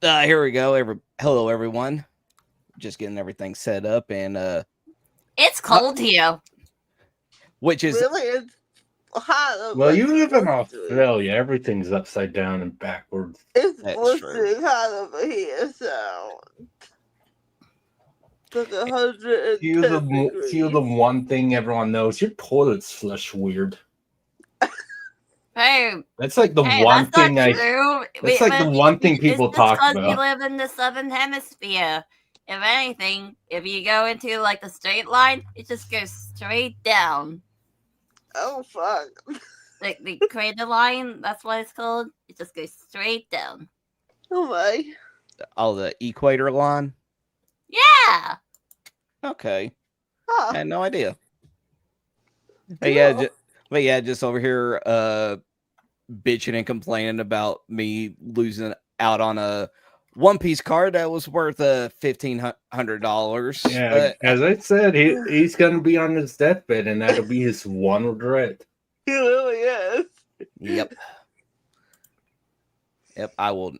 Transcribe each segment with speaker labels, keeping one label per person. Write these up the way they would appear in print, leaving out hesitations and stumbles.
Speaker 1: Here we go. Hello, everyone. Just getting everything set up, and
Speaker 2: it's cold here.
Speaker 1: Which is
Speaker 3: really it's hot.
Speaker 4: Well, you live in Australia. Everything's upside down and backwards.
Speaker 3: It's
Speaker 1: That's
Speaker 3: blistering hot over here, so it's like 110
Speaker 4: Feel the one thing everyone knows: your toilets flush weird.
Speaker 2: Hey,
Speaker 4: that's like the one thing the one thing people talk about.
Speaker 2: We live in the southern hemisphere. If anything, if you go into like the straight line, it just goes straight down.
Speaker 3: Oh fuck!
Speaker 2: The crater line, that's what it's called. It just goes straight down.
Speaker 3: Oh my!
Speaker 1: Oh, the equator line.
Speaker 2: Yeah.
Speaker 1: Okay.
Speaker 3: Huh.
Speaker 1: I had no idea. But yeah, just over here, bitching and complaining about me losing out on a One Piece card that was worth $1,500.
Speaker 4: Yeah, as I said, he's gonna be on his deathbed, and that'll be his one regret.
Speaker 3: He really is.
Speaker 1: Yep. I will.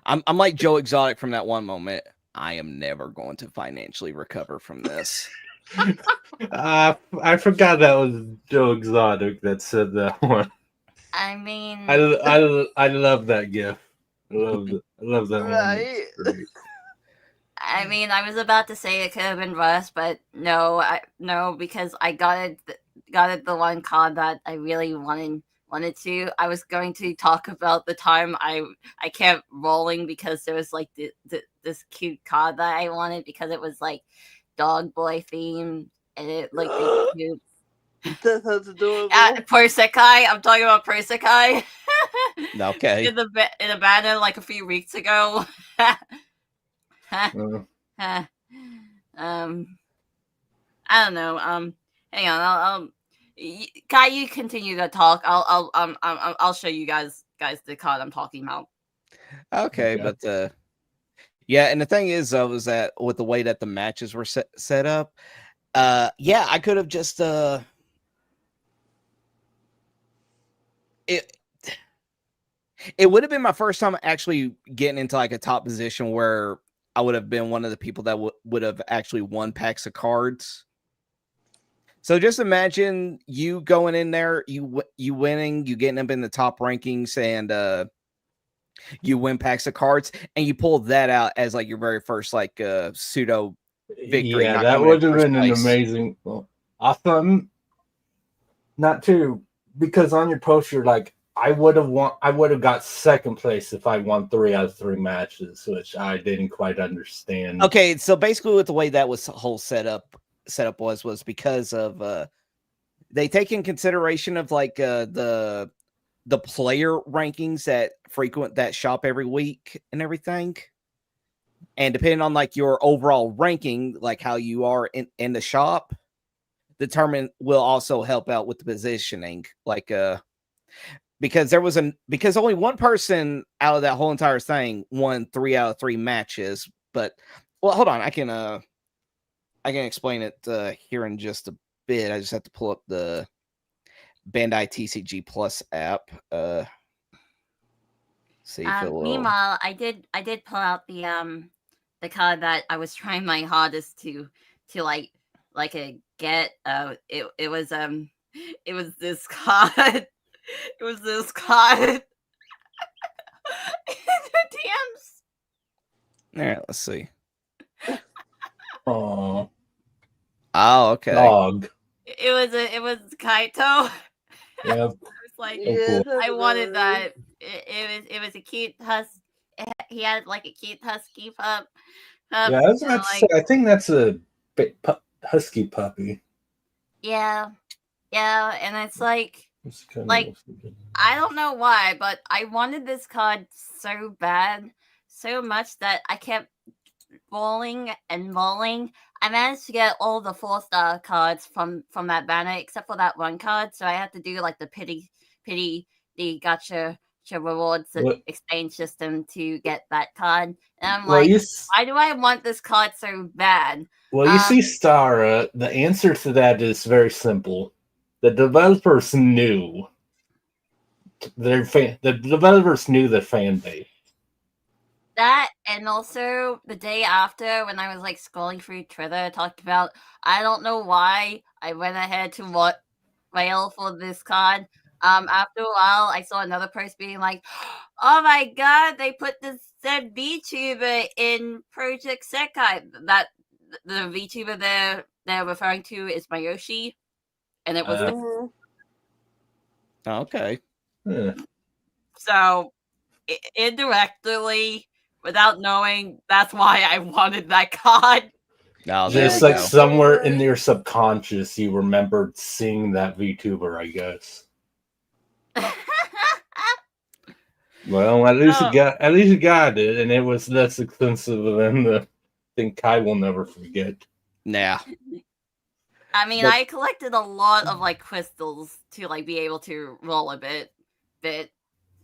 Speaker 1: I'm like Joe Exotic from that one moment. I am never going to financially recover from this.
Speaker 4: I forgot that was Joe Exotic that said that one.
Speaker 2: I mean,
Speaker 4: I love that gif. I love that
Speaker 3: right.
Speaker 4: one.
Speaker 2: I mean, I was about to say it could have been worse, but no, because I got it the one card that I really wanted to. I was going to talk about the time I kept rolling because there was like this cute card that I wanted because it was like dog boy themed and it like cute.
Speaker 3: That's adorable.
Speaker 2: Prosekai. I'm talking about Prosekai.
Speaker 1: Okay.
Speaker 2: in the banner like a few weeks ago. I don't know. Hang on. Kai, you continue to talk. I'll show you guys the card I'm talking about.
Speaker 1: Okay, but yeah, and the thing is, was that with the way that the matches were set up, yeah, I could have just it would have been my first time actually getting into like a top position where I would have been one of the people that would have actually won packs of cards. So just imagine you going in there, you winning, you getting up in the top rankings, and you win packs of cards, and you pull that out as like your very first like pseudo victory.
Speaker 4: Yeah, that would have been an amazing. Well, awesome. Not too, because on your poster, like I would have got second place if I won 3 out of 3 matches, which I didn't quite understand.
Speaker 1: Okay, so basically, with the way that was whole setup was because of they take in consideration of like the player rankings that frequent that shop every week and everything, and depending on like your overall ranking, like how you are in the shop, will also help out with the positioning, like because only one person out of that whole entire thing won 3 out of 3 matches. But well, hold on, I can explain it here in just a bit. I just have to pull up the Bandai TCG Plus app. See if it will.
Speaker 2: Meanwhile, I did pull out the card that I was trying my hardest to get. It was this card. It was this card. In the DMs.
Speaker 1: All right, let's see.
Speaker 4: Oh,
Speaker 1: okay.
Speaker 4: Dog.
Speaker 2: It was Kaito.
Speaker 4: Yep.
Speaker 2: I was like,
Speaker 4: Oh, cool.
Speaker 2: I wanted that. It was a cute he had like a cute husky pup.
Speaker 4: Yeah, I was about to say, I think that's a husky puppy.
Speaker 2: Yeah, and it's like I don't know why, but I wanted this card so bad, so much that I kept rolling and rolling. I managed to get all the 4-star cards from that banner, except for that one card. So I had to do like the pity the gacha rewards exchange system to get that card. And I'm why do I want this card so bad?
Speaker 4: Well, you see, Starra, the answer to that is very simple. The developers knew the developers knew the fan base.
Speaker 2: That, and also the day after when I was like scrolling through Twitter, talked about I don't know why I went ahead to rail for this card. After a while, I saw another post being like, "Oh my god, they put this said VTuber in Project Sekai." That the VTuber they're referring to is Mayoshi, and it was
Speaker 3: Mhm.
Speaker 1: Okay.
Speaker 4: Yeah.
Speaker 2: so indirectly, without knowing, that's why I wanted that card.
Speaker 1: No, there
Speaker 4: Just
Speaker 1: we
Speaker 4: like
Speaker 1: go.
Speaker 4: somewhere in your subconscious, you remembered seeing that VTuber, I guess. Well, at least you got it, and it was less expensive than the thing Kai will never forget.
Speaker 1: Nah.
Speaker 2: I mean,
Speaker 1: But-
Speaker 2: I collected a lot of like crystals to like be able to roll a bit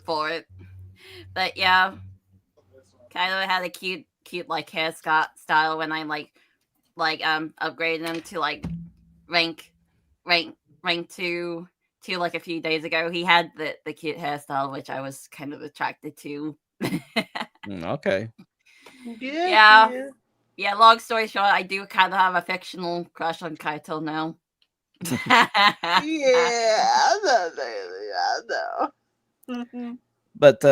Speaker 2: for it. But yeah, kind of had a cute like hairstyle when I like upgraded them to like rank 2 like a few days ago. He had the cute hairstyle, which I was kind of attracted to.
Speaker 1: Okay.
Speaker 3: Yeah.
Speaker 2: Yeah, long story short, I do kind of have a fictional crush on Kaito now.
Speaker 3: Yeah, I know, baby. I know. Mhm.
Speaker 1: But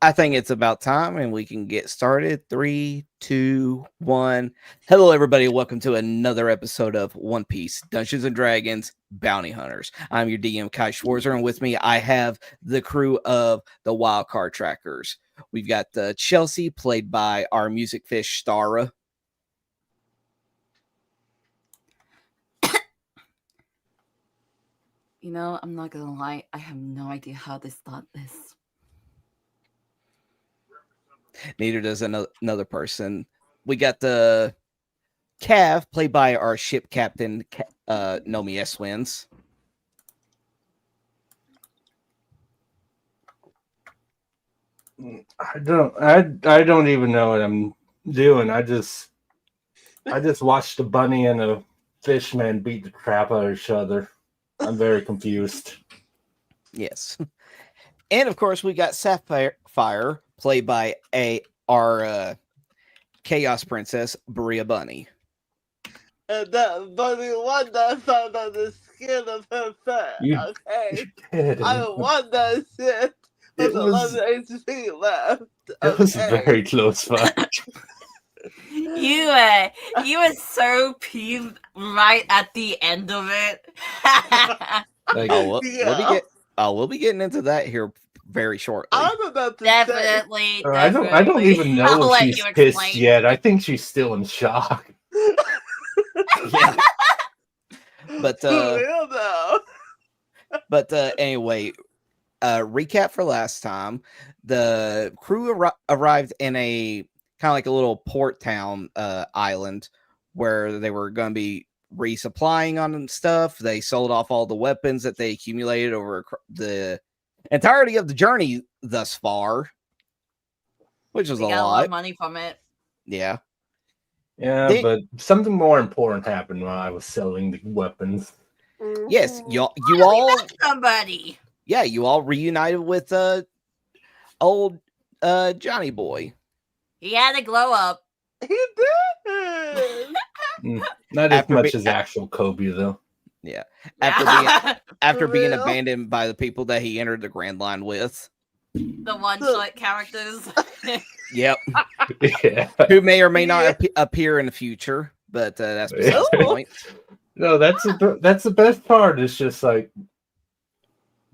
Speaker 1: I think it's about time and we can get started. 3, 2, 1. Hello, everybody. Welcome to another episode of One Piece Dungeons and Dragons Bounty Hunters. I'm your DM, Kai Schwarzer, and with me, I have the crew of the Wildcard Trackers. We've got Chelsey, played by our music fish, Starra.
Speaker 2: You know, I'm not gonna lie, I have no idea how to start this.
Speaker 1: Neither does another person. We got the Cav, played by our ship captain, NomiSWins.
Speaker 4: I don't even know what I'm doing. I just watched a bunny and a fishman beat the crap out of each other. I'm very confused.
Speaker 1: Yes. And of course, we got Sapphire, played by our Chaos Princess, Bayria Bunny.
Speaker 3: And that bunny one that found on the skin of her fur. Okay. I don't want that shit.
Speaker 4: It
Speaker 3: With
Speaker 4: was
Speaker 3: 11 HP left.
Speaker 4: It was a very close fight.
Speaker 2: You were so peeved right at the end of it.
Speaker 4: Like,
Speaker 1: We'll be getting into that here very shortly.
Speaker 3: I'm about to
Speaker 2: Definitely.
Speaker 4: I don't even know if she's pissed yet. I think she's still in shock.
Speaker 1: Yeah. But
Speaker 3: For real though.
Speaker 1: But anyway, recap for last time. The crew arrived in a kind of like a little port town island where they were going to be resupplying on stuff. They sold off all the weapons that they accumulated over the entirety of the journey thus far, which was
Speaker 2: We got a lot of money from it.
Speaker 1: Yeah.
Speaker 4: Yeah, but something more important happened while I was selling the weapons.
Speaker 1: Yes, you all
Speaker 2: somebody.
Speaker 1: Yeah, you all reunited with old Johnny Boy.
Speaker 2: He had a glow up.
Speaker 3: He did.
Speaker 4: Not as much as actual Kobe though.
Speaker 1: Yeah. After being abandoned by the people that he entered the Grand Line with.
Speaker 2: The one-shot characters.
Speaker 1: Yep.
Speaker 4: Yeah.
Speaker 1: Who may or may not appear in the future, but that's besides the point.
Speaker 4: No, that's the best part. It's just like,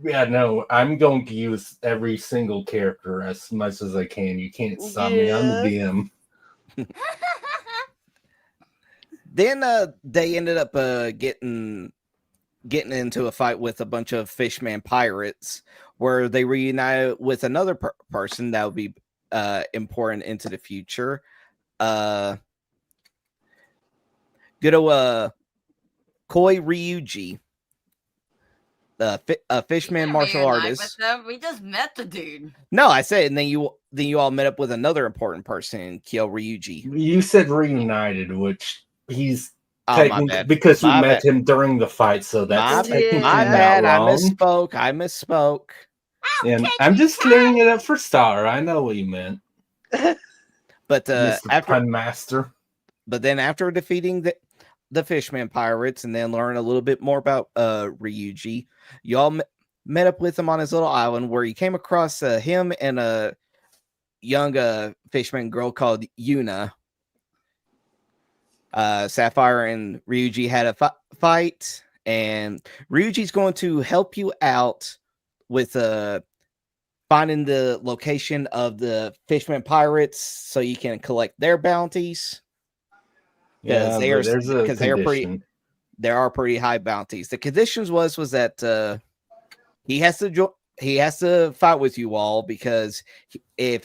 Speaker 4: yeah, no, I'm going to use every single character as much as I can. You can't stop me. I'm the DM.
Speaker 1: Then they ended up getting into a fight with a bunch of fishman pirates, where they reunited with another person that would be important into the future. Good old Koi Ryuji, a fishman martial artist.
Speaker 2: We just met the dude.
Speaker 1: No, I said, and then you all met up with another important person, Kyo Ryuji.
Speaker 4: You said reunited, which he's
Speaker 1: my bad.
Speaker 4: Because you met him during the fight, so that's
Speaker 1: my bad. I misspoke.
Speaker 4: And I'm just clearing it up for Starra. I know what you meant.
Speaker 1: But
Speaker 4: Mr. Pun Master.
Speaker 1: But then after defeating the Fishman pirates and then learn a little bit more about Ryuji, y'all met up with him on his little island where you came across him and a young Fishman girl called Yuna. Sapphire and Ryuji had a fight, and Ryuji's going to help you out with finding the location of the Fishman pirates so you can collect their bounties.
Speaker 4: Yeah, because
Speaker 1: there are pretty high bounties. The conditions was that he has to fight with you all, because if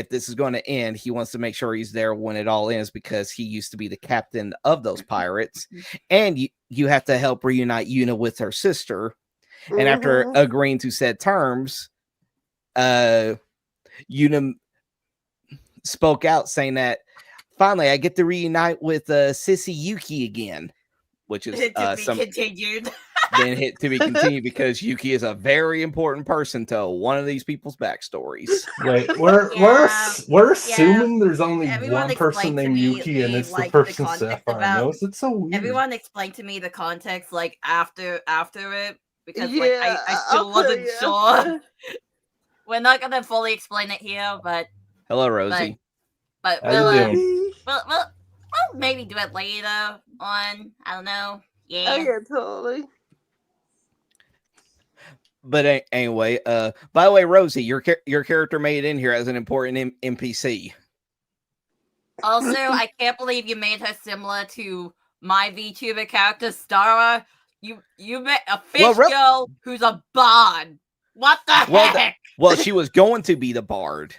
Speaker 1: this is going to end, he wants to make sure he's there when it all ends, because he used to be the captain of those pirates. And you have to help reunite Yuna with her sister. And after agreeing to said terms, Yuna spoke out saying that finally I get to reunite with Sissy Yuki again, which is
Speaker 2: continued.
Speaker 1: Then hit to be continued, because Yuki is a very important person to one of these people's backstories.
Speaker 4: Wait, we're assuming there's only one person named Yuki, and it's the person Sapphire knows. It's so weird.
Speaker 2: Everyone explained to me the context after it, because I still wasn't sure. We're not gonna fully explain it here, but
Speaker 1: hello, Rosie.
Speaker 2: But we'll maybe do it later on. I don't know. Yeah.
Speaker 3: Oh yeah, totally.
Speaker 1: But anyway, by the way, Rosie, your character made it in here as an important NPC.
Speaker 2: Also, I can't believe you made her similar to my VTuber character, Starra. You met a fish girl who's a bard. What the heck?
Speaker 1: Well, she was going to be the bard,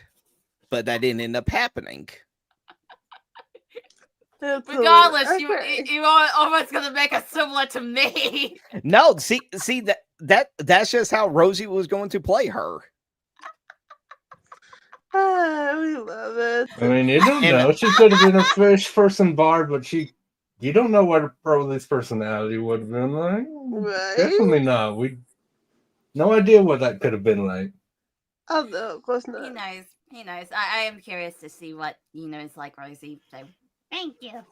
Speaker 1: but that didn't end up happening.
Speaker 2: Regardless, you are almost gonna make her similar to me.
Speaker 1: No, see that's just how Rosie was going to play her.
Speaker 3: We love it.
Speaker 4: I mean, you don't know. She could have been a fish person bard, but you don't know what Rose's personality would have been like.
Speaker 3: Right?
Speaker 4: Definitely not. No idea what that could have been like.
Speaker 3: Oh no, of course not.
Speaker 2: He knows. I am curious to see what is like Rosie. So thank you.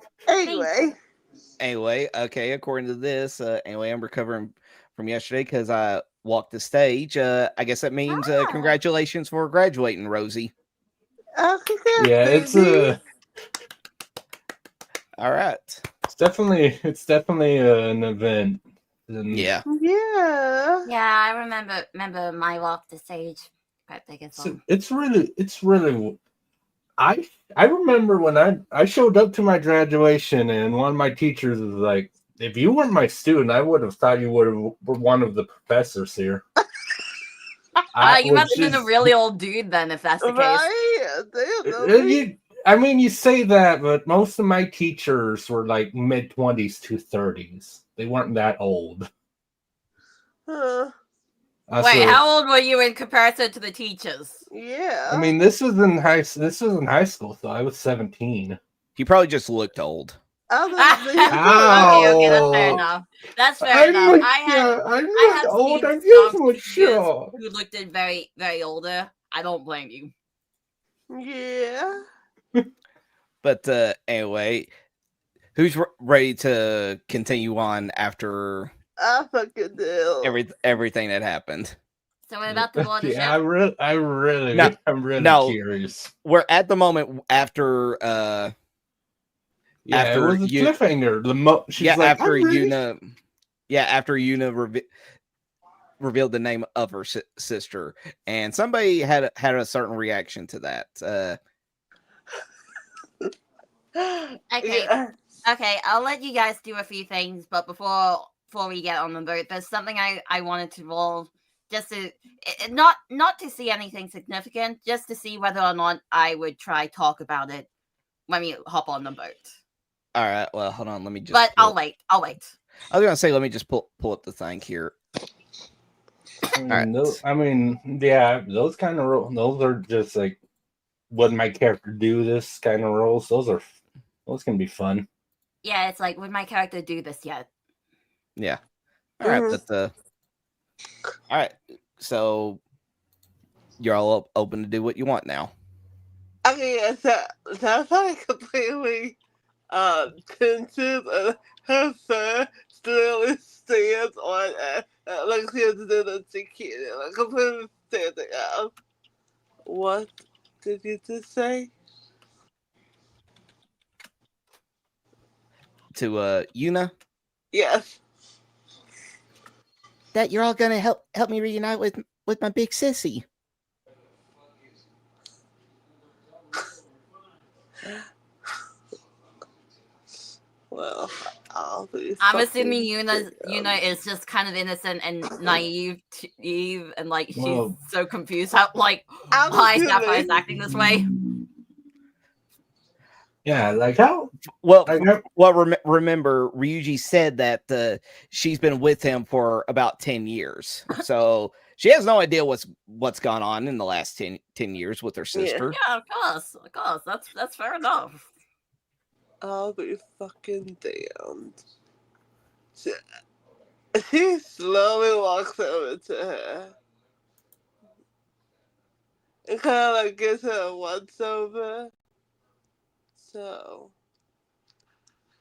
Speaker 3: Anyway,
Speaker 1: okay. According to this, I'm recovering from yesterday because I walked the stage. I guess that means congratulations for graduating, Rosie.
Speaker 3: Yeah,
Speaker 4: it's
Speaker 1: all right.
Speaker 4: It's definitely an event.
Speaker 1: Yeah.
Speaker 2: I remember my walk the stage. Quite big as well.
Speaker 4: It's really. I remember when I showed up to my graduation, and one of my teachers was like, "If you weren't my student, I would have thought you were one of the professors here."
Speaker 2: You must have been a really old dude then, if that's the case.
Speaker 4: I mean, you say that, but most of my teachers were like mid-20s to 30s. They weren't that old.
Speaker 2: Wait, how old were you in comparison to the teachers?
Speaker 3: Yeah.
Speaker 4: I mean, this was in high school, so I was 17.
Speaker 1: He probably just looked old.
Speaker 2: Okay, that's fair enough. That's fair enough. I had old. I'm sure who looked very, very older. I don't blame you.
Speaker 3: Yeah.
Speaker 1: But anyway, who's ready to continue on after
Speaker 3: I fucking do.
Speaker 1: everything that happened?
Speaker 2: So we're about to board the ship.
Speaker 4: I'm really curious.
Speaker 1: We're at the moment after
Speaker 4: it was a cliffhanger.
Speaker 1: After Yuna revealed the name of her sister, and somebody had a certain reaction to that.
Speaker 2: Okay, I'll let you guys do a few things, but before we get on the boat, there's something I wanted to roll, just to not to see anything significant, just to see whether or not I would try talk about it when we hop on the boat.
Speaker 1: All right, well, hold on, let me just.
Speaker 2: But I'll wait.
Speaker 1: I was gonna say, let me just pull up the thing here.
Speaker 4: Those kind of roles. Those are just like, would my character do this kind of roles? Those can be fun.
Speaker 2: Yeah, it's like, would my character do this yet?
Speaker 1: Yeah. All right, all right. So You're all open to do what you want now.
Speaker 3: I mean, Sapphire completely tenses and her fur still stands on like she has a chicken, like completely standing out. What did you just say?
Speaker 1: To Yuna?
Speaker 3: Yes.
Speaker 1: That you're all gonna help me reunite with my big sissy.
Speaker 3: Well,
Speaker 2: I'm assuming Yuna is just kind of innocent and naive, and like she's so confused how why Sapphire is acting this way.
Speaker 4: Yeah, like how?
Speaker 1: Well, remember, Ryuji said that she's been with him for about 10 years. So she has no idea what's gone on in the last 10 years with her sister.
Speaker 2: Yeah, of course. That's fair enough.
Speaker 3: I'll be fucking damned. He slowly walks over to her and kind of like gives her a once over. So,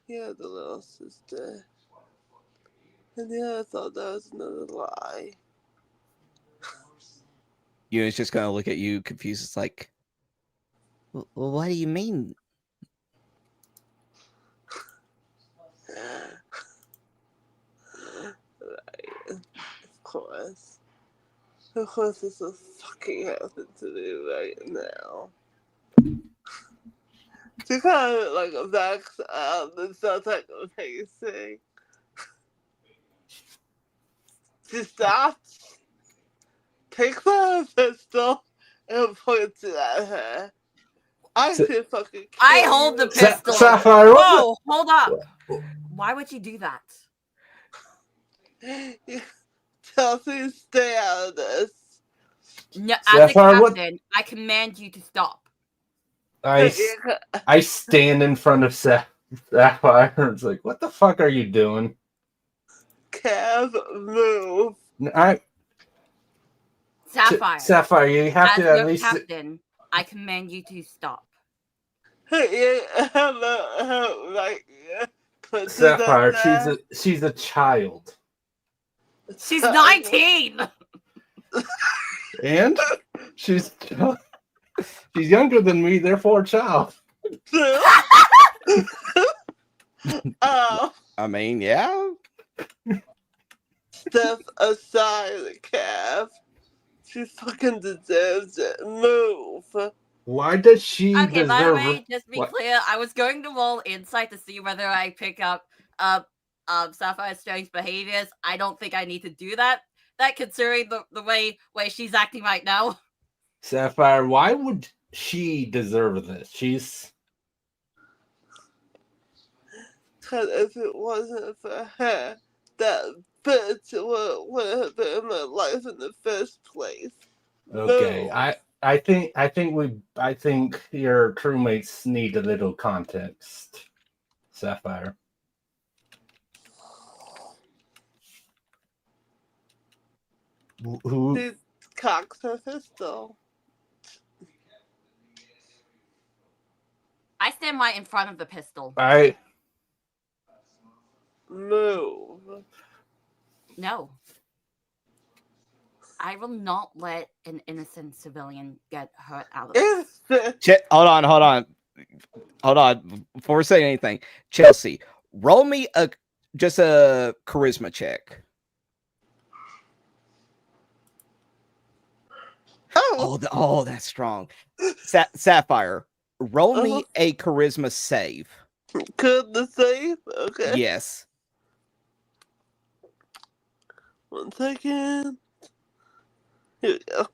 Speaker 3: yeah, the little sister. And yeah, I thought that was another lie.
Speaker 1: Yuna's just gonna look at you confused. It's like, well, what do you mean?
Speaker 3: Right. Of course this will fucking happen to me right now. She kind of like backs out and starts like pacing. She stops, takes out her pistol, and points it at her. I can fucking kill
Speaker 2: I hold the pistol.
Speaker 4: Sapphire,
Speaker 2: whoa, hold up. Why would you do that?
Speaker 3: Chelsey, stay out of this.
Speaker 2: No, as a captain, I command you to stop.
Speaker 4: I stand in front of Sapphire. It's like, what the fuck are you doing?
Speaker 3: Cav, move.
Speaker 2: Sapphire,
Speaker 4: you have to at least.
Speaker 2: Captain, I command you to stop.
Speaker 4: Sapphire, she's a child.
Speaker 2: She's 19.
Speaker 4: And she's younger than me, therefore a child.
Speaker 1: I mean, yeah.
Speaker 3: Step aside, Cav. She fucking deserves it. Move.
Speaker 4: Why does she
Speaker 2: deserve? By the way, just be
Speaker 4: what?
Speaker 2: clear, I was going to roll insight to see whether I pick up Sapphire's strange behaviors. I don't think I need to do that. That considering the way she's acting right now.
Speaker 4: Sapphire, why would she deserve this? She's
Speaker 3: because if it wasn't for her, that bitch would have been in my life in the first place.
Speaker 4: Okay, no. I think your crewmates need a little context, Sapphire. Who?
Speaker 3: She cocks her pistol.
Speaker 2: I stand right in front of the pistol.
Speaker 3: Move.
Speaker 2: No. I will not let an innocent civilian get hurt out of this.
Speaker 1: Hold on. Before we say anything, Chelsey, roll me just a charisma check. Oh, that's strong. Sapphire, roll me a charisma save.
Speaker 3: Could the save? Okay.
Speaker 1: Yes.
Speaker 3: 1 second. Here we go.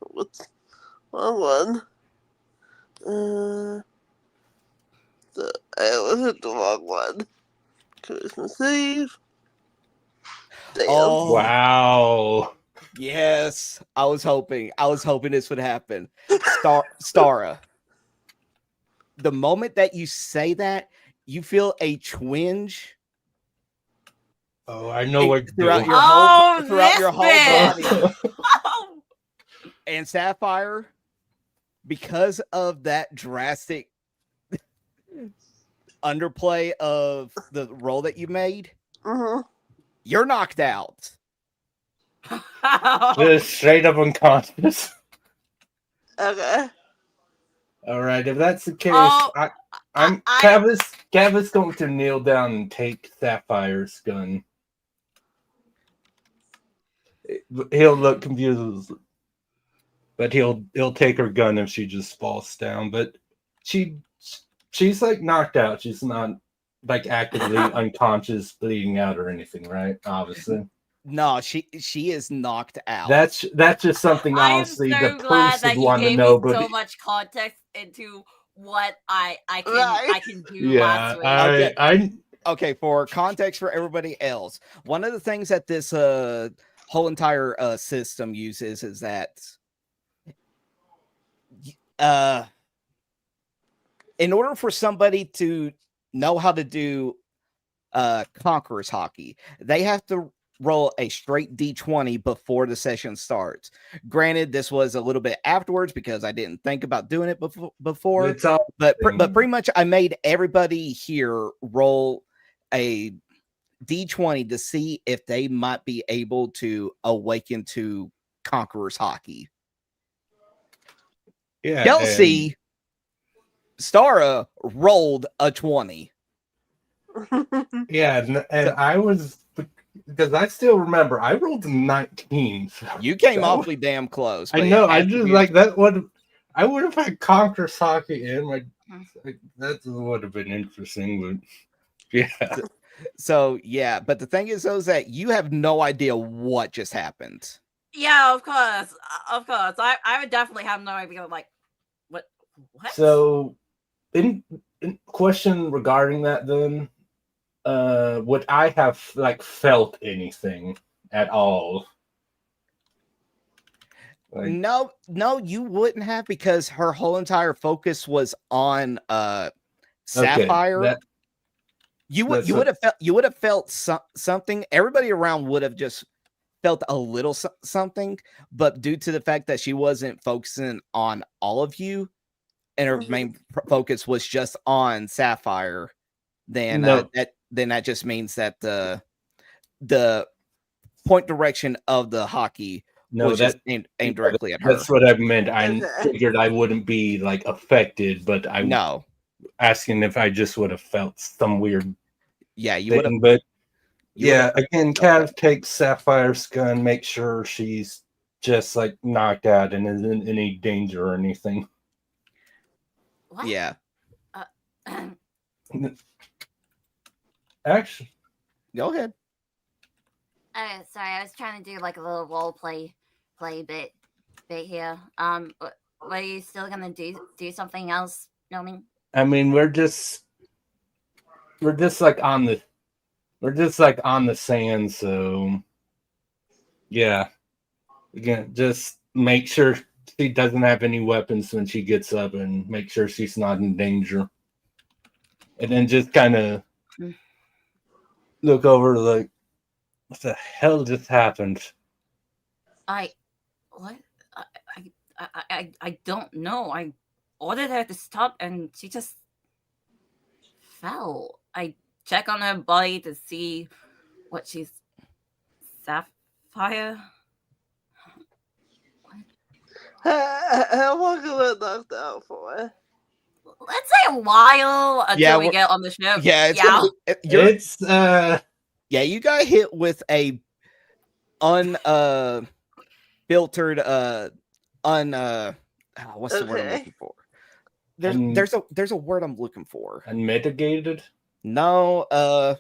Speaker 3: What's one? I was at the wrong one. Charisma save. Damn.
Speaker 1: Oh
Speaker 4: wow!
Speaker 1: Yes, I was hoping this would happen. Starra. The moment that you say that, you feel a twinge
Speaker 4: Oh, I know what
Speaker 1: throughout your whole body. And Sapphire, because of that drastic underplay of the role that you made, you're knocked out.
Speaker 4: Just straight up unconscious.
Speaker 3: Okay.
Speaker 4: All right, if that's the case, Gavis going to kneel down and take Sapphire's gun. He'll look confused, but he'll take her gun if she just falls down. But she's like knocked out. She's not like actively unconscious, bleeding out or anything, right? Obviously.
Speaker 1: No, she is knocked out.
Speaker 4: That's just something honestly
Speaker 2: I'm so
Speaker 4: the
Speaker 2: glad
Speaker 4: priests
Speaker 2: that
Speaker 4: would
Speaker 2: you
Speaker 4: want to
Speaker 2: gave
Speaker 4: know.
Speaker 2: me
Speaker 4: But
Speaker 2: so much context into what I can do
Speaker 4: yeah,
Speaker 2: last week.
Speaker 1: Okay, for context for everybody else, one of the things that this whole entire system uses is that in order for somebody to know how to do Conqueror's hockey, they have to roll a straight D20 before the session starts. Granted, this was a little bit afterwards because I didn't think about doing it before. But pretty much I made everybody here roll a D20 to see if they might be able to awaken to Conqueror's hockey.
Speaker 4: Yeah,
Speaker 1: Chelsey, Starra rolled a 20.
Speaker 4: Yeah, and I was, because I still remember I rolled a 19. So
Speaker 1: you came awfully damn close.
Speaker 4: I know. I just like that would. I would have had Conqueror's hockey in my. That would have been interesting, but yeah.
Speaker 1: So yeah, but the thing is, though, is that you have no idea what just happened.
Speaker 2: Yeah, of course. I would definitely have no idea. Like, what?
Speaker 4: So, in question regarding that, then, would I have like felt anything at all? Like,
Speaker 1: no, you wouldn't have, because her whole entire focus was on Sapphire.
Speaker 4: Okay,
Speaker 1: you would have felt something. Everybody around would have just felt a little something, but due to the fact that she wasn't focusing on all of you, and her main focus was just on Sapphire, then that just means that the point direction of the hockey was just aimed directly at her.
Speaker 4: That's what I meant. I figured I wouldn't be like affected, but I
Speaker 1: no
Speaker 4: asking if I just would have felt some weird.
Speaker 1: Yeah, you would have.
Speaker 4: But yeah, again, Cav takes Sapphire's gun, make sure she's just like knocked out and isn't in any danger or anything.
Speaker 2: What?
Speaker 1: Yeah.
Speaker 4: Actually,
Speaker 1: go ahead.
Speaker 2: Sorry, I was trying to do like a little role play bit here. Are you still gonna do something else, Nomi?
Speaker 4: I mean, we're just like on the sand, so yeah. Again, just make sure she doesn't have any weapons when she gets up, and make sure she's not in danger. And then just kind of look over, like, what the hell just happened?
Speaker 2: I don't know. I ordered her to stop, and she just fell. I check on her body to see what she's. Sapphire.
Speaker 3: How long was it knocked out for?
Speaker 2: Let's say a while until we get on the show.
Speaker 1: Yeah, you got hit with a unfiltered what's the word I'm looking for? There's a word I'm looking for.
Speaker 4: Unmitigated?
Speaker 1: No,
Speaker 3: well,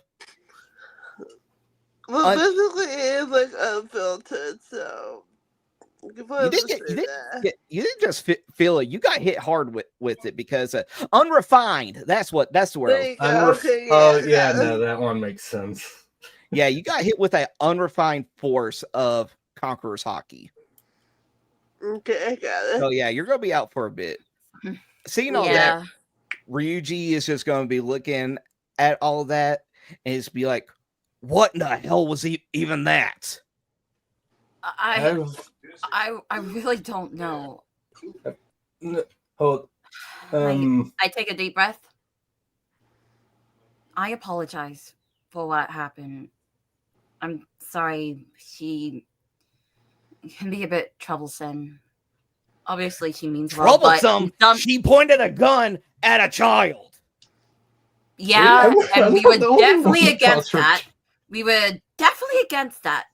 Speaker 3: basically it is like unfiltered, so you
Speaker 1: didn't just feel it. You got hit hard with it because unrefined. That's the word.
Speaker 4: Oh yeah, no, that one makes sense.
Speaker 1: Yeah, you got hit with an unrefined force of Conqueror's hockey.
Speaker 3: Okay, I got it.
Speaker 1: So yeah, you're gonna be out for a bit. Seeing all that, Ryuji is just gonna be looking at all that and just be like, What in the hell was even that?
Speaker 2: I really don't know.
Speaker 4: Hold.
Speaker 2: I take a deep breath. I apologize for what happened. I'm sorry. She can be a bit troublesome. Obviously, she means well,
Speaker 1: troublesome. She pointed a gun at a child.
Speaker 2: Yeah, and we were definitely against that. We were definitely against that.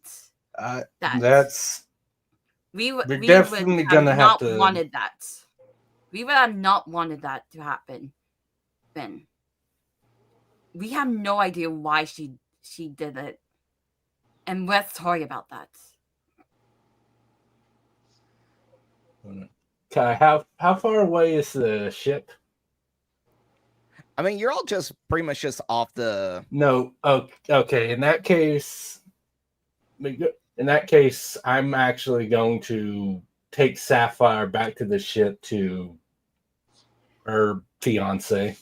Speaker 2: We definitely gonna have to wanted that. We would have not wanted that to happen. Ben, we have no idea why she did it, and we're sorry about that.
Speaker 4: Okay, how far away is the ship?
Speaker 1: I mean, you're all just pretty much just off the.
Speaker 4: No, okay. In that case, I'm actually going to take Sapphire back to the ship to her fiance.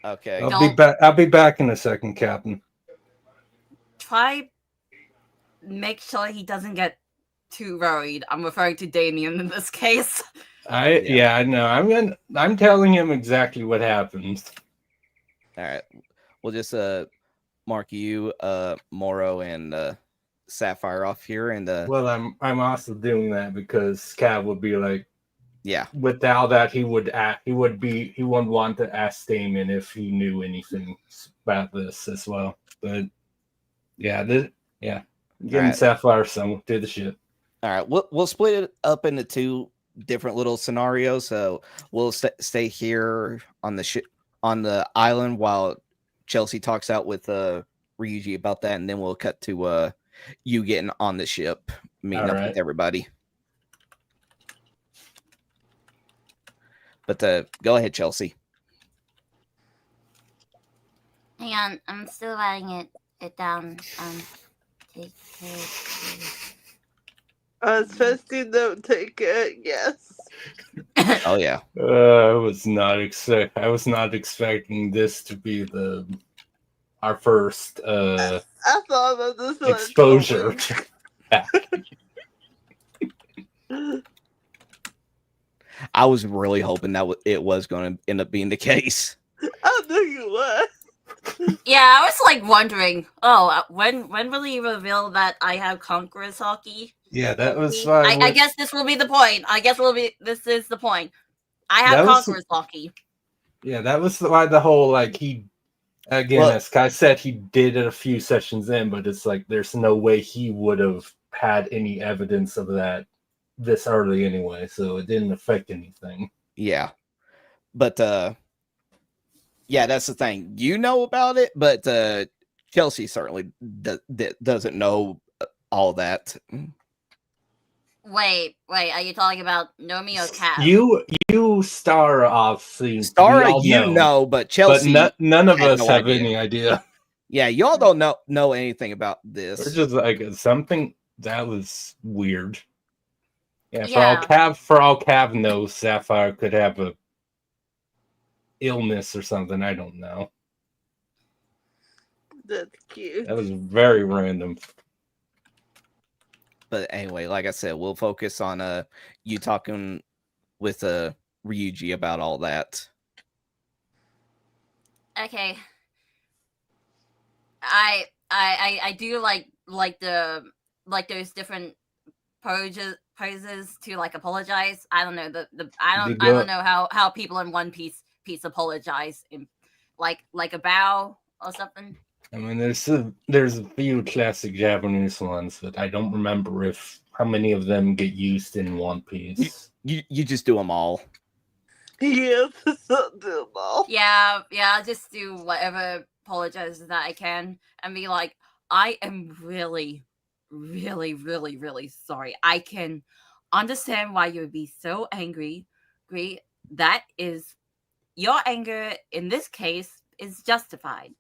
Speaker 1: Okay,
Speaker 4: I'll be back in a second, Captain.
Speaker 2: Try make sure he doesn't get too worried. I'm referring to Damien in this case.
Speaker 4: I know. I'm telling him exactly what happens.
Speaker 1: All right, we'll just mark you, Moro, and Sapphire off here, and
Speaker 4: well, I'm also doing that because Cav would be like,
Speaker 1: yeah.
Speaker 4: Without that, he wouldn't want to ask Damien if he knew anything about this as well. But getting right. Sapphire some do the shit.
Speaker 1: All right, we'll split it up into two different little scenarios. So we'll stay here on the island while Chelsey talks out with Ryuji about that, and then we'll cut to you getting on the ship, meeting up with everybody. But go ahead, Chelsey.
Speaker 2: Hang on, I'm still writing it down. Take care.
Speaker 3: Especially don't take it. Yes.
Speaker 1: Oh yeah.
Speaker 4: I was not expecting this to be our first
Speaker 3: I thought that this was
Speaker 4: exposure.
Speaker 1: I was really hoping that it was going to end up being the case.
Speaker 3: I knew you would.
Speaker 2: Yeah, I was like wondering. Oh, when will he reveal that I have Conqueror's Hockey?
Speaker 4: Yeah, that was.
Speaker 2: I guess this will be the point. This is the point. I have Conqueror's Hockey.
Speaker 4: Yeah, that was why the whole he. Again, as Kai said, he did it a few sessions in, but it's like there's no way he would have had any evidence of that this early anyway, so it didn't affect anything.
Speaker 1: Yeah, but yeah, that's the thing. You know about it, but Chelsey certainly doesn't know all that.
Speaker 2: Wait, are you talking about Nomi or Cav?
Speaker 4: You Starra obviously.
Speaker 1: Starra, know, but Chelsey.
Speaker 4: But none of us have any idea.
Speaker 1: Yeah, y'all don't know anything about this.
Speaker 4: It's just like something that was weird. Yeah, for all Cav knows, Sapphire could have a illness or something. I don't know.
Speaker 3: That's cute.
Speaker 4: That was very random.
Speaker 1: But anyway, like I said, we'll focus on you talking with Ryuji about all that.
Speaker 2: Okay. I do like those different poses to apologize. I don't know I don't know how people in One Piece apologize in like a bow or something.
Speaker 4: I mean, there's a few classic Japanese ones, but I don't remember how many of them get used in One Piece.
Speaker 1: You just do them all.
Speaker 3: Yes, do them all.
Speaker 2: Yeah, I'll just do whatever apologizes that I can and be like, I am really, really, really, really sorry. I can understand why you would be so angry. Great. That is your anger in this case is justified.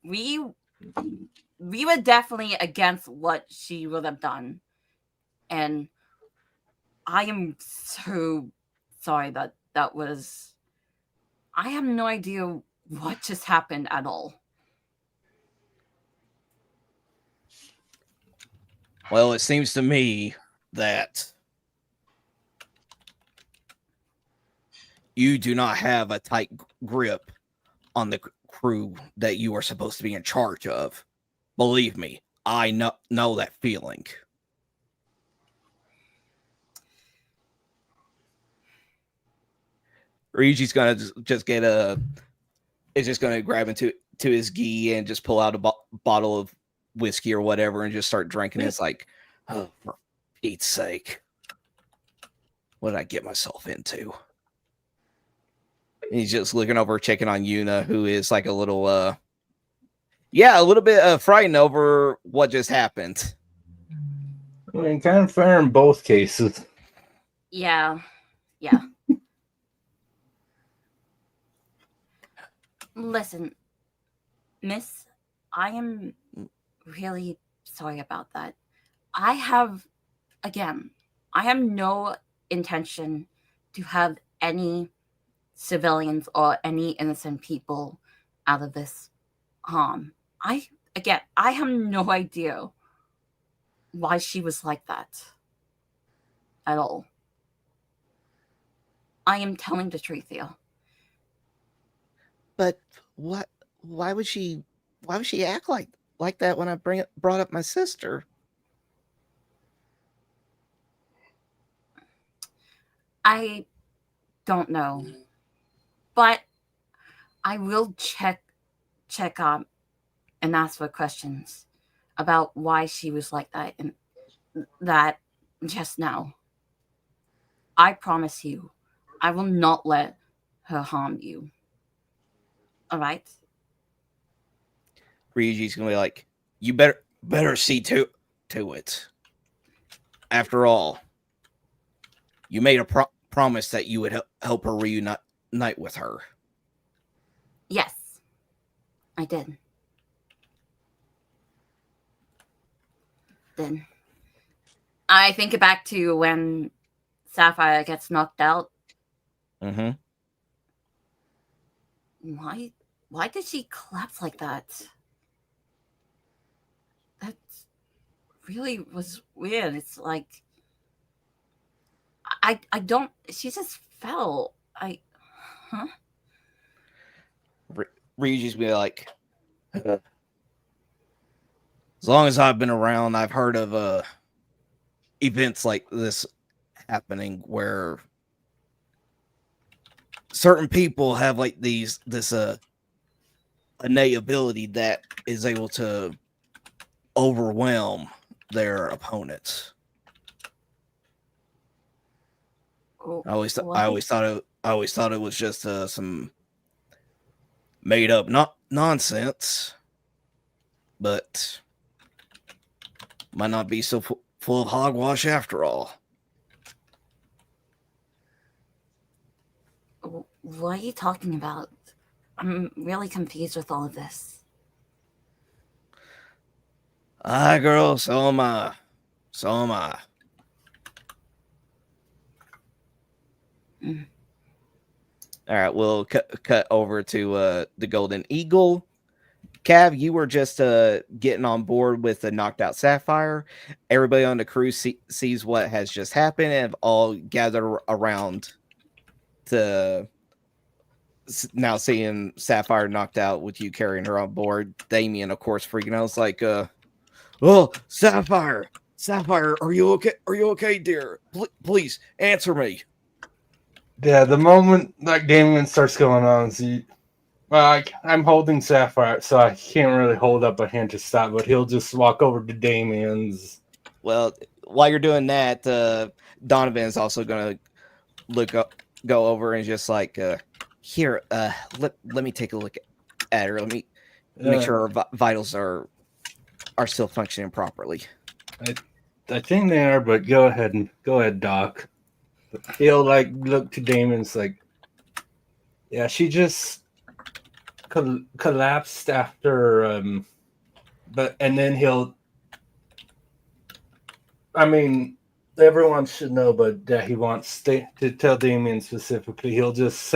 Speaker 2: We were definitely against what she would have done. And I am so sorry that was... I have no idea what just happened at all.
Speaker 1: Well, it seems to me that you do not have a tight grip on the crew that you are supposed to be in charge of. Believe me, I know that feeling. Ryuji's gonna just get is just gonna grab into his gi and just pull out a bottle of whiskey or whatever and just start drinking. It's like, oh, for Pete's sake, what did I get myself into? And he's just looking over, checking on Yuna, who is like a little bit frightened over what just happened.
Speaker 4: I mean, kind of fair in both cases.
Speaker 2: Yeah. Listen, miss, I am really sorry about that. I have no intention to have any civilians or any innocent people out of this harm. I have no idea why she was like that at all. I am telling the truth here.
Speaker 1: But what? Why would she act like that when I brought up my sister?
Speaker 2: I don't know, but I will check up and ask for questions about why she was like that and that just now. I promise you, I will not let her harm you. All right?
Speaker 1: Ryuji's gonna be like, you better see to it. After all, you made a promise that you would help her reunite with her.
Speaker 2: Yes, I did. Then I think back to when Sapphire gets knocked out.
Speaker 1: Mm-hmm.
Speaker 2: Why did she collapse like that? That really was weird. It's like I don't. She just fell.
Speaker 1: Ryuji's be like, as long as I've been around, I've heard of events like this happening where certain people have like this innate ability that is able to overwhelm their opponents. I always thought it was just some made up nonsense, but might not be so full of hogwash after all.
Speaker 2: What are you talking about? I'm really confused with all of this.
Speaker 1: Aye, girl, so am I.
Speaker 2: Mm.
Speaker 1: All right, we'll cut over to the Golden Eagle. Cav, you were just getting on board with the knocked out Sapphire. Everybody on the crew sees what has just happened and have all gathered around to now seeing Sapphire knocked out with you carrying her on board. Damien, of course, freaking out. It's like, oh, Sapphire, are you okay? Are you okay, dear? Please answer me.
Speaker 4: Yeah, the moment like Damien starts going on, I'm holding Sapphire, so I can't really hold up a hand to stop, but he'll just walk over to Damien's.
Speaker 1: Well, while you're doing that, Donovan is also going to go over and just like, here, let me take a look at her. Let me make sure her vitals are still functioning properly.
Speaker 4: I think they are, but go ahead, Doc. He'll like look to Damon's like, yeah, she just collapsed after, and then he'll. I mean, everyone should know, but that he wants to tell Damien specifically. He'll just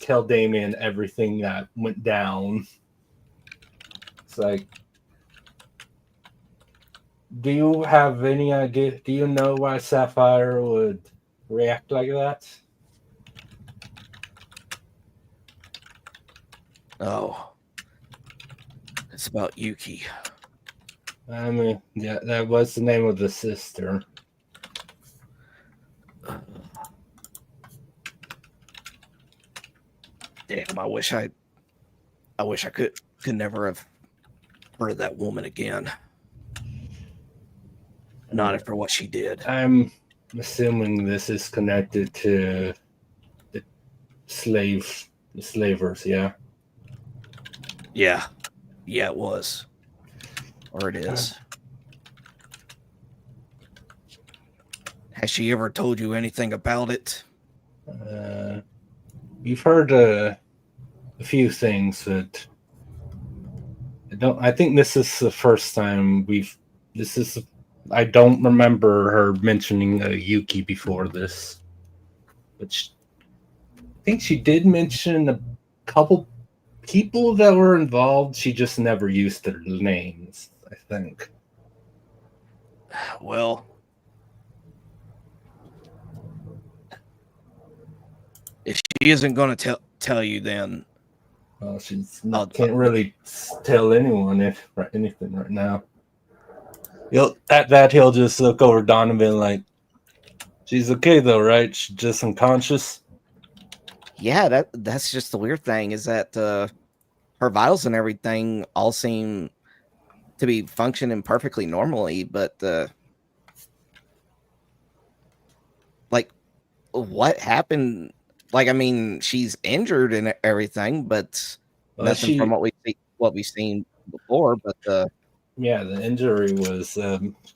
Speaker 4: tell Damien everything that went down. It's like, do you have any idea? Do you know why Sapphire would react like that?
Speaker 1: Oh, it's about Yuki.
Speaker 4: I mean, yeah, that was the name of the sister.
Speaker 1: Damn, I wish I could never have heard of that woman again. Not after what she did.
Speaker 4: I'm assuming this is connected to the slavers, yeah.
Speaker 1: Yeah, it was, or it is. Has she ever told you anything about it?
Speaker 4: We've heard a few things, but I think this is the first time I don't remember her mentioning Yuki before this. But I think she did mention a couple people that were involved. She just never used their names, I think.
Speaker 1: Well, if she isn't going to tell you, then
Speaker 4: can't really tell anyone anything right now. He'll just look over Donovan like, she's okay though, right? She's just unconscious.
Speaker 1: Yeah, that's just the weird thing is that her vitals and everything all seem to be functioning perfectly normally, but like, what happened? Like, I mean, she's injured and everything, but nothing from what we've seen before. But
Speaker 4: yeah, the injury was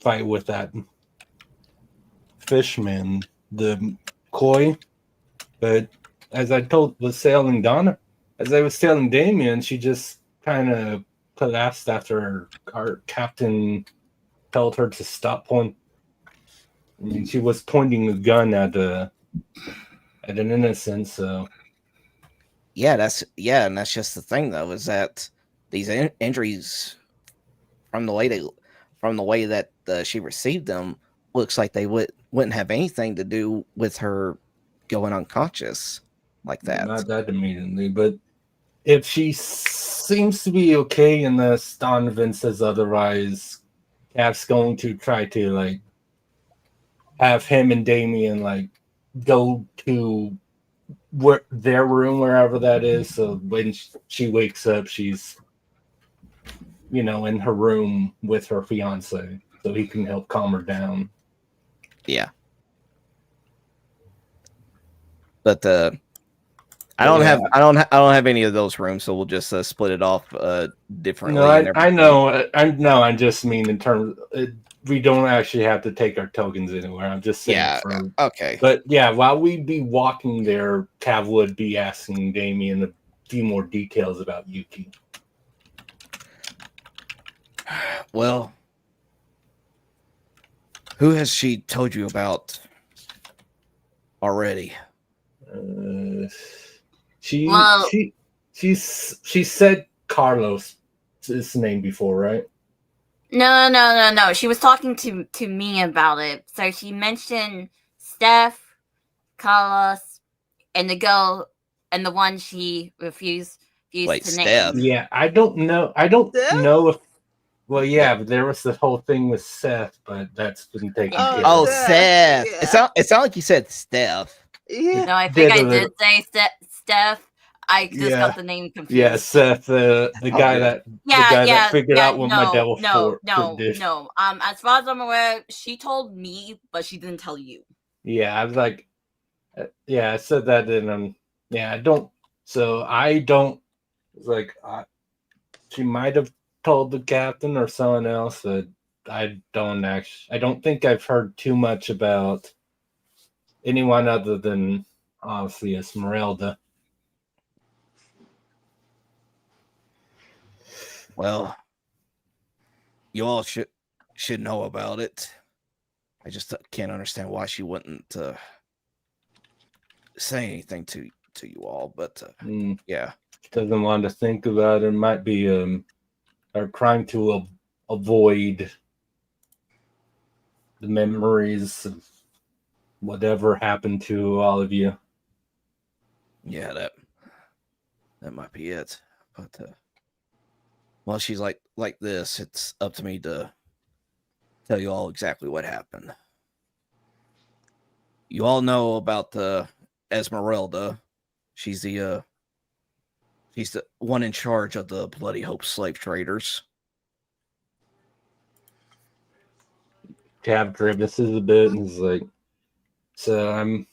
Speaker 4: fight with that fishman, the koi. But as I was telling Damien, she just kind of collapsed after our captain told her to stop pointing. I mean, she was pointing a gun at an innocent. So
Speaker 1: and that's just the thing though, is that these injuries from the way that she received them looks like they wouldn't have anything to do with her going unconscious like that.
Speaker 4: Not that immediately, but if she seems to be okay unless Donovan says otherwise, Cap's going to try to like have him and Damien like go to their room, wherever that is. So when she wakes up, she's in her room with her fiance, so he can help calm her down.
Speaker 1: Yeah. But I don't have any of those rooms, so we'll just split it off differently.
Speaker 4: No, I know. I just mean in terms. We don't actually have to take our tokens anywhere. I'm just saying.
Speaker 1: Yeah. Okay.
Speaker 4: But yeah, while we'd be walking there, Cav would be asking Damien a few more details about Yuki.
Speaker 1: Well, who has she told you about already?
Speaker 4: She said Carlos' name before, right?
Speaker 2: No. She was talking to me about it. So she mentioned Steph, Carlos, and the girl, and the one she refused to
Speaker 1: Steph?
Speaker 2: name.
Speaker 4: Yeah, I don't know. I don't know if. Well, yeah, but there was the whole thing with Seth, but that's been taken care of.
Speaker 1: Oh, Seth. Yeah. It sounded like you said Steph.
Speaker 2: Yeah. No, I think I did say Steph. I just got the name confused.
Speaker 4: Yeah, Seth, the guy that figured out what my devil for.
Speaker 2: No. As far as I'm aware, she told me, but she didn't tell you.
Speaker 4: Yeah, I was like, I said that, and I don't. So I don't. It's like she might have told the captain or someone else, but I don't think I've heard too much about anyone other than obviously Esmeralda.
Speaker 1: Well, you all should know about it. I just can't understand why she wouldn't say anything to you all, but yeah.
Speaker 4: Doesn't want to think about it. Might be are trying to avoid the memories of whatever happened to all of you.
Speaker 1: Yeah, that might be it. But well, she's like this. It's up to me to tell you all exactly what happened. You all know about the Esmeralda. She's the one in charge of the Bloody Hope slave traders.
Speaker 4: Cav grimaces a bit and is like, so I'm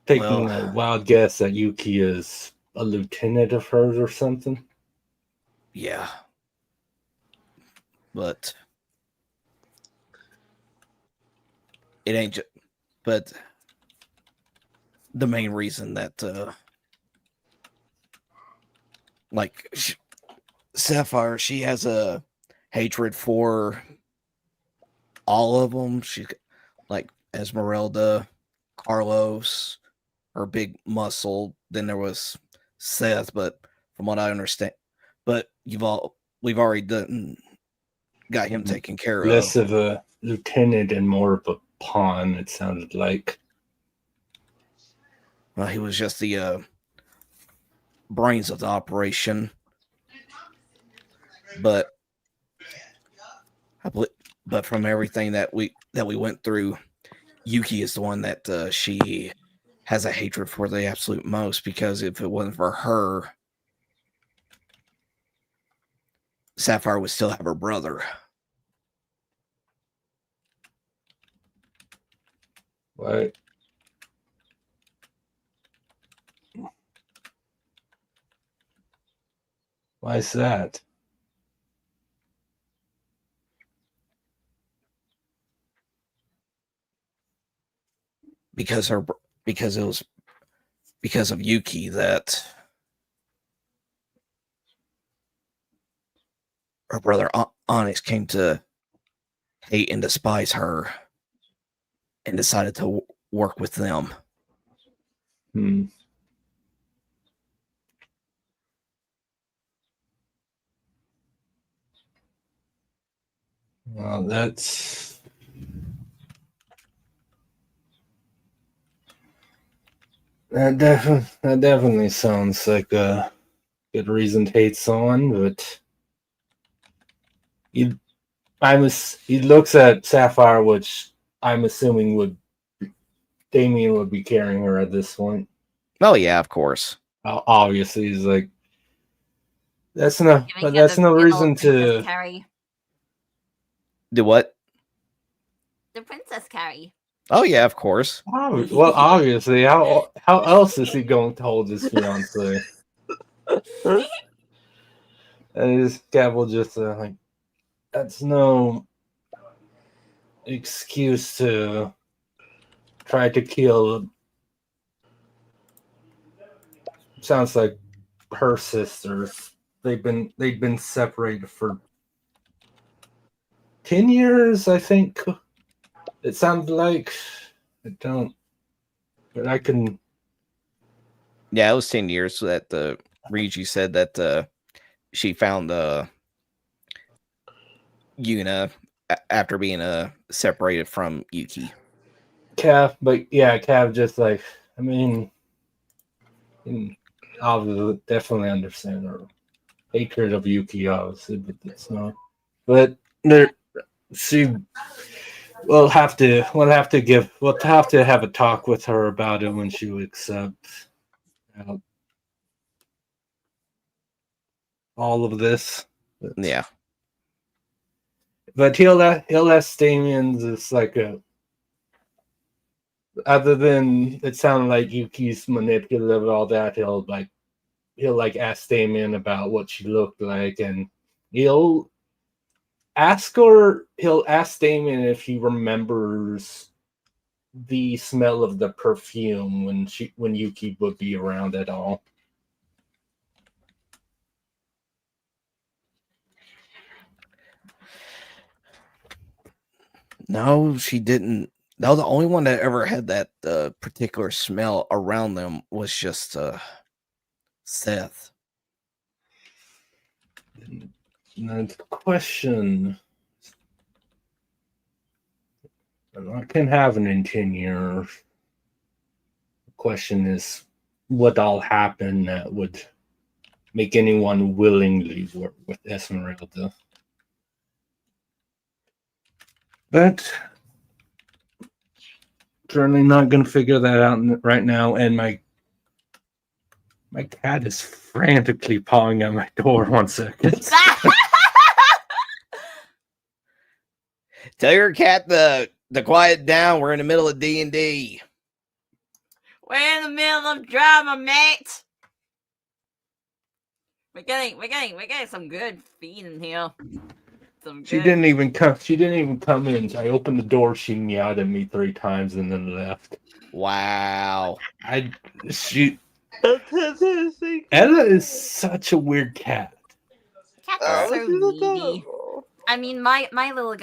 Speaker 4: taking a wild guess that Yuki is a lieutenant of hers or something.
Speaker 1: Yeah. But it ain't just, but the main reason that Sapphire, she has a hatred for all of them. She like Esmeralda, Carlos, her big muscle. Then there was Seth, but from what I understand, but we've already got him taken care
Speaker 4: Less
Speaker 1: of.
Speaker 4: of a lieutenant and more of a pawn, it sounded like.
Speaker 1: Well, he was just the brains of the operation. But from everything that we went through, Yuki is the one that she has a hatred for the absolute most, because if it wasn't for her, Sapphire would still have her brother.
Speaker 4: Right. Why is that?
Speaker 1: Because it was because of Yuki that her brother Onyx came to hate and despise her and decided to work with them.
Speaker 4: Well, that definitely sounds like a good reason to hate someone, but he looks at Sapphire, which I'm assuming Damien would be carrying her at this point.
Speaker 1: Oh yeah, of course.
Speaker 4: Obviously, he's like, that's no reason to
Speaker 2: carry.
Speaker 1: Do what?
Speaker 2: The princess carry.
Speaker 1: Oh yeah, of course.
Speaker 4: Well, obviously, how else is he going to hold his fiance? And his Gab just like, that's no excuse to try to kill. Sounds like her sisters. They've been separated for 10 years, I think. It sounds like. But I can.
Speaker 1: Yeah, it was 10 years that Rigi said that she found Yuna after being separated from Yuki.
Speaker 4: Cav just like, I mean, I'll definitely understand her hatred of Yuki, obviously, but it's not. But we'll have to have a talk with her about it when she wakes up. All of this.
Speaker 1: Yeah.
Speaker 4: But he'll ask Damien this like other than it sounded like Yuki's manipulative and all that, he'll ask Damien about what she looked like, and he'll ask Damien if he remembers the smell of the perfume when Yuki would be around at all.
Speaker 1: No, she didn't. No, the only one that ever had that particular smell around them was just Seth.
Speaker 4: Now the question I can have it in 10 years. The question is, what all happen that would make anyone willingly work with Esmeralda? But certainly not going to figure that out right now. And my cat is frantically pawing at my door. 1 second.
Speaker 1: Tell your cat to quiet down. We're in the middle of D&D.
Speaker 2: We're in the middle of drama, mate. We're getting some good feed in here.
Speaker 4: She didn't even come in. So I opened the door. She meowed at me 3 times and then left.
Speaker 1: Wow.
Speaker 4: Ella is such a weird cat.
Speaker 2: Cats are so needy. I mean, my little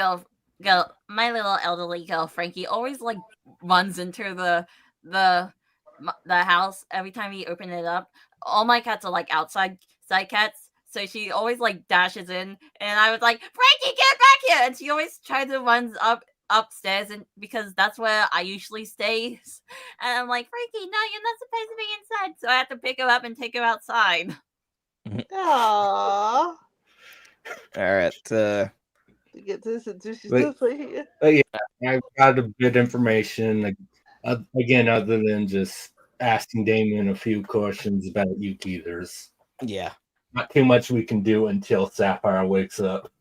Speaker 2: my little elderly girl Frankie always like runs into the house every time we open it up. All my cats are like outside cats, so she always like dashes in, and I was like, Frankie, get back here! And she always tries to run upstairs, and because that's where I usually stay. And I'm like, Frankie, no, you're not supposed to be inside. So I have to pick her up and take her outside.
Speaker 3: Aww.
Speaker 1: All right.
Speaker 3: Get this into here.
Speaker 4: Yeah, I've got a bit of information. Again, other than just asking Damien a few questions about Yuki, there's not too much we can do until Sapphire wakes up.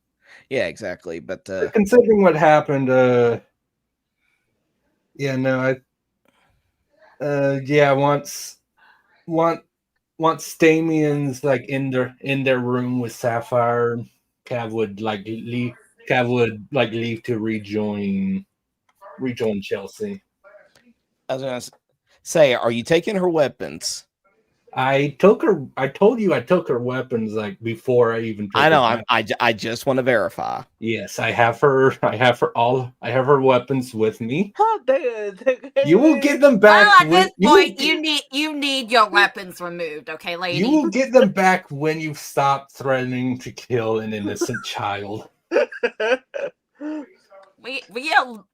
Speaker 1: Yeah, exactly. But
Speaker 4: considering what happened, once Damien's like in their room with Sapphire, Cav would leave to rejoin Chelsey.
Speaker 1: I was gonna say, are you taking her weapons?
Speaker 4: I told you I took her weapons like before I even took
Speaker 1: I know. I just want to verify.
Speaker 4: Yes, I have her weapons with me.
Speaker 3: How dare
Speaker 4: you will get them back.
Speaker 2: Well, at this point, you need your weapons removed, okay, lady?
Speaker 4: You will get them back when you stop threatening to kill an innocent child.
Speaker 2: We are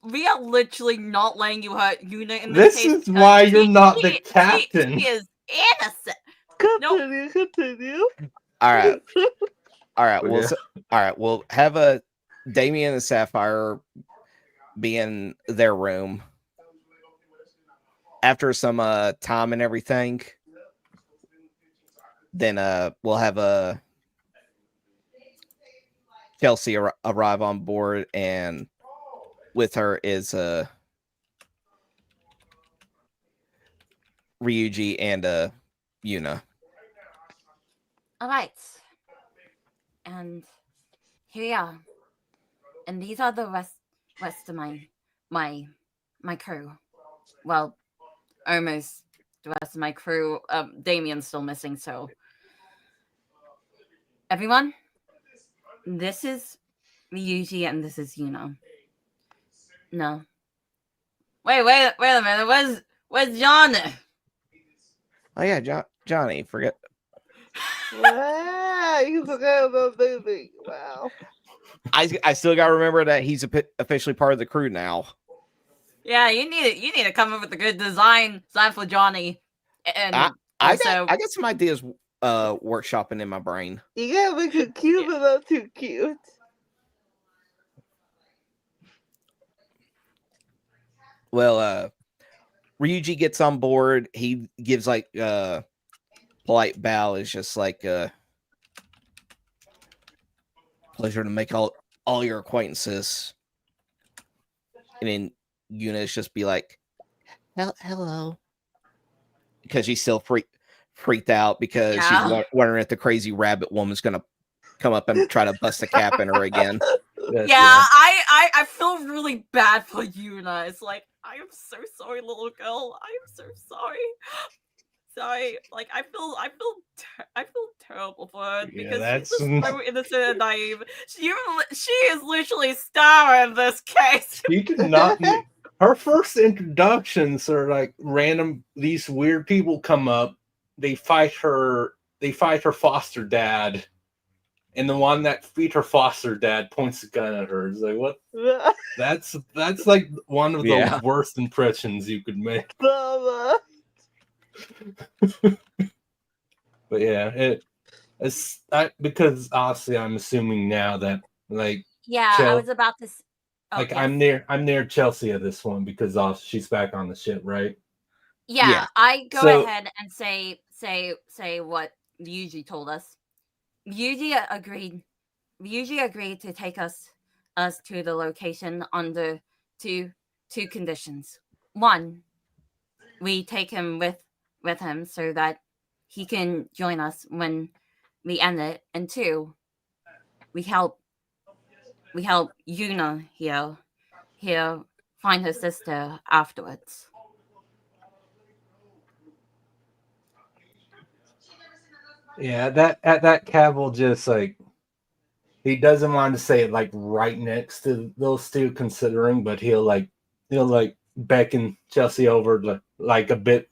Speaker 2: literally not letting you hurt Yuna in
Speaker 4: this
Speaker 2: case.
Speaker 4: Is why you're not the captain.
Speaker 2: She is innocent.
Speaker 3: Continue.
Speaker 1: All right. We'll have a Damien and Sapphire be in their room after some time and everything. Then we'll have a Chelsey arrive on board, and with her is Ryuji and Yuna.
Speaker 2: All right, and here we are, and these are the rest of my crew. Well, almost the rest of my crew. Damien's still missing, so everyone, this is Ryuji and this is Yuna. No, wait a minute. Where's Johnny?
Speaker 1: Oh yeah, Johnny. Forget.
Speaker 3: Wow, you forgot about baby. Wow.
Speaker 1: I still gotta remember that he's officially part of the crew now.
Speaker 2: Yeah, you need to come up with a good design for Johnny. And
Speaker 1: I got some ideas workshopping in my brain.
Speaker 3: You gotta make it cute, but not too cute.
Speaker 1: Well, Ryuji gets on board. He gives like polite bow. Is just like pleasure to make all your acquaintances. And then Yuna's just be like, hello. Because she's still freaked out because she's wondering if the crazy rabbit woman's going to come up and try to bust a cap in her again.
Speaker 2: I feel really bad for Yuna. It's like, I am so sorry, little girl. I am so sorry. Sorry, like I feel terrible for her because she's just so innocent and naive. She is literally Starra in this case.
Speaker 4: She did not. Her first introductions are like random. These weird people come up. They fight her. They fight her foster dad, and the one that feed her foster dad points a gun at her. It's like, what? That's like one of the worst impressions you could make. But yeah, it's because obviously I'm assuming now that like
Speaker 2: I was about to.
Speaker 4: I'm near Chelsey at this one because she's back on the ship, right?
Speaker 2: Yeah. I go ahead and say what Yuji told us. Yuji agreed to take us to the location under two conditions. One, we take him with him so that he can join us when we end it, and two, we help Yuna here find her sister afterwards.
Speaker 4: Yeah, that Cavill just like he doesn't want to say it like right next to those two considering, but he'll beckon Chelsey over like a bit,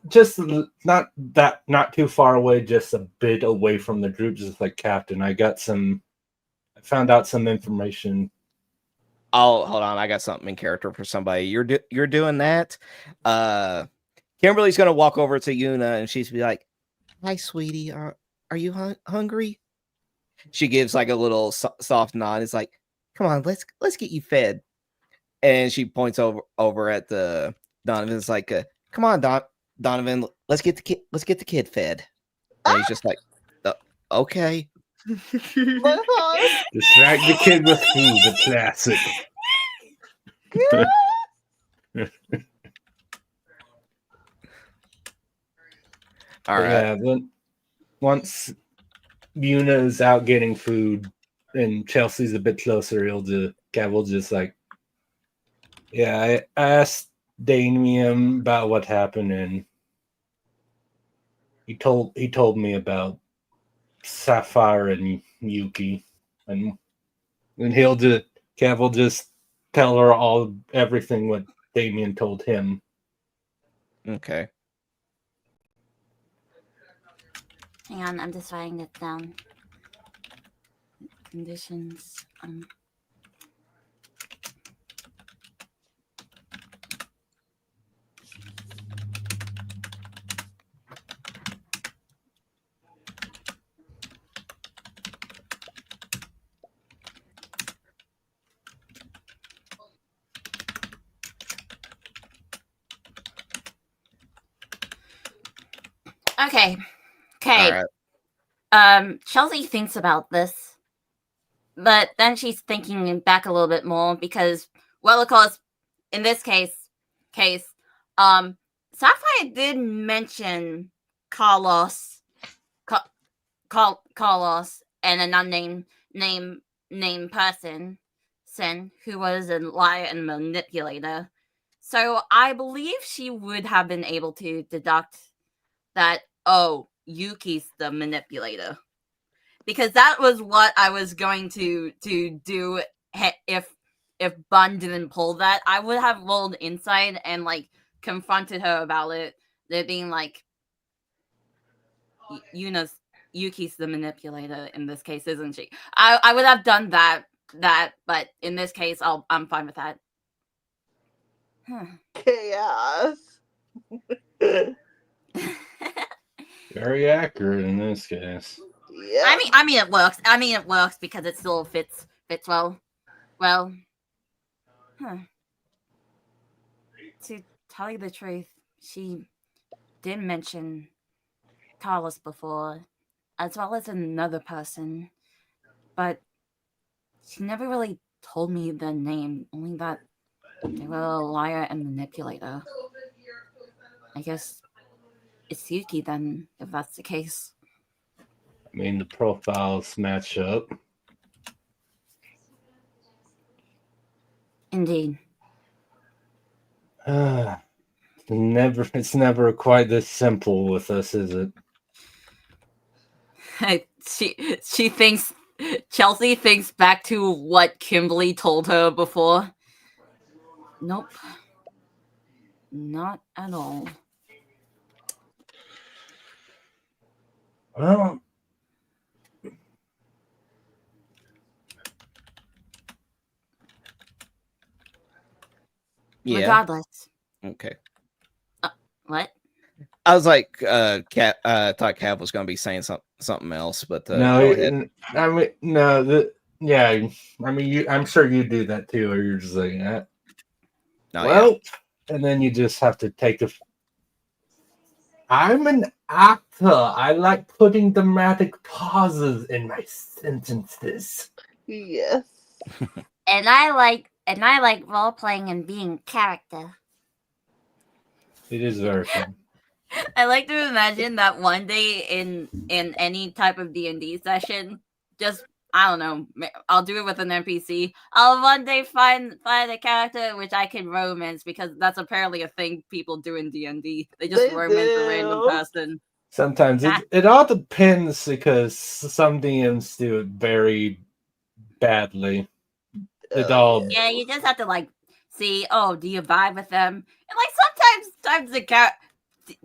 Speaker 4: just not too far away, just a bit away from the group, just like Captain. I found out some information.
Speaker 1: Oh, hold on, I got something in character for somebody. You're doing that. Kimberly's gonna walk over to Yuna and she's be like, "Hi, sweetie. Are you hungry?" She gives like a little soft nod. It's like, "Come on, let's get you fed." And she points over at the Donovan. It's like, "Come on, Donovan. Let's get the kid fed." And he's just like, "Okay."
Speaker 4: Distract the kid with food. The classic.
Speaker 1: All right.
Speaker 4: Yeah, then once Yuna is out getting food and Chelsea's a bit closer, Cavill just like, yeah, I asked Damien about what happened, and he told me about Sapphire and Yuki, and Cavill just tell her everything what Damien told him.
Speaker 1: Okay.
Speaker 2: Hang on, I'm just writing it down. Conditions. Okay. Chelsey thinks about this, but then she's thinking back a little bit more because, well, of course, in this case, Sapphire did mention Carlos and an unnamed name person, who was a liar and manipulator. So I believe she would have been able to deduct that, Yuki's the manipulator. Because that was what I was going to do if Bun didn't pull that. I would have rolled inside and like confronted her about it. They're being like, Yuki's the manipulator in this case, isn't she? I would have done that, but in this case, I'm fine with that.
Speaker 3: Chaos.
Speaker 4: Very accurate in this case.
Speaker 3: Yeah.
Speaker 2: I mean it works. It works because it still fits well. To tell you the truth, she did mention Carlos before, as well as another person, but she never really told me the name, only that they were a liar and manipulator. I guess it's Yuki then, if that's the case.
Speaker 4: I mean, the profiles match up.
Speaker 2: Indeed.
Speaker 4: It's never quite this simple with us, is it?
Speaker 2: She thinks, Chelsey thinks back to what Kimberly told her before. Nope. Not at all.
Speaker 4: Well,
Speaker 1: Yeah.
Speaker 2: Regardless.
Speaker 1: Okay.
Speaker 2: What?
Speaker 1: I was like, thought Cav was going to be saying something else, but
Speaker 4: No,
Speaker 1: go ahead.
Speaker 4: I mean, no, yeah, I mean, I'm sure you do that too, or you're just like,
Speaker 1: Oh,
Speaker 4: well,
Speaker 1: yeah.
Speaker 4: and then you just have to take I'm an actor. I like putting dramatic pauses in my sentences.
Speaker 3: Yes.
Speaker 2: And I like role playing and being character.
Speaker 4: It is very fun.
Speaker 2: I like to imagine that one day in any type of D&D session, just I don't know, I'll do it with an NPC. I'll one day find a character which I can romance, because that's apparently a thing people do in D&D. They just romance a random person.
Speaker 4: Sometimes it all depends, because some DMs do it very badly.
Speaker 2: Yeah, you just have to like see. Oh, do you vibe with them? And like sometimes the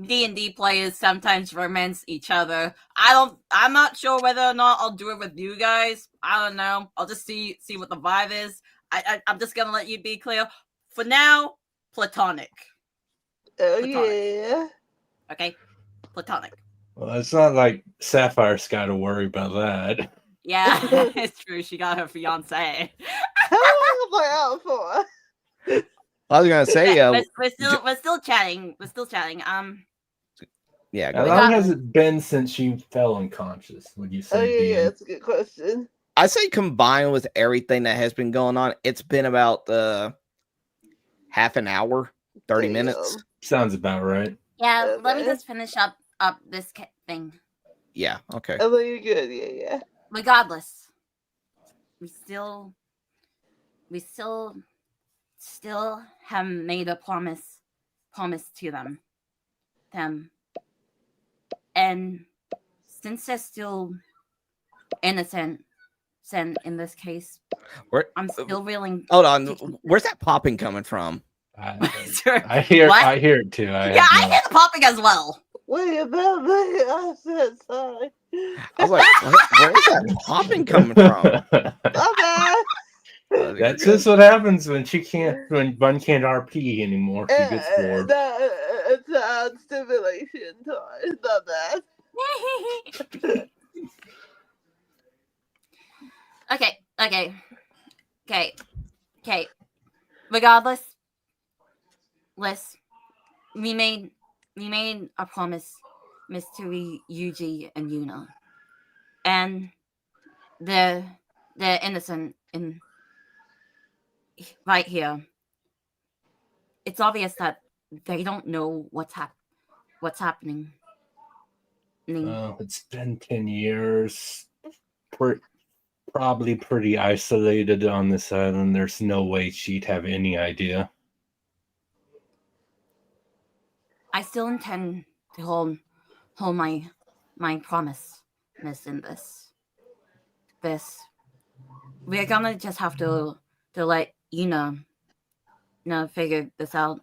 Speaker 2: D&D players sometimes romance each other. I'm not sure whether or not I'll do it with you guys. I don't know. I'll just see what the vibe is. I'm just gonna let you be clear. For now, platonic.
Speaker 3: Platonic. Yeah.
Speaker 2: Okay, platonic.
Speaker 4: Well, it's not like Sapphire's got to worry about that.
Speaker 2: Yeah, it's true. She got her fiance.
Speaker 3: How long am I out for?
Speaker 1: I was gonna say,
Speaker 2: we're still chatting. We're still chatting.
Speaker 1: Yeah.
Speaker 4: How long has it been since she fell unconscious? Would you say?
Speaker 3: Yeah, that's a good question.
Speaker 1: I say combined with everything that has been going on, it's been about half an hour, 30 minutes.
Speaker 4: Sounds about right.
Speaker 2: Yeah, let me just finish up this thing.
Speaker 1: Yeah. Okay.
Speaker 3: Oh, you're good. Yeah.
Speaker 2: Regardless, we still haven't made a promise to them. And since they're still innocent, in this case, I'm still willing.
Speaker 1: Hold on, where's that popping coming from?
Speaker 4: I hear it too.
Speaker 2: I hear the popping as well.
Speaker 3: Wait about that. I said sorry.
Speaker 1: I was like, where's that popping coming from?
Speaker 3: My bad.
Speaker 4: That's just what happens when Bun can't RP anymore. She gets bored.
Speaker 3: It's stimulation time. Not bad.
Speaker 2: Okay. Regardless, Liz, we made a promise, Mr. Yuji and Yuna, and they're innocent in right here. It's obvious that they don't know what's happening.
Speaker 4: It's been 10 years. Probably pretty isolated on this island. There's no way she'd have any idea.
Speaker 2: I still intend to hold my promise, Miss, in this. We're gonna just have to let Yuna figure this out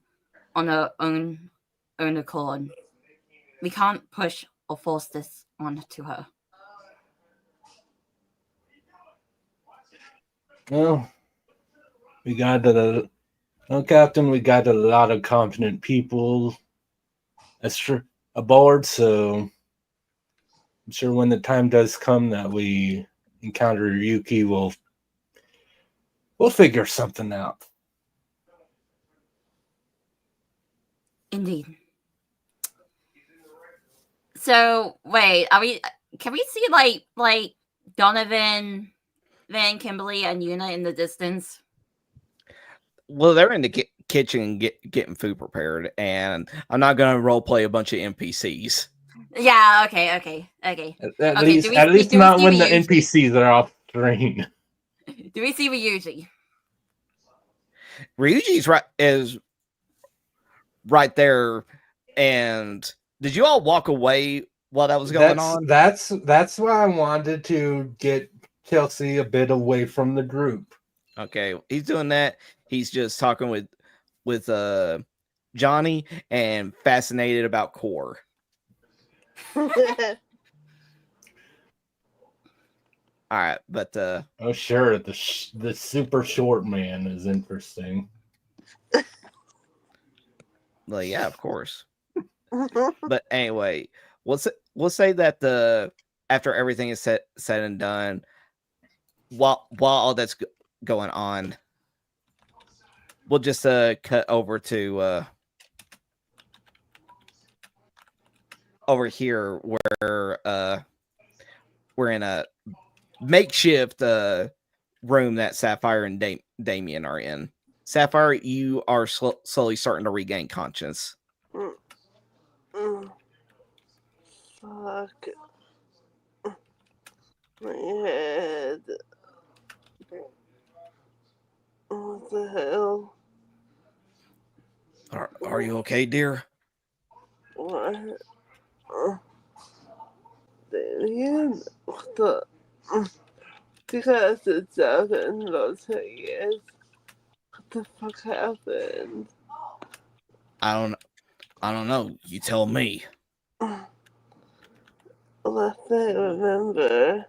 Speaker 2: on her own accord. We can't push or force this onto her.
Speaker 4: Well, Captain, we got a lot of confident people aboard, so I'm sure when the time does come that we encounter Yuki, we'll figure something out.
Speaker 2: Indeed. So wait, can we see like Donovan, Van, Kimberly, and Yuna in the distance?
Speaker 1: Well, they're in the kitchen getting food prepared, and I'm not going to role play a bunch of NPCs.
Speaker 2: Yeah. Okay.
Speaker 4: At least not when the NPCs are off screen.
Speaker 2: Do we see Ryuji?
Speaker 1: Ryuji's right there. And did you all walk away while that was going on?
Speaker 4: That's why I wanted to get Chelsey a bit away from the group.
Speaker 1: Okay, he's doing that. He's just talking with Johnny and fascinated about Core. All right, but
Speaker 4: oh sure, the super short man is interesting.
Speaker 1: Like, yeah, of course. But anyway, we'll say that after everything is said and done, while all that's going on, we'll just cut over to over here where we're in a makeshift room that Sapphire and Damien are in. Sapphire, you are slowly starting to regain conscience.
Speaker 3: Fuck. My head. What the hell?
Speaker 1: Are you okay, dear?
Speaker 3: What? Damien? What the? Because it's happened, Los Angeles. What the fuck happened?
Speaker 1: I don't know. You tell me.
Speaker 3: Last I remember.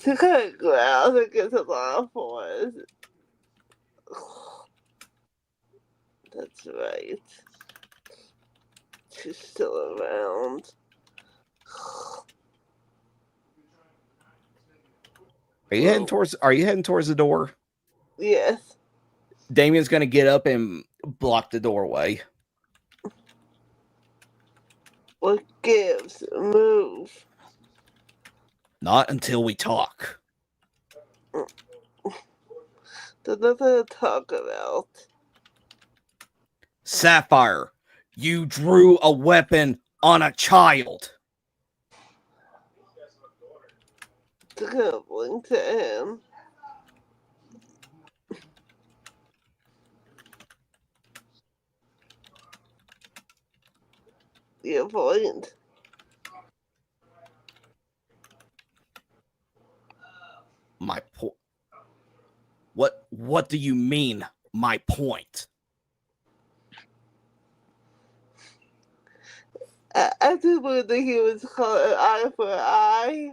Speaker 3: She kind of growls against a lot of force. That's right. She's still around.
Speaker 1: Are you heading towards the door?
Speaker 3: Yes.
Speaker 1: Damien's gonna get up and block the doorway.
Speaker 3: What gives? Move.
Speaker 1: Not until we talk.
Speaker 3: There's nothing to talk about.
Speaker 1: Sapphire, you drew a weapon on a child.
Speaker 3: They're gonna blink to him. You point.
Speaker 1: My point. What do you mean, my point?
Speaker 3: I do believe that he was called an eye for an eye.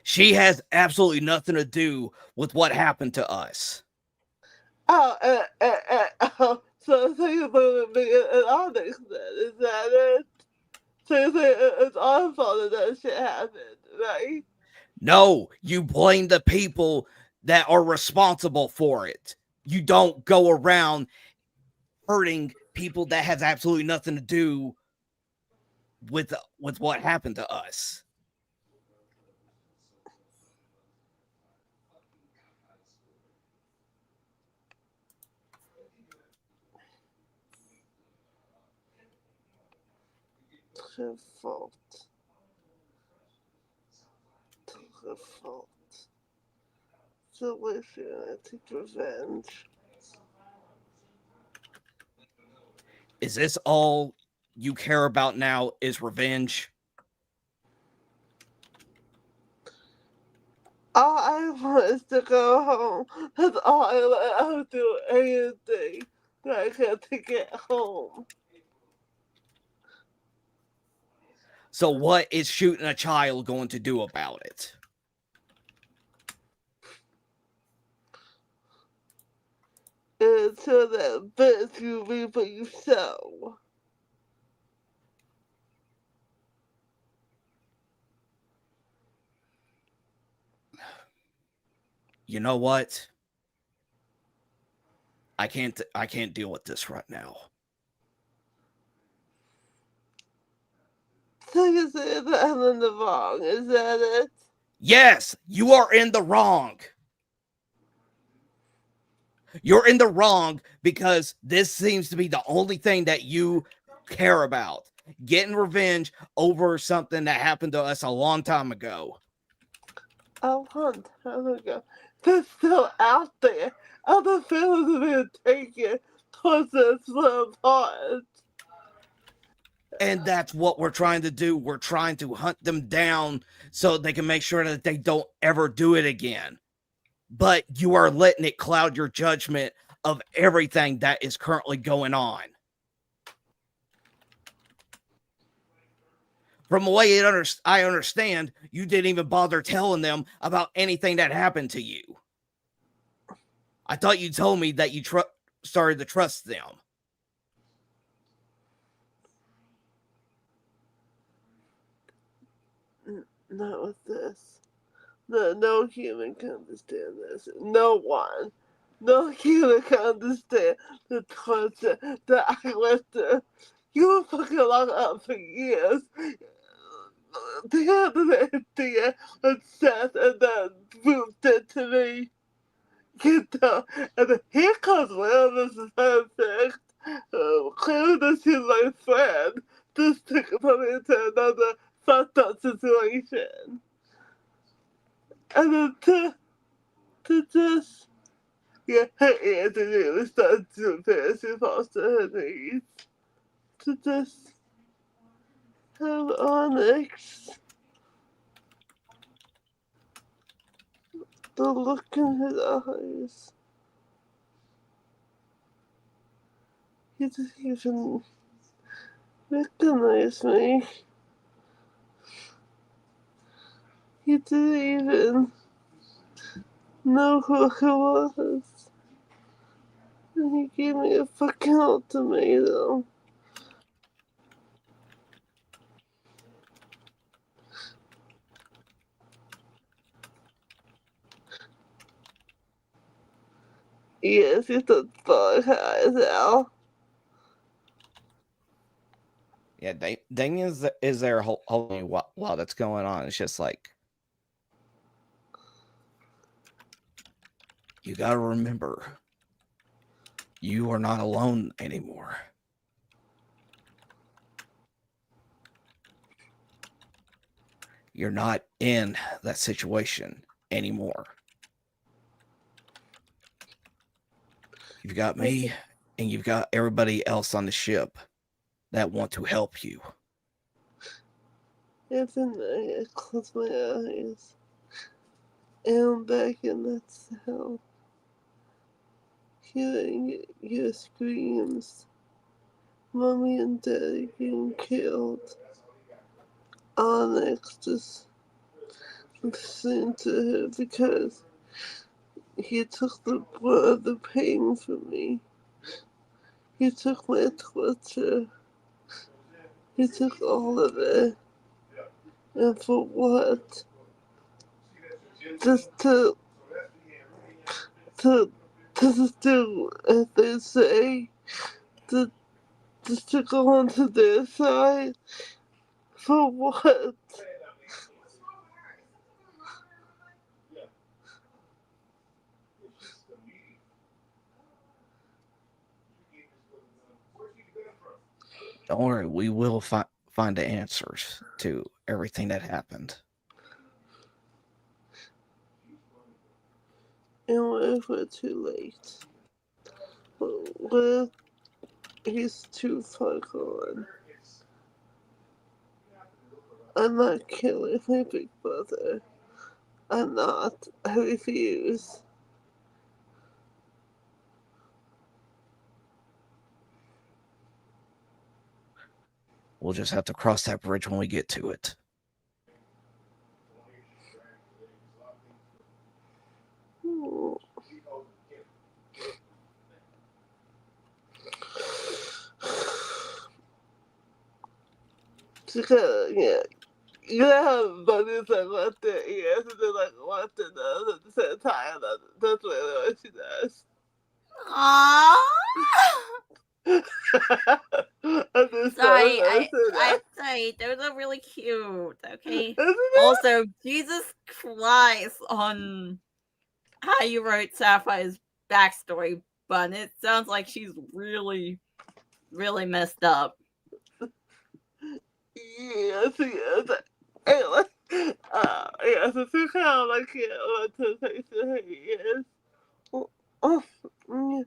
Speaker 1: She has absolutely nothing to do with what happened to us.
Speaker 3: Oh, so you believe me an onyx then, is that it? So you say it's our fault that shit happened, right?
Speaker 1: No, you blame the people that are responsible for it. You don't go around hurting people that has absolutely nothing to do with what happened to us.
Speaker 3: It's her fault. It's her fault. So what if you're gonna take revenge?
Speaker 1: Is this all you care about now is revenge?
Speaker 3: All I want is to go home. That's all I'll do anything that I can to get home.
Speaker 1: So what is shooting a child going to do about it?
Speaker 3: Until that bitch you reap what you sow.
Speaker 1: You know what? I can't deal with this right now.
Speaker 3: So you say that I'm in the wrong, is that it?
Speaker 1: Yes, you are in the wrong. You're in the wrong because this seems to be the only thing that you care about. Getting revenge over something that happened to us a long time ago.
Speaker 3: A long time ago. They're still out there. Other families have been taken towards this little part.
Speaker 1: And that's what we're trying to do. We're trying to hunt them down so they can make sure that they don't ever do it again. But you are letting it cloud your judgment of everything that is currently going on. From the way I understand, you didn't even bother telling them about anything that happened to you. I thought you told me that you started to trust them.
Speaker 3: Not with this. No human can understand this. No one. No human can understand the torture that I went through. You were fucking locked up for years. The end of the idea of Seth and then Ruth did to me. You know, and then here comes Will, this is perfect. Clearly this is my friend. Just to put me into another fucked up situation. And then to just her ears and really start to fancy foster her needs. To just have Onyx, the look in his eyes. He didn't even recognize me. He didn't even know who I was. And he gave me a fucking ultimatum. Yes, he took fuck eyes out.
Speaker 1: Yeah, Damien is there holding while that's going on. It's just like, you gotta remember, you are not alone anymore. You're not in that situation anymore. You've got me, and you've got everybody else on the ship that want to help you.
Speaker 3: Every night I close my eyes, and I'm back in that cell, hearing your screams. Mommy and Daddy getting killed. Onyx just listening to her because he took the pain from me. He took my torture. He took all of it. And for what? Just to do, as they say, just to go onto their side. For what?
Speaker 1: Don't worry, we will find the answers to everything that happened.
Speaker 3: And what if we're too late? What if he's too far gone? I'm not killing my big brother. I'm not. I refuse.
Speaker 1: We'll just have to cross that bridge when we get to it.
Speaker 3: Because, yeah, you have buddies that want their ears and they like want to know at the same time. That's really what she does.
Speaker 2: Aww.
Speaker 3: I'm
Speaker 2: sorry, those are really cute. Okay. Also, Jesus Christ on how you wrote Sapphire's backstory, but it sounds like she's really, really messed up.
Speaker 3: Yes, yes. Yes, I kind of like it want to take the yes. Oh, yeah.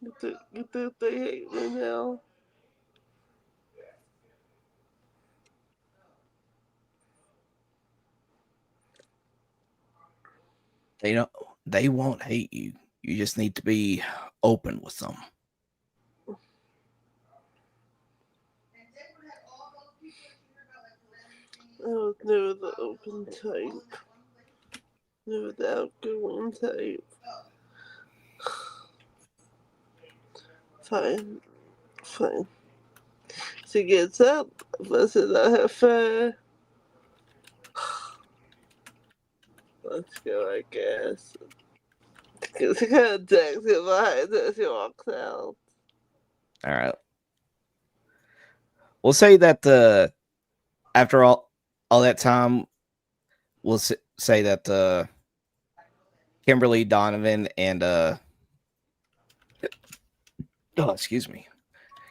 Speaker 3: You think they hate me now?
Speaker 1: They won't hate you. You just need to be open with them.
Speaker 3: Never the open type. Never the outgoing type. Fine. She gets up, versus her fur. Let's go, I guess. She kind of decks it behind her. She walks out.
Speaker 1: All right. We'll say that after all that time, we'll say that Kimberly, Donovan, and excuse me,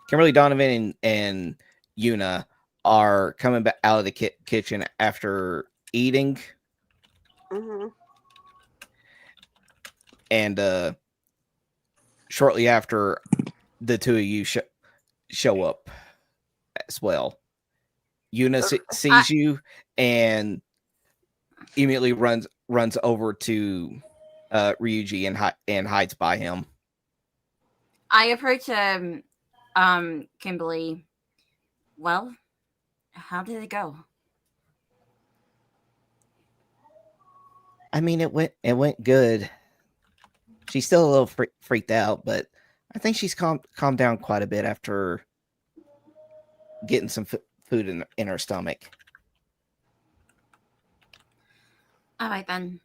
Speaker 1: Kimberly, Donovan, and Yuna are coming back out of the kitchen after eating.
Speaker 3: Mm-hmm.
Speaker 1: And shortly after, the two of you show up as well. Yuna sees you and immediately runs over to Ryuji and hides by him.
Speaker 2: I approach Kimberly. Well, how did it go?
Speaker 1: I mean, it went good. She's still a little freaked out, but I think she's calmed down quite a bit after getting some food in her stomach.
Speaker 2: All right then.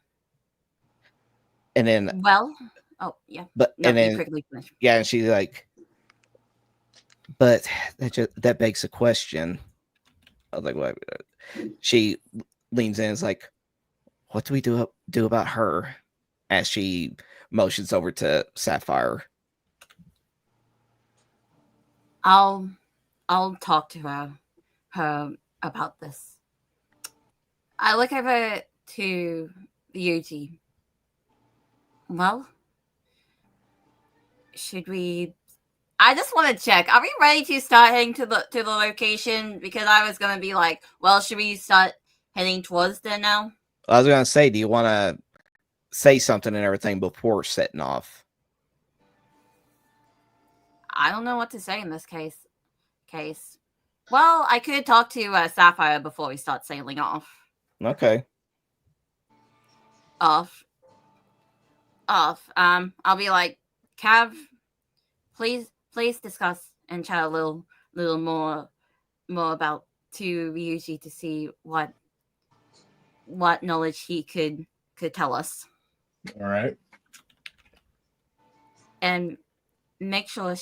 Speaker 1: And then,
Speaker 2: well, oh yeah,
Speaker 1: but
Speaker 2: no,
Speaker 1: and then
Speaker 2: quickly finish.
Speaker 1: Yeah, and she's like, but that begs the question. I was like, what? She leans in and is like, what do we do about her? As she motions over to Sapphire.
Speaker 2: I'll talk to her about this. I look over to Yuji. Well, should we? I just want to check. Are we ready to start heading to the location? Because I was gonna be like, well, should we start heading towards there now?
Speaker 1: I was gonna say, do you want to say something and everything before setting off?
Speaker 2: I don't know what to say in this case. Well, I could talk to Sapphire before we start sailing off.
Speaker 1: Okay.
Speaker 2: Off. I'll be like, Cav, please discuss and chat a little more about to Ryuji to see what knowledge he could tell us.
Speaker 4: All right.
Speaker 2: And make sure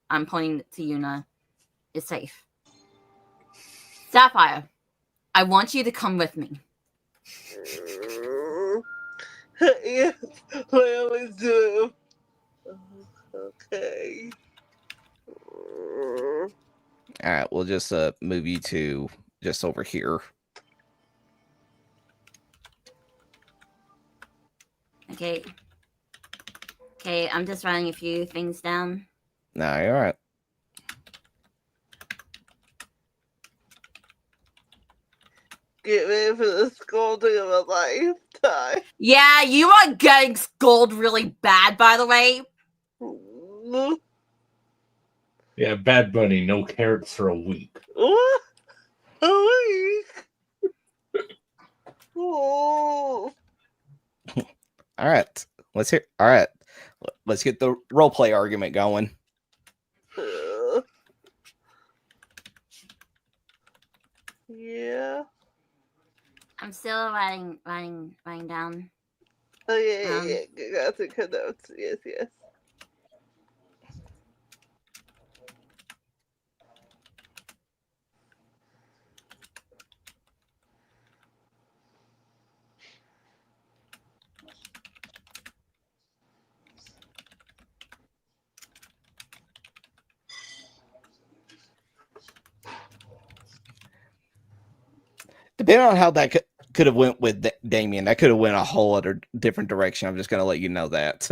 Speaker 2: I'm pointing to Yuna, is safe. Sapphire, I want you to come with me.
Speaker 3: Yes, I always do. Okay.
Speaker 1: All right, we'll just move you to just over here.
Speaker 2: Okay, I'm just writing a few things down.
Speaker 1: No, you're all right.
Speaker 3: Get ready for the scolding of a lifetime.
Speaker 2: Yeah, you are getting scolded really bad, by the way.
Speaker 4: Yeah, Bad Bunny, no carrots for a week.
Speaker 3: What? A week? Oh.
Speaker 1: All right, let's hear. All right, let's get the role play argument going.
Speaker 3: Yeah.
Speaker 2: I'm still writing down.
Speaker 3: Oh yeah. Got to cut notes. Yes.
Speaker 1: Depending on how that could have went with Damien, that could have went a whole other different direction. I'm just gonna let you know that.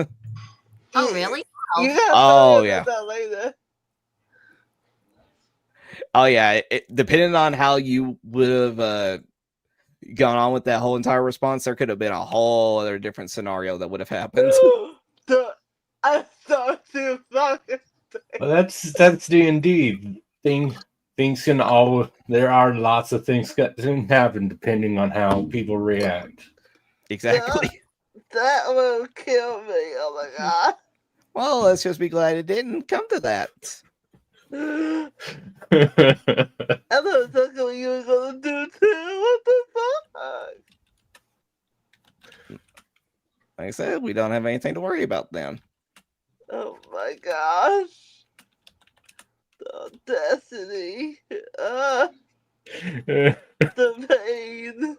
Speaker 2: Oh really?
Speaker 1: Oh yeah.
Speaker 3: That later.
Speaker 1: Oh yeah. Depending on how you would have gone on with that whole entire response, there could have been a whole other different scenario that would have happened.
Speaker 3: I thought you fucking.
Speaker 4: Well, that's D&D thing. things can always. There are lots of things that can happen depending on how people react.
Speaker 1: Exactly.
Speaker 3: That will kill me. Oh my god.
Speaker 1: Well, let's just be glad it didn't come to that.
Speaker 3: I thought that's what you were gonna do too. What the fuck?
Speaker 1: Like I said, we don't have anything to worry about then.
Speaker 3: Oh my gosh. The audacity. The pain.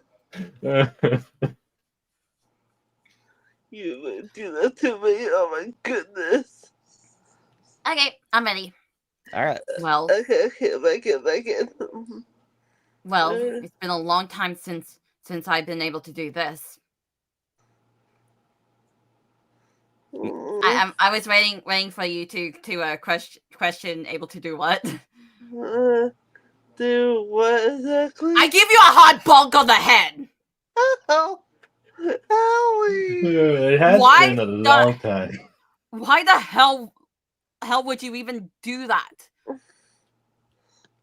Speaker 3: You would do that to me. Oh my goodness.
Speaker 2: Okay, I'm ready.
Speaker 1: All right.
Speaker 2: Well,
Speaker 3: Okay, make it.
Speaker 2: well, it's been a long time since I've been able to do this. I was waiting for you to question able to do what?
Speaker 3: Do what exactly?
Speaker 2: I give you a hard bonk on the head.
Speaker 3: How?
Speaker 4: It has
Speaker 2: Why
Speaker 4: been a
Speaker 2: the-
Speaker 4: long time.
Speaker 2: Why the hell would you even do that?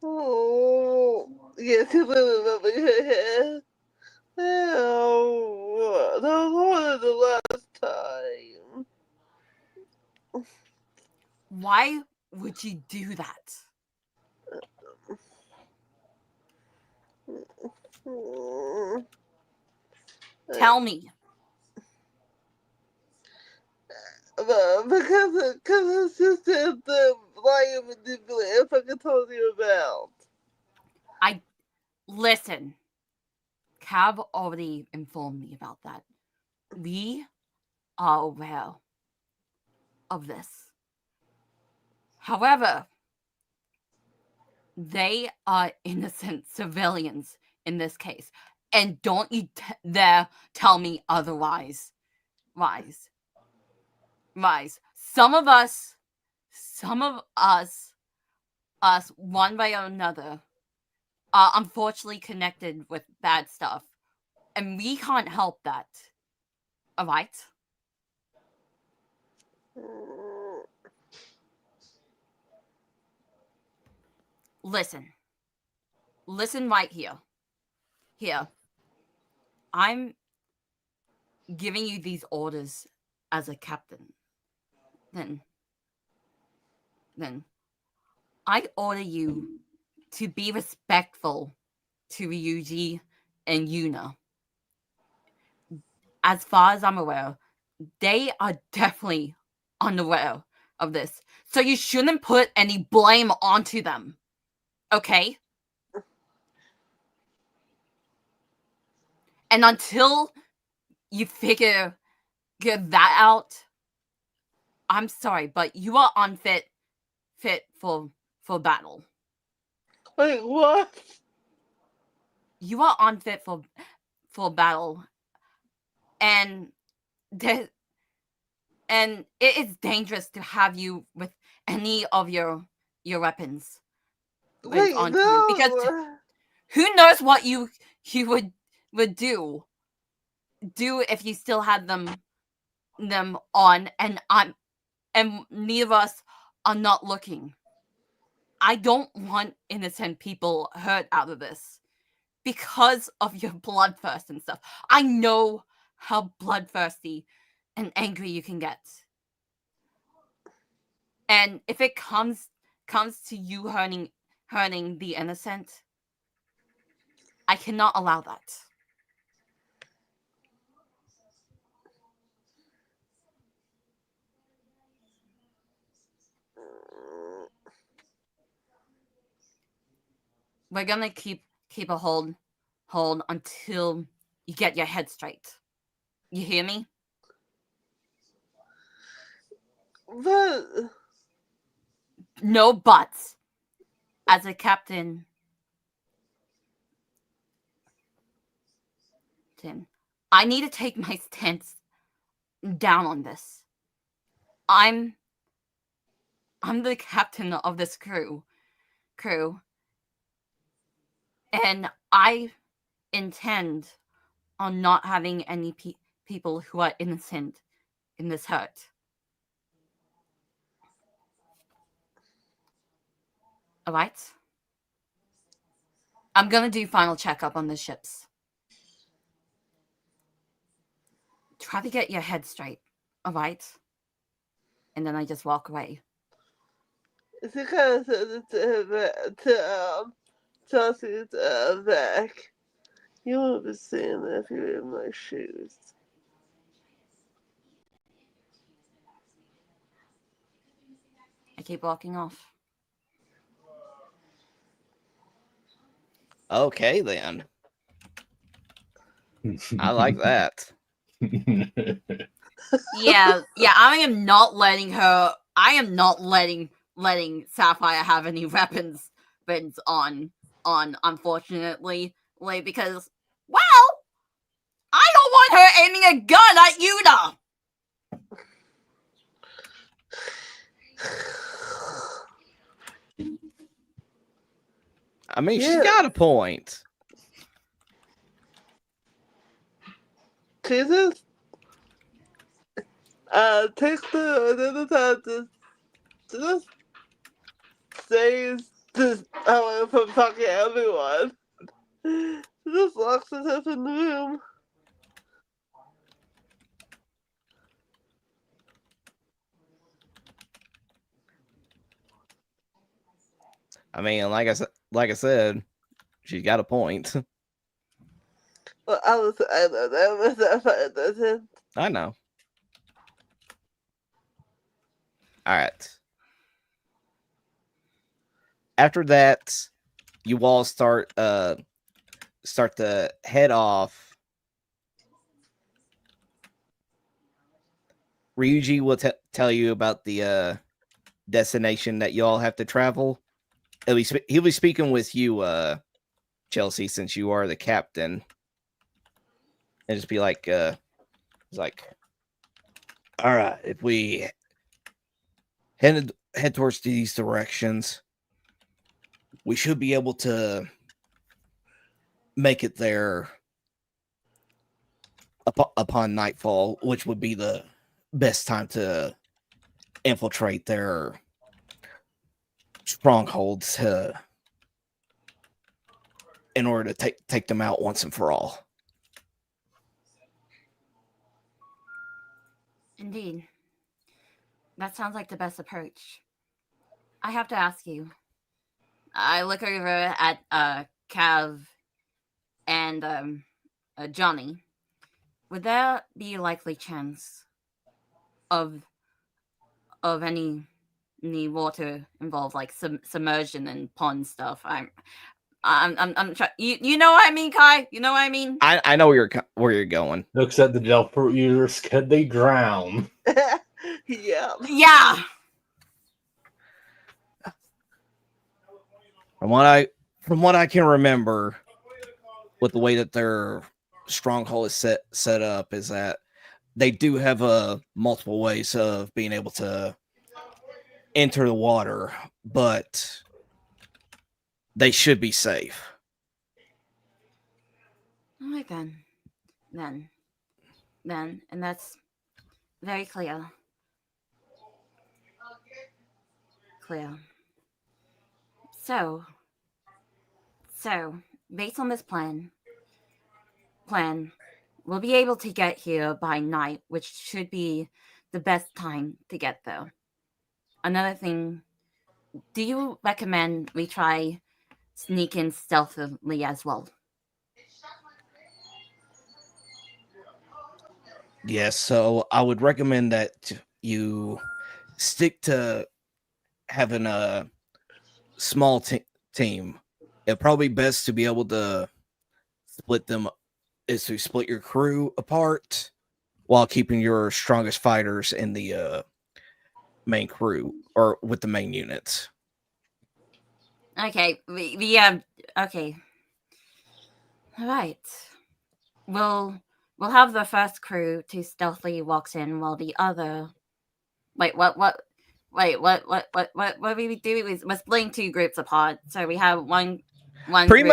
Speaker 3: Oh, yes, you remember your head. Oh, that was more than the last time.
Speaker 2: Why would you do that? Tell me.
Speaker 3: Because it's just the lion manipulator I told you about.
Speaker 2: Listen. Cab already informed me about that. We are aware of this. However, they are innocent civilians in this case. And don't you dare tell me otherwise. Rise. Some of us, one way or another, are unfortunately connected with bad stuff. And we can't help that. Alright? Listen right here. I'm giving you these orders as a captain. Then I order you to be respectful to Ryuji and Yuna. As far as I'm aware, they are definitely unaware of this. So you shouldn't put any blame onto them. Okay? And until you figure that out, I'm sorry, but you are unfit for battle.
Speaker 3: Wait, what?
Speaker 2: You are unfit for battle. And it is dangerous to have you with any of your weapons.
Speaker 3: Wait,
Speaker 2: onto
Speaker 3: no.
Speaker 2: you, because who knows what you would do if you still had them on, and neither of us are not looking. I don't want innocent people hurt out of this because of your bloodthirst and stuff. I know how bloodthirsty and angry you can get. And if it comes to you hurting the innocent, I cannot allow that. We're gonna keep a hold until you get your head straight. You hear me?
Speaker 3: But
Speaker 2: No buts. As a captain, Tim, I need to take my stance down on this. I'm the captain of this crew, and I intend on not having any people who are innocent in this hurt. All right? I'm gonna do final checkup on the ships. Try to get your head straight, alright? And then I just walk away.
Speaker 3: She kind of said it to Chelsea's back. You won't be seeing that if you're in my shoes.
Speaker 2: I keep walking off.
Speaker 1: Okay, then. I like that.
Speaker 2: Yeah, I am not letting letting Sapphire have any weapons on, unfortunately. Like, because, well, I don't want her aiming a gun at Yuda!
Speaker 1: I mean, she's got a point.
Speaker 3: She just takes the time to just stays away from fucking everyone. She just locks herself in the room.
Speaker 1: I mean, like I said, she's got a point.
Speaker 3: Well, I know that Sapphire doesn't.
Speaker 1: I know. All right. After that, you all start to head off. Ryuji will tell you about the destination that you all have to travel. He'll be speaking with you, Chelsey, since you are the captain. And just be like, it's like, all right, if we head towards these directions, we should be able to make it there upon nightfall, which would be the best time to infiltrate their strongholds in order to take them out once and for all.
Speaker 2: Indeed. That sounds like the best approach. I have to ask you. I look over at Cav and Johnny. Would there be a likely chance of any water involved, like submersion and pond stuff? I'm trying. You know what I mean, Kai? You know what I mean?
Speaker 1: I know where you're going.
Speaker 4: Looks at the gel fruit users. Could they drown?
Speaker 3: Yeah.
Speaker 2: Yeah.
Speaker 1: From what I can remember, with the way that their stronghold is set up, is that they do have multiple ways of being able to enter the water, but they should be safe.
Speaker 2: All right then, and that's very clear. So, based on this plan, we'll be able to get here by night, which should be the best time to get there. Another thing, do you recommend we try sneak in stealthily as well?
Speaker 1: Yes, so I would recommend that you stick to having a small team. It'd probably be best to be able to split your crew apart while keeping your strongest fighters in the main crew or with the main units.
Speaker 2: Okay, okay. All right. We'll have the first crew to stealthily walks in while the other. Wait, what? Wait, what we do is we're splitting two groups apart. So we have one
Speaker 1: pretty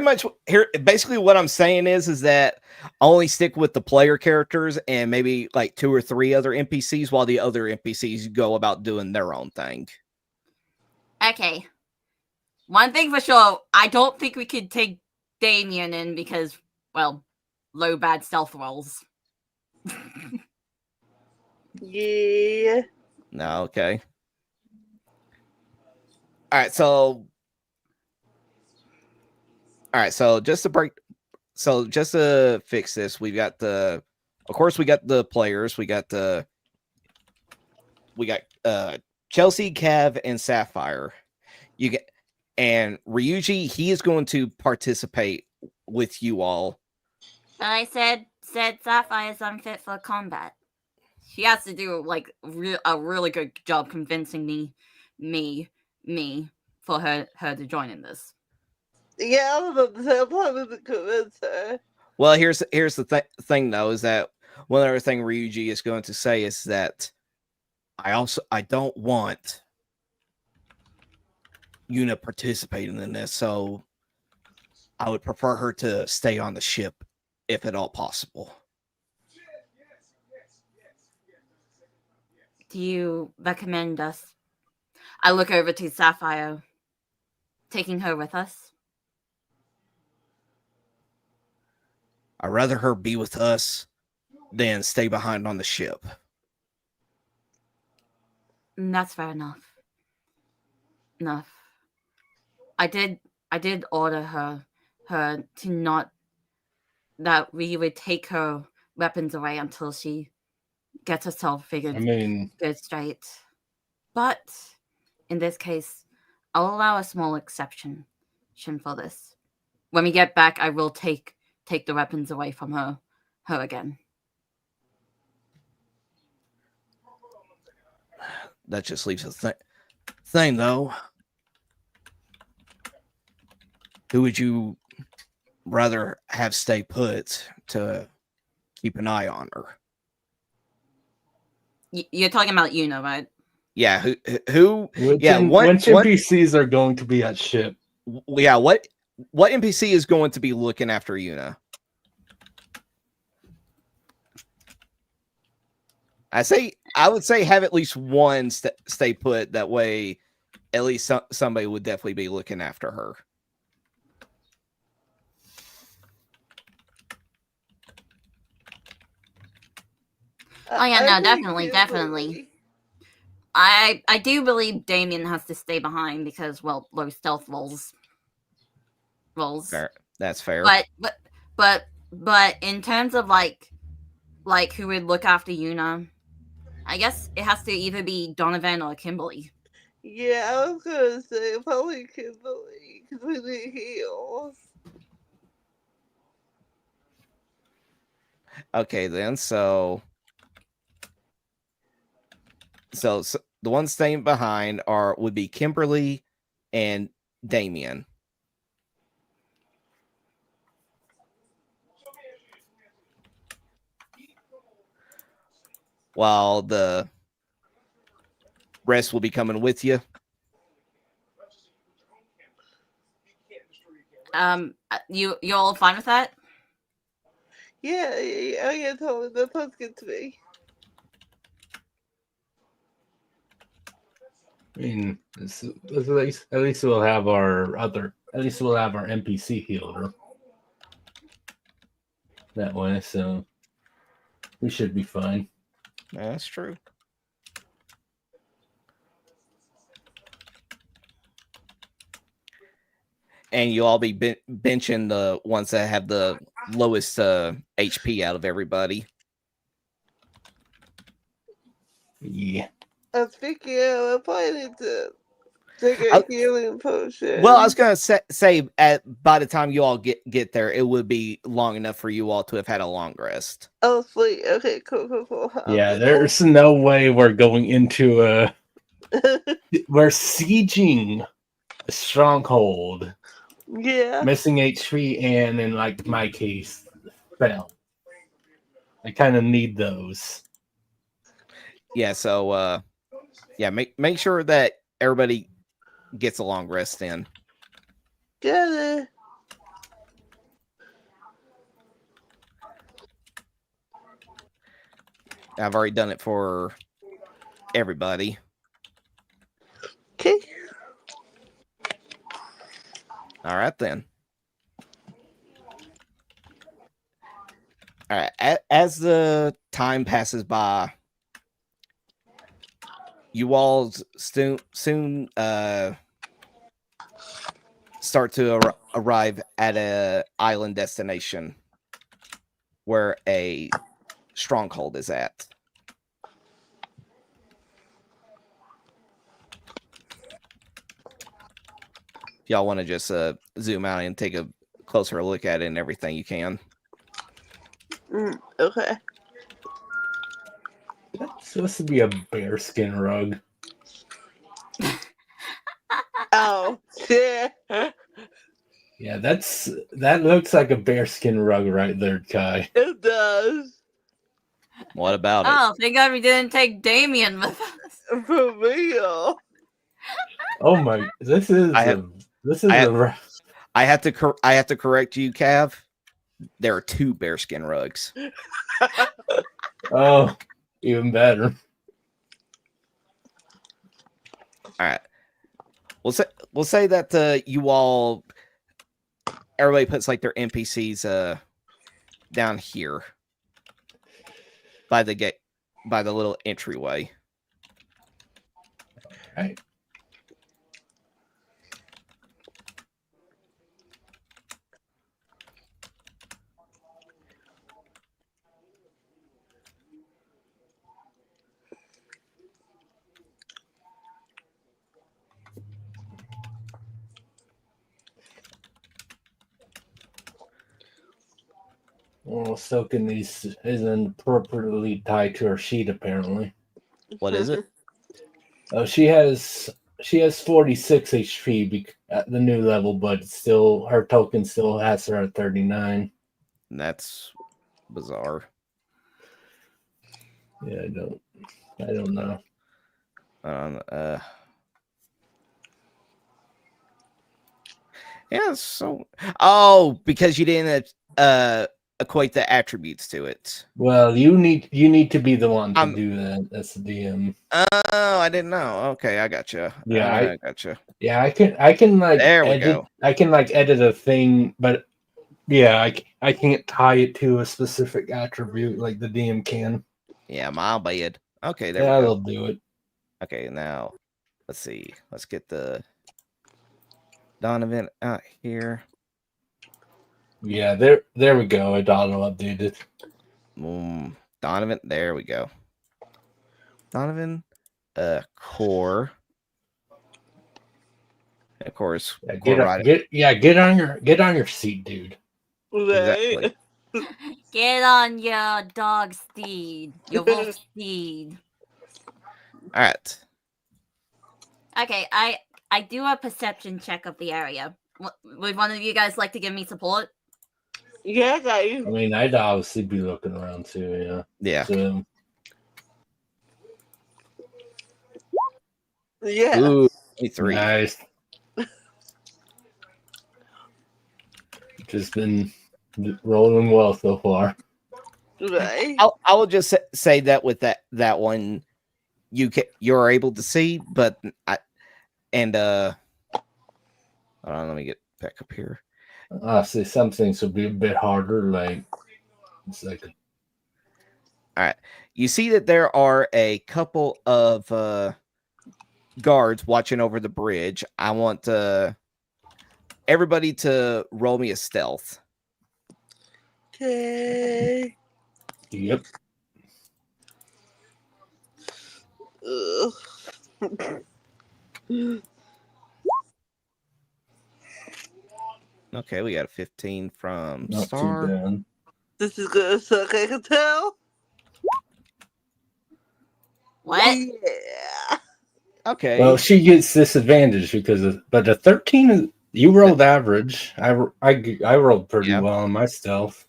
Speaker 1: much here. Basically, what I'm saying is that only stick with the player characters and maybe like 2 or 3 other NPCs, while the other NPCs go about doing their own thing.
Speaker 2: Okay. One thing for sure, I don't think we could take Damien in because, well, low bad stealth rolls.
Speaker 3: Yeah.
Speaker 1: No, okay. All right, so just to fix this, we got of course we got the players, we got Chelsey, Cav, and Sapphire. And Ryuji, he is going to participate with you all.
Speaker 2: But I said Sapphire is unfit for combat. She has to do like a really good job convincing me for her to join in this.
Speaker 3: Yeah, I was about to say, I'm probably to convince her.
Speaker 1: Well, here's the thing though, is that one other thing Ryuji is going to say is that I don't want Yuna participating in this, so I would prefer her to stay on the ship if at all possible.
Speaker 2: Do you recommend us? I look over to Sapphire, taking her with us.
Speaker 1: I'd rather her be with us than stay behind on the ship.
Speaker 2: That's fair enough. I did order her to not, that we would take her weapons away until she gets herself figured good straight. But in this case, I'll allow a small exception for this. When we get back, I will take the weapons away from her again.
Speaker 1: That just leaves a thing though. Who would you rather have stay put to keep an eye on her?
Speaker 2: You're talking about Yuna, right?
Speaker 1: Yeah, who
Speaker 4: which NPCs are going to be at ship?
Speaker 1: Yeah, what NPC is going to be looking after Yuna? I would say have at least one stay put. That way, at least somebody would definitely be looking after her.
Speaker 2: Oh yeah, no, definitely. I do believe Damien has to stay behind because, well, low stealth rolls.
Speaker 1: Fair. That's fair.
Speaker 2: But in terms of like who would look after Yuna, I guess it has to either be Donovan or Kimberly.
Speaker 3: Yeah, I was gonna say probably Kimberly because we need heals.
Speaker 1: Okay, then. So the ones staying behind would be Kimberly and Damien. While the rest will be coming with you.
Speaker 2: You all fine with that?
Speaker 3: Yeah, totally. That sounds good to me.
Speaker 4: I mean, at least we'll have our NPC healer that way, so we should be fine.
Speaker 1: That's true. And you'll all be benching the ones that have the lowest HP out of everybody.
Speaker 4: Yeah.
Speaker 3: Speaking of, I probably need to take a healing potion.
Speaker 1: Well, I was gonna say by the time you all get there, it would be long enough for you all to have had a long rest.
Speaker 3: Oh, sweet. Okay, cool.
Speaker 4: Yeah, there's no way we're going into we're sieging a stronghold.
Speaker 3: Yeah.
Speaker 4: Missing HP and in like my case, spell. I kind of need those.
Speaker 1: Yeah, so make sure that everybody gets a long rest in.
Speaker 3: Get it.
Speaker 1: I've already done it for everybody.
Speaker 3: Okay.
Speaker 1: All right then. All right. As the time passes by, you all soon start to arrive at a island destination where a stronghold is at. If y'all want to just zoom out and take a closer look at it and everything, you can.
Speaker 3: Okay.
Speaker 4: That's supposed to be a bearskin rug.
Speaker 3: Oh, shit.
Speaker 4: Yeah, that looks like a bearskin rug right there, Kai.
Speaker 3: It does.
Speaker 1: What about it?
Speaker 2: Oh, thank God we didn't take Damien with us.
Speaker 3: For real.
Speaker 4: Oh my! This is
Speaker 1: I have to correct you, Cav. There are 2 bearskin rugs.
Speaker 4: Oh, even better.
Speaker 1: All right. We'll say that you all, everybody puts like their NPCs down here by the gate, by the little entryway.
Speaker 4: All right. Well, soaking these isn't appropriately tied to her sheet, apparently.
Speaker 1: What is it?
Speaker 4: Oh, she has 46 HP at the new level, but still her token still has her at 39.
Speaker 1: That's bizarre.
Speaker 4: Yeah, I don't know.
Speaker 1: Yeah, so because you didn't equate the attributes to it.
Speaker 4: Well, you need to be the one to do that. That's the DM.
Speaker 1: Oh, I didn't know. Okay, I gotcha.
Speaker 4: Yeah,
Speaker 1: I gotcha.
Speaker 4: Yeah, I can like
Speaker 1: there we
Speaker 4: edit.
Speaker 1: Go.
Speaker 4: I can like edit a thing, but yeah, I can't tie it to a specific attribute like the DM can.
Speaker 1: Yeah, my bad. Okay, there we
Speaker 4: Yeah,
Speaker 1: go.
Speaker 4: they'll do it.
Speaker 1: Okay, now let's see. Let's get the Donovan out here.
Speaker 4: Yeah, there we go. It auto updated.
Speaker 1: Donovan, there we go. Donovan, core. And of course,
Speaker 4: yeah, get on your seat, dude.
Speaker 1: Exactly.
Speaker 2: Get on your dog steed, your wolf steed.
Speaker 1: All right.
Speaker 2: Okay, I do a perception check of the area. Would one of you guys like to give me support?
Speaker 3: Yeah, I got you.
Speaker 4: I mean, I'd obviously be looking around too.
Speaker 1: Yeah.
Speaker 4: So,
Speaker 3: yeah.
Speaker 1: Ooh, 3.
Speaker 4: Nice. Just been rolling well so far.
Speaker 3: Right.
Speaker 1: I will just say that with that one, you're able to see, but hold on, let me get back up here.
Speaker 4: Honestly, some things will be a bit harder. Like, it's like.
Speaker 1: All right, you see that there are a couple of guards watching over the bridge. I want everybody to roll me a stealth.
Speaker 3: Okay.
Speaker 4: Yep.
Speaker 1: Okay, we got a 15 from
Speaker 4: Not
Speaker 1: Starra.
Speaker 4: too bad.
Speaker 3: This is gonna suck, I can tell.
Speaker 2: What?
Speaker 3: Yeah.
Speaker 1: Okay.
Speaker 4: Well, she gets disadvantage but a 13 you rolled average. I rolled pretty well on my stealth.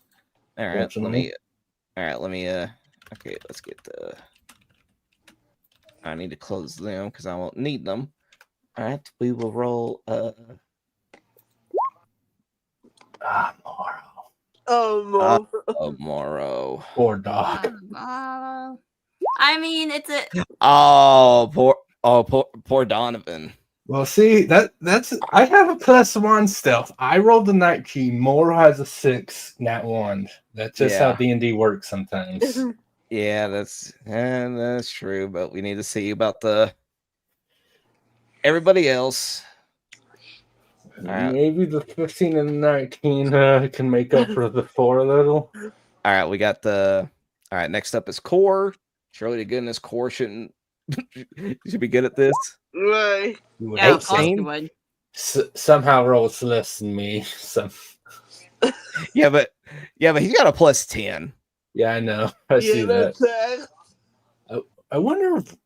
Speaker 1: All right, let me. Okay, let's get the. I need to close them because I won't need them. All right, we will roll.
Speaker 4: Morrow.
Speaker 3: Oh,
Speaker 1: Morrow.
Speaker 4: Poor dog.
Speaker 2: I mean, it's a.
Speaker 1: Oh, poor Donovan.
Speaker 4: Well, see, that's I have a +1 stealth. I rolled a 19. Moro has a 6, nat 1. That's just how D&D works sometimes.
Speaker 1: Yeah, that's true, but we need to see about the everybody else. Right.
Speaker 4: Maybe the 15 and the 19 can make up for the 4 a little.
Speaker 1: All right, we got the. All right, next up is core. Surely to goodness, core shouldn't should be good at this.
Speaker 3: Right.
Speaker 2: Yeah, of course you would.
Speaker 4: Somehow rolls less than me.
Speaker 1: Yeah, but he's got a +10.
Speaker 4: Yeah, I know. I see that. I wonder if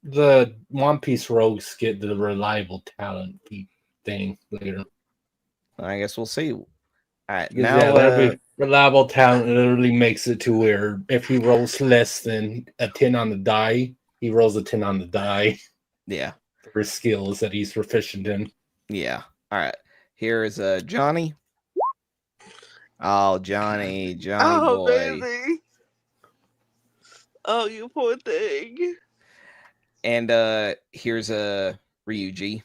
Speaker 4: the One Piece rogues get the reliable talent thing later.
Speaker 1: I guess we'll see. All right,
Speaker 4: now that'd be reliable talent literally makes it to where if he rolls less than a 10 on the die, he rolls a 10 on the die.
Speaker 1: Yeah.
Speaker 4: For his skills that he's proficient in.
Speaker 1: Yeah. All right. Here is Johnny. Oh, Johnny boy.
Speaker 3: Baby. Oh, you poor thing.
Speaker 1: And here's Ryuji.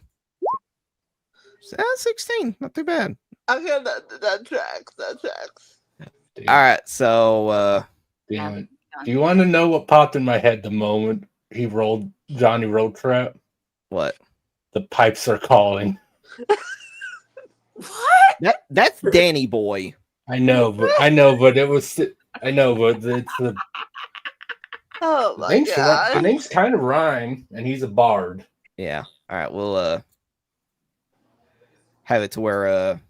Speaker 1: 16, not too bad.
Speaker 3: Okay, that tracks.
Speaker 4: Damn.
Speaker 1: All right, so
Speaker 4: damn it. Do you want to know what popped in my head the moment Johnny rolled trap?
Speaker 1: What?
Speaker 4: The pipes are calling.
Speaker 2: What?
Speaker 1: That's Danny boy.
Speaker 4: I know, but it's the
Speaker 3: Oh my god.
Speaker 4: The name's kind of rhyme, and he's a bard.
Speaker 1: Yeah. All right, we'll have it to where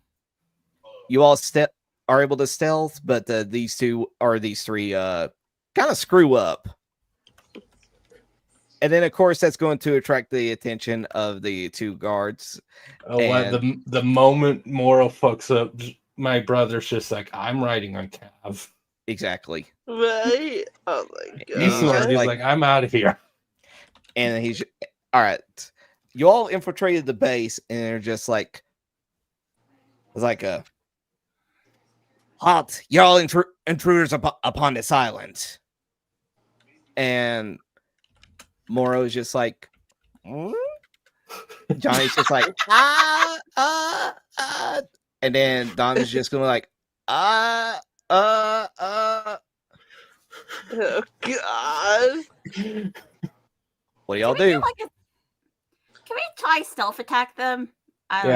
Speaker 1: you all are able to stealth, but these three kind of screw up. And then, of course, that's going to attract the attention of the 2 guards.
Speaker 4: Oh, the moment Moro fucks up, my brother's just like, I'm riding on Cav.
Speaker 1: Exactly.
Speaker 3: Right? Oh my god.
Speaker 4: He's like, I'm out of here.
Speaker 1: And he's all right. You all infiltrated the base, and they're just like, it's like a halt. You're all intruders upon this island. And Moro's just like, Johnny's just like, and then Don's just gonna like,
Speaker 3: Oh god.
Speaker 1: What do y'all do?
Speaker 2: Can we try stealth attack them?
Speaker 4: I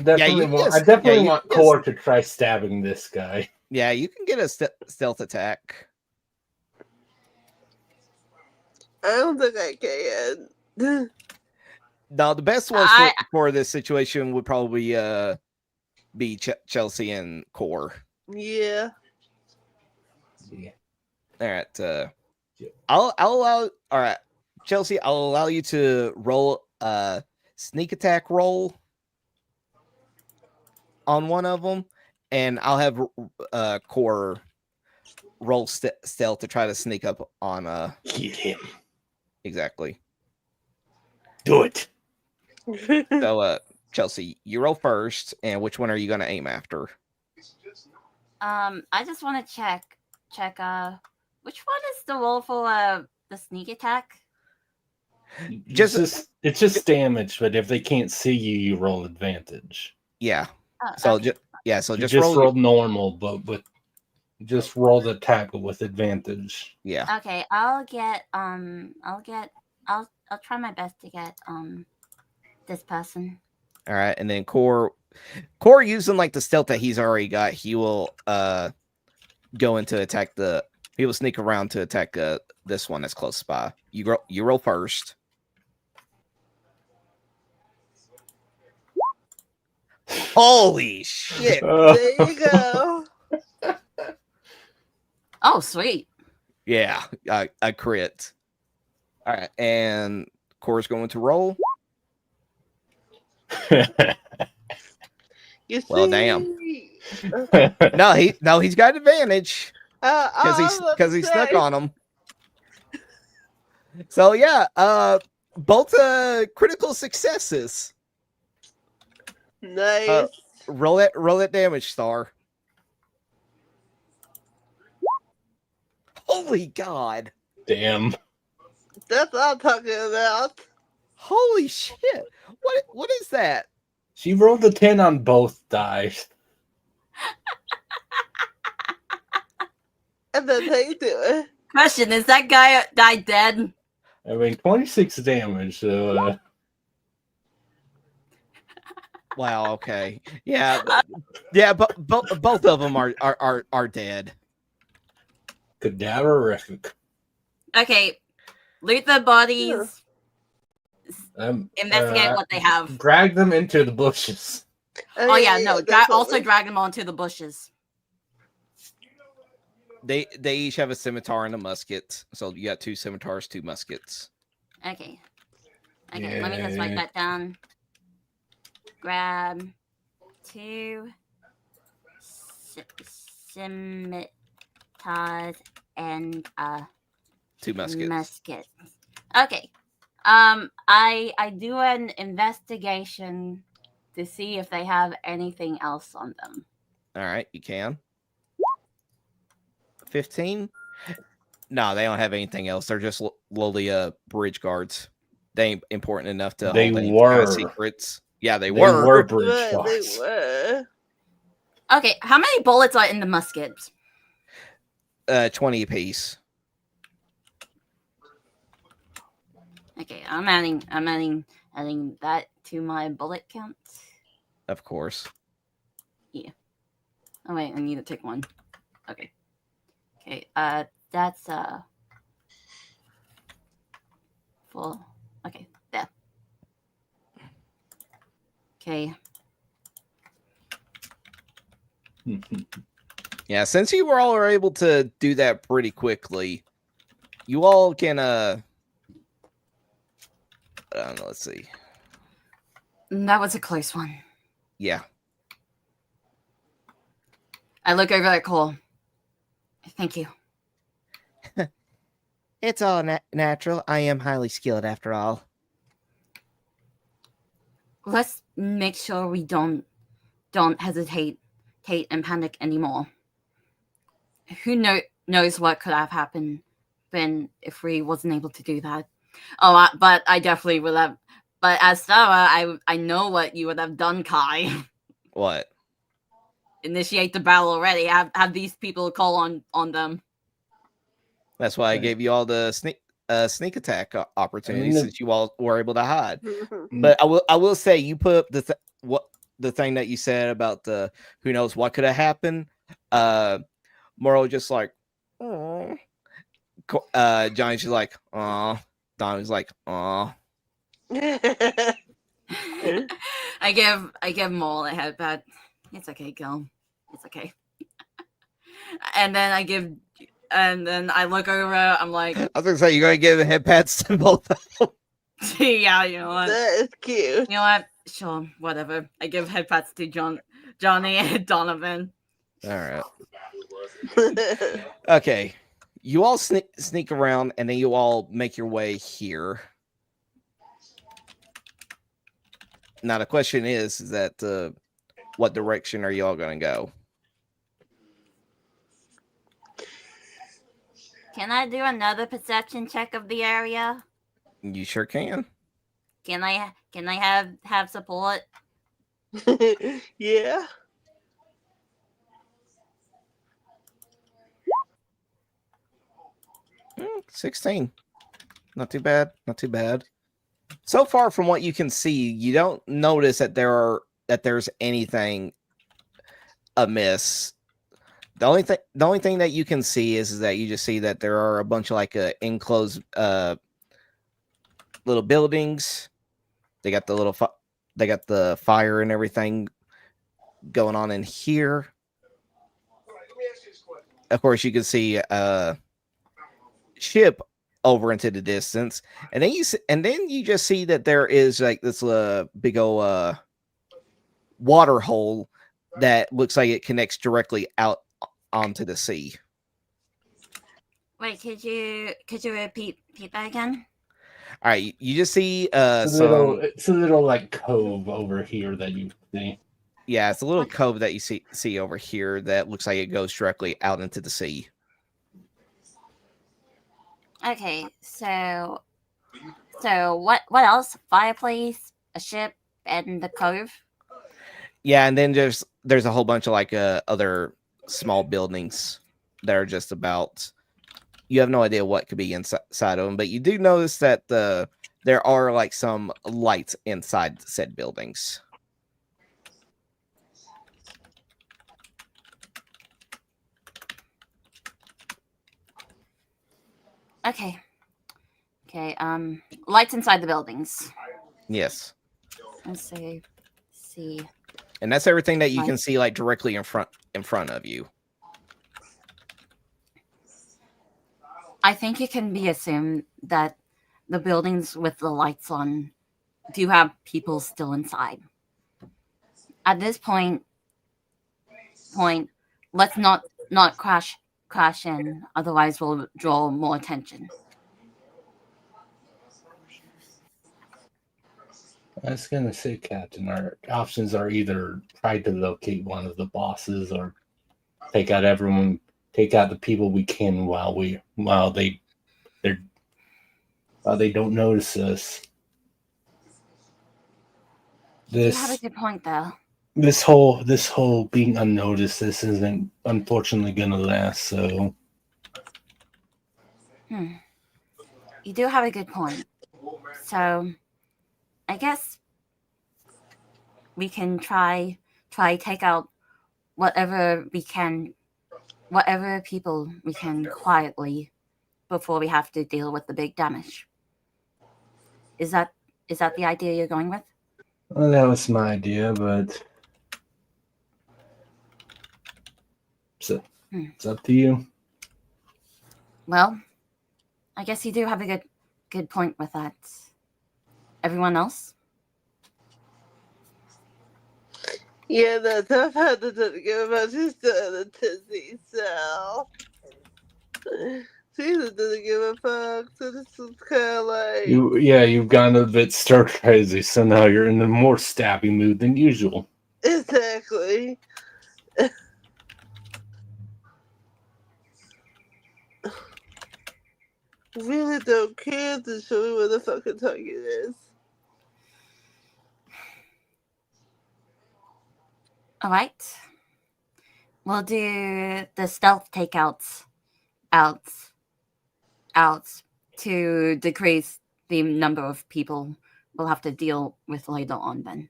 Speaker 4: definitely want Core to try stabbing this guy.
Speaker 1: Yeah, you can get a stealth attack.
Speaker 3: I don't think I can.
Speaker 1: No, the best one for this situation would probably be Chelsey and Core.
Speaker 3: Yeah.
Speaker 1: All right. I'll allow. All right, Chelsey. I'll allow you to roll a sneak attack roll on one of them, and I'll have Core roll stealth to try to sneak up on
Speaker 4: Get him.
Speaker 1: Exactly.
Speaker 4: Do it.
Speaker 1: So Chelsey, you roll first, and which one are you going to aim after?
Speaker 2: I just want to check which one is the roll for the sneak attack?
Speaker 4: It's just damage, but if they can't see you, you roll advantage.
Speaker 1: Yeah.
Speaker 2: Oh,
Speaker 1: okay. So just
Speaker 4: roll normal, but just roll the attack with advantage.
Speaker 1: Yeah.
Speaker 2: Okay, I'll try my best to get this person.
Speaker 1: All right, and then Core using like the stealth that he's already got, he will go into attack he will sneak around to attack this one that's close by. You roll first. Holy shit.
Speaker 3: There you go.
Speaker 2: Oh, sweet.
Speaker 1: Yeah, a crit. All right, and Core's going to roll. Well, damn. No, he's got advantage because he stuck on him. So yeah, both critical successes.
Speaker 3: Nice.
Speaker 1: Roll that damage, Star. Holy God.
Speaker 4: Damn.
Speaker 3: That's what I'm talking about.
Speaker 1: Holy shit! What is that?
Speaker 4: She rolled a 10 on both dice.
Speaker 3: And then they do it.
Speaker 2: Question: is that guy died dead?
Speaker 4: I mean, 26 damage. So
Speaker 1: Wow. Okay. Yeah. Yeah. But both of them are dead.
Speaker 4: cadaverific.
Speaker 2: Okay, loot the bodies. Investigate what they have.
Speaker 4: Drag them into the bushes.
Speaker 2: Oh yeah, no. Also drag them onto the bushes.
Speaker 1: They each have a scimitar and a musket. So you got 2 scimitars, 2 muskets.
Speaker 2: Okay. Okay, let me just write that down. Grab 2 scimitars and
Speaker 1: 2 muskets.
Speaker 2: Musket. Okay. I do an investigation to see if they have anything else on them.
Speaker 1: All right, you can. 15? No, they don't have anything else. They're just lowly bridge guards. They ain't important enough to
Speaker 4: They
Speaker 1: hold any
Speaker 4: were.
Speaker 1: secrets. Yeah, they
Speaker 4: They
Speaker 1: were.
Speaker 4: were bridge
Speaker 3: They
Speaker 4: guards.
Speaker 3: were.
Speaker 2: Okay, how many bullets are in the musket?
Speaker 1: 20 apiece.
Speaker 2: Okay, I'm adding that to my bullet count.
Speaker 1: Of course.
Speaker 2: Oh wait, I need to take one. Okay. Okay, that's full. Okay, there. Okay.
Speaker 1: Yeah, since you were all able to do that pretty quickly, you all can I don't know, let's see.
Speaker 2: That was a close one.
Speaker 1: Yeah.
Speaker 2: I look over at Cole. Thank you.
Speaker 1: It's all natural. I am highly skilled after all.
Speaker 2: Let's make sure we don't hesitate and panic anymore. Who knows what could have happened if we wasn't able to do that. Oh, but I definitely would have. But as Starra, I know what you would have done, Kai.
Speaker 1: What?
Speaker 2: Initiate the battle already. Have these people call on them.
Speaker 1: That's why I gave you all the sneak attack opportunities since you all were able to hide. But I will say you put up the thing that you said about the who knows what could have happened. Morrow just like, oh. Johnny's just like, oh. Donnie's like, oh.
Speaker 2: I give Mole a headbutt. It's okay, Gil. It's okay. And then I look over. I'm like,
Speaker 1: I was gonna say you're gonna give head pats to both of them.
Speaker 2: yeah, you know what?
Speaker 3: That is cute.
Speaker 2: You know what? Sure, whatever. I give head pats to Johnny and Donovan.
Speaker 1: All right. Okay. You all sneak around, and then you all make your way here. Now the question is that what direction are you all going to go?
Speaker 2: Can I do another perception check of the area?
Speaker 1: You sure can.
Speaker 2: Can I have support?
Speaker 3: Yeah.
Speaker 1: Mm, 16. Not too bad. Not too bad. So far from what you can see, you don't notice that there's anything amiss. The only thing that you can see is that you just see that there are a bunch of like enclosed little buildings. They got the fire and everything going on in here. Of course, you can see a ship over into the distance, and then you just see that there is like this big old water hole that looks like it connects directly out onto the sea.
Speaker 2: Wait, could you repeat that again?
Speaker 1: All right, you just see
Speaker 4: it's a little like cove over here that you see.
Speaker 1: Yeah, it's a little cove that you see over here that looks like it goes directly out into the sea.
Speaker 2: Okay, so So what else? Fireplace, a ship, and the cove.
Speaker 1: Yeah, and then there's a whole bunch of like other small buildings that are just about. You have no idea what could be inside of them, but you do notice that there are like some lights inside said buildings.
Speaker 2: Okay. Lights inside the buildings.
Speaker 1: Yes.
Speaker 2: Let's see.
Speaker 1: And that's everything that you can see like directly in front of you.
Speaker 2: I think it can be assumed that the buildings with the lights on do have people still inside. At this point, let's not crash in, otherwise we'll draw more attention.
Speaker 4: I was gonna say, Captain, our options are either try to locate one of the bosses or take out the people we can while they don't notice us.
Speaker 2: You have a good point, though.
Speaker 4: This whole being unnoticed, this isn't unfortunately gonna last. So,
Speaker 2: you do have a good point. So, I guess we can try take out whatever people we can quietly before we have to deal with the big damage. Is that the idea you're going with?
Speaker 4: Well, that was my idea, but it's up to you.
Speaker 2: Well, I guess you do have a good point with that. Everyone else?
Speaker 3: Yeah, the Sapphire doesn't give about she's still in a tizzy, so she doesn't give a fuck. So this is kind of like
Speaker 4: you've gone a bit stir crazy, so now you're in a more stabby mood than usual.
Speaker 3: exactly. Really don't care to show me where the fucking target is.
Speaker 2: All right. We'll do the stealth takeouts out to decrease the number of people we'll have to deal with later on then.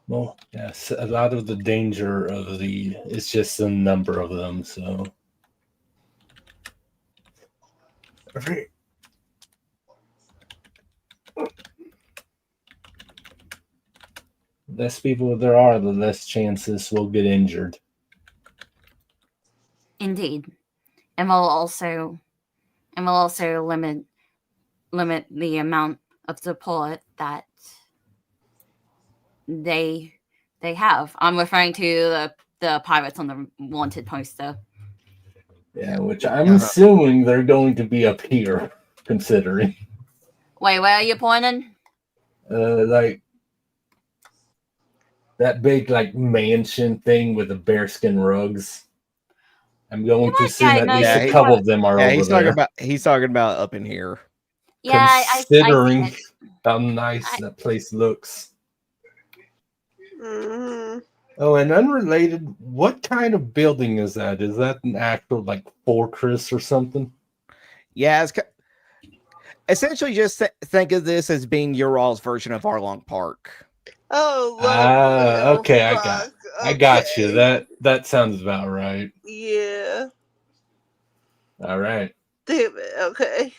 Speaker 4: Well, yes, a lot of the danger of it's just the number of them, so. Less people there are, the less chances we'll get injured.
Speaker 2: Indeed. And we'll also limit the amount of support that they have. I'm referring to the pirates on the wanted poster.
Speaker 4: Yeah, which I'm assuming they're going to be up here, considering.
Speaker 2: Wait, where are you pointing?
Speaker 4: Like that big mansion thing with the bearskin rugs. I'm going to assume at least a couple of them are over there.
Speaker 1: He's talking about up in here.
Speaker 2: Yeah,
Speaker 4: considering
Speaker 2: I
Speaker 4: how nice that place looks.
Speaker 3: Mm-hmm.
Speaker 4: Oh, and unrelated, what kind of building is that? Is that an actual fortress or something?
Speaker 1: Yeah, it's essentially just think of this as being your all's version of Arlong Park.
Speaker 3: Oh,
Speaker 4: okay, I got you. That sounds about right.
Speaker 3: Yeah.
Speaker 4: All right.
Speaker 3: Damn it. Okay.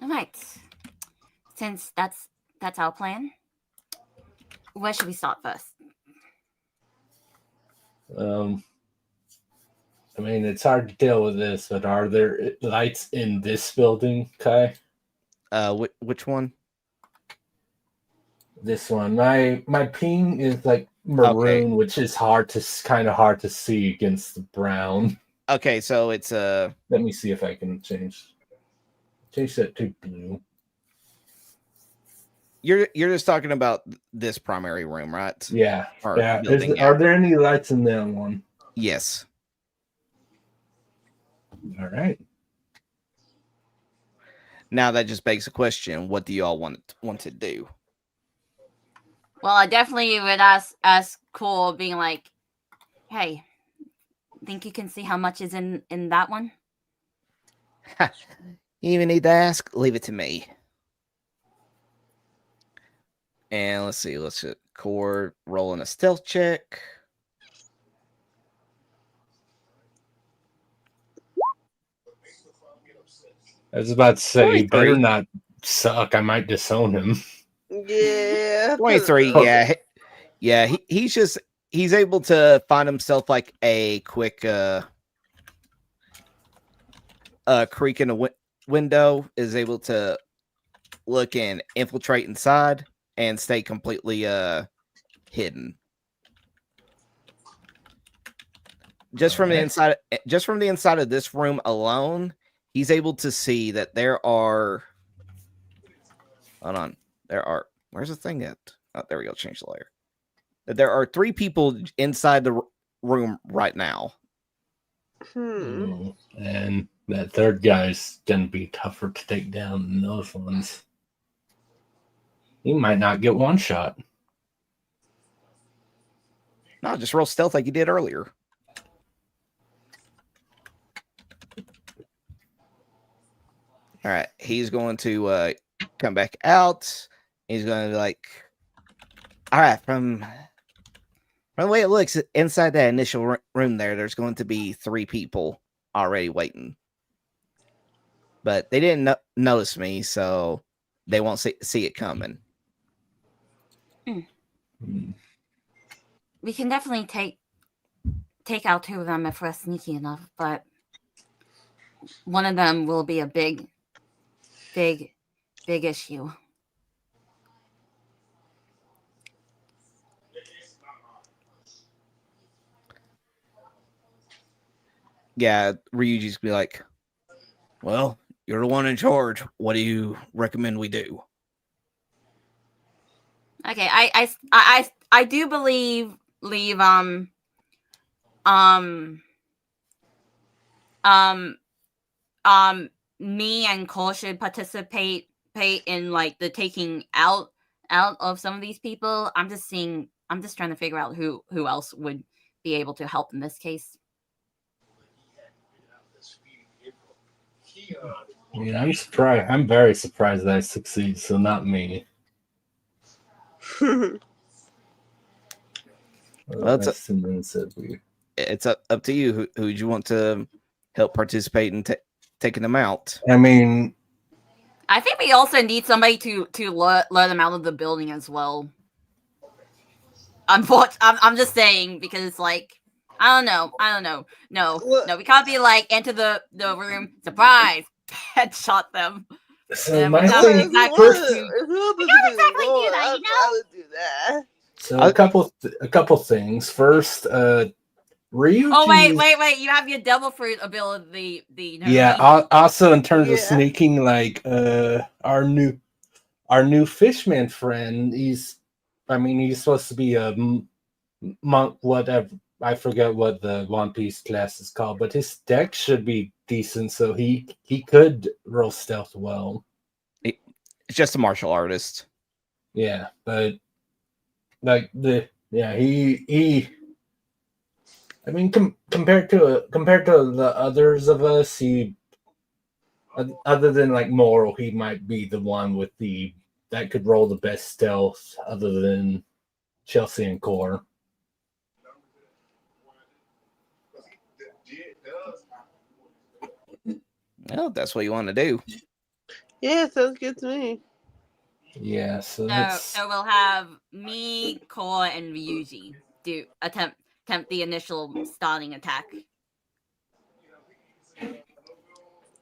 Speaker 2: All right. Since that's our plan, where should we start first?
Speaker 4: I mean, it's hard to deal with this, but are there lights in this building, Kai?
Speaker 1: Which one?
Speaker 4: This one. My ping is maroon, which is kind of hard to see against the brown.
Speaker 1: Okay, so it's
Speaker 4: Let me see if I can change that to blue.
Speaker 1: you're just talking about this primary room, right?
Speaker 4: Yeah.
Speaker 1: Or
Speaker 4: Yeah.
Speaker 1: building,
Speaker 4: Are there any lights in that one?
Speaker 1: Yes.
Speaker 4: All right.
Speaker 1: Now that just begs the question: what do you all want to do?
Speaker 2: Well, I definitely would ask Cole, being like, "Hey, think you can see how much is in that one?"
Speaker 1: You even need to ask? Leave it to me. And let's see. Let's get Core rolling a stealth check.
Speaker 4: I was about to say, he
Speaker 1: 23.
Speaker 4: better not suck. I might disown him.
Speaker 3: Yeah.
Speaker 1: 23. Yeah. He's able to find himself like a quick creak in a window, is able to look and infiltrate inside and stay completely hidden. Just from the inside of this room alone, he's able to see that there are. Hold on. Where's the thing at? Oh, there we go. Change the layer. That there are 3 people inside the room right now.
Speaker 4: And that third guy's gonna be tougher to take down than those ones. He might not get one shot.
Speaker 1: No, just roll stealth like you did earlier. All right, he's going to come back out. He's going to be like, all right, from the way it looks inside that initial room there's going to be 3 people already waiting. But they didn't notice me, so they won't see it coming.
Speaker 2: We can definitely take out 2 of them if we're sneaky enough, but one of them will be a big issue.
Speaker 1: Yeah, Ryuji's be like, well, you're the one in charge. What do you recommend we do?
Speaker 2: Okay, I do believe me and Cole should participate in like the taking out of some of these people. I'm just trying to figure out who else would be able to help in this case.
Speaker 4: Yeah, I'm surprised. I'm very surprised that I succeed. So not me.
Speaker 1: Well, it's up to you. Who you want to help participate in taking them out?
Speaker 4: I mean,
Speaker 2: I think we also need somebody to lure them out of the building as well. I'm just saying, because like I don't know. No, we can't be like enter the room, surprise, headshot them.
Speaker 4: So my thing
Speaker 3: first,
Speaker 2: do that,
Speaker 3: do that.
Speaker 4: So a couple things. First, Ryuji.
Speaker 2: Oh wait! You have your devil fruit ability.
Speaker 4: Yeah. Also, in terms of sneaking, like our new fishman friend. He's supposed to be a monk. Whatever. I forget what the One Piece class is called, but his deck should be decent, so he could roll stealth well.
Speaker 1: It's just a martial artist.
Speaker 4: Yeah, but like he. I mean, compared to the others of us, he, other than like Moral, he might be the one with that could roll the best stealth, other than Chelsey and Core.
Speaker 1: Well, that's what you want to do.
Speaker 3: Yeah, sounds good to me.
Speaker 4: Yeah, so
Speaker 2: we'll have me, Core, and Ryuji do attempt the initial starting attack.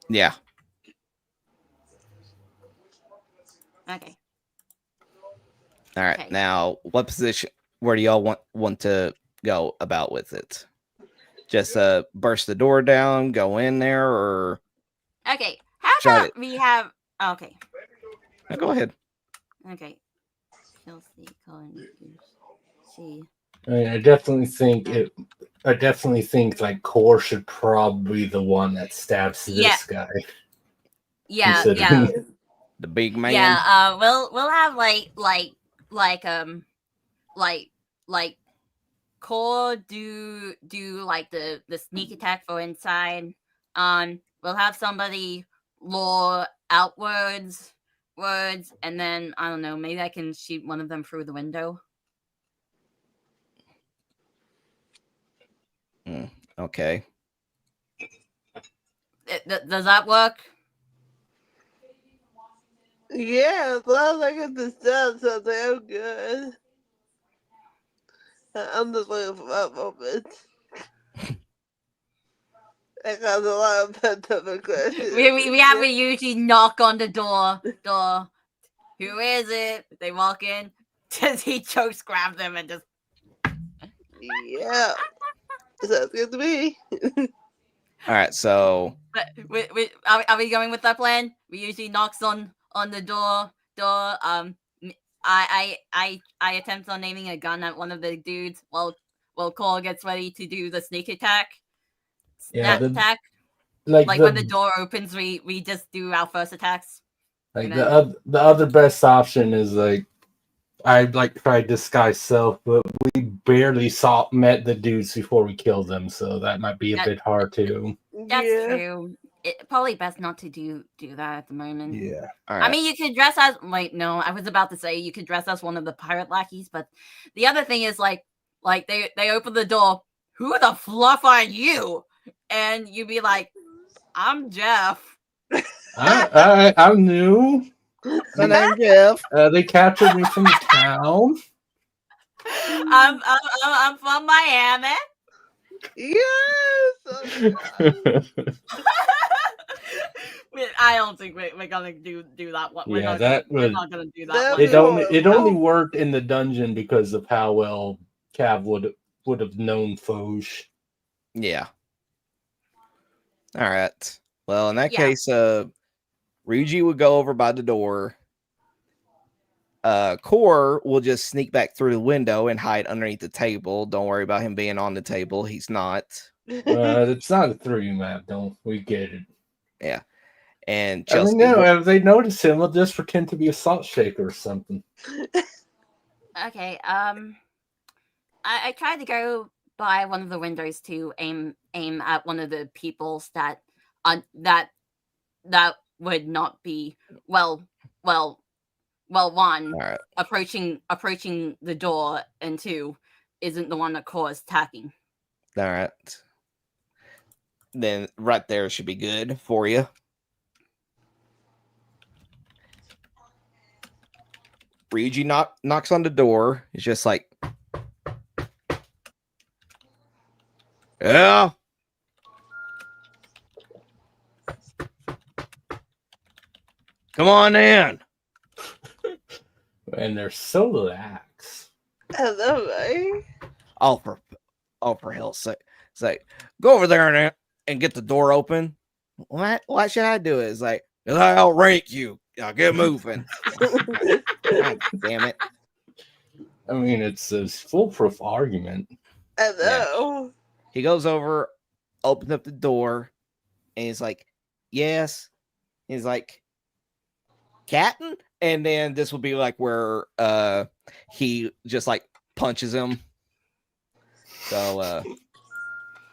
Speaker 1: Yeah.
Speaker 2: Okay.
Speaker 1: All right. Okay. Now, what position? Where do y'all want to go about with it? Just burst the door down, go in there, or?
Speaker 2: Okay. How about we have? Okay.
Speaker 1: Now go ahead.
Speaker 2: Okay. Chelsey, Colin, see.
Speaker 4: I mean, I definitely think like Core should probably be the one that stabs this guy.
Speaker 2: Yeah,
Speaker 4: considering-
Speaker 1: The big man.
Speaker 2: Yeah, we'll have like Core do like the sneak attack for inside. We'll have somebody lure outwards words, and then I don't know, maybe I can shoot one of them through the window.
Speaker 1: Okay.
Speaker 2: Does that work?
Speaker 3: Yeah, as long as I get this done, so they're good. I'm just waiting for that moment. I got a lot of pent-up aggression.
Speaker 2: We usually knock on the door. Who is it? They walk in. Does he chokes grab them and just?
Speaker 3: Yeah, sounds good to me.
Speaker 1: All right, so
Speaker 2: Are we going with that plan? We usually knocks on the door. I attempt on aiming a gun at one of the dudes while Cole gets ready to do the sneak attack. Attack. Like when the door opens, we just do our first attacks.
Speaker 4: Like the other best option is like I like tried disguise self, but we barely met the dudes before we killed them, so that might be a bit hard too.
Speaker 2: That's true. It probably best not to do that at the moment.
Speaker 4: Yeah.
Speaker 1: all right.
Speaker 2: I mean, you could dress as no, I was about to say you could dress as one of the pirate lackeys, but the other thing is like they open the door. Who the fluff are you? And you'd be like, I'm Jeff.
Speaker 4: I'm new.
Speaker 1: My name's Jeff.
Speaker 4: They captured me from the town.
Speaker 2: I'm from Miami.
Speaker 3: Yes.
Speaker 2: I don't think we're gonna do that one. We're not gonna do that one.
Speaker 4: It only worked in the dungeon because of how well Cav would have known Foge.
Speaker 1: Yeah. All right. Well, in that case, Ryuji would go over by the door. Core will just sneak back through the window and hide underneath the table. Don't worry about him being on the table. He's not.
Speaker 4: It's not a 3 map. Don't we get it?
Speaker 1: Yeah. And Chelsey,
Speaker 4: if they notice him, they'll just pretend to be a salt shaker or something.
Speaker 2: Okay. I tried to go by one of the windows to aim at one of the peoples that would not be one
Speaker 1: right.
Speaker 2: approaching the door, and 2 isn't the one that Core is attacking.
Speaker 1: All right. Then right there should be good for you. Ryuji knocks on the door. It's just like, yeah. Come on in.
Speaker 4: And they're so lax.
Speaker 3: Hello, right?
Speaker 1: Oh, for hell's sake. It's like, go over there and get the door open. What? Why should I do it? It's like, I'll rank you. I'll get moving. God damn it.
Speaker 4: I mean, it's a foolproof argument.
Speaker 3: Hello.
Speaker 1: Yeah. He goes over, opens up the door, and he's like, yes. He's like, Captain? And then this will be like where he just like punches him. So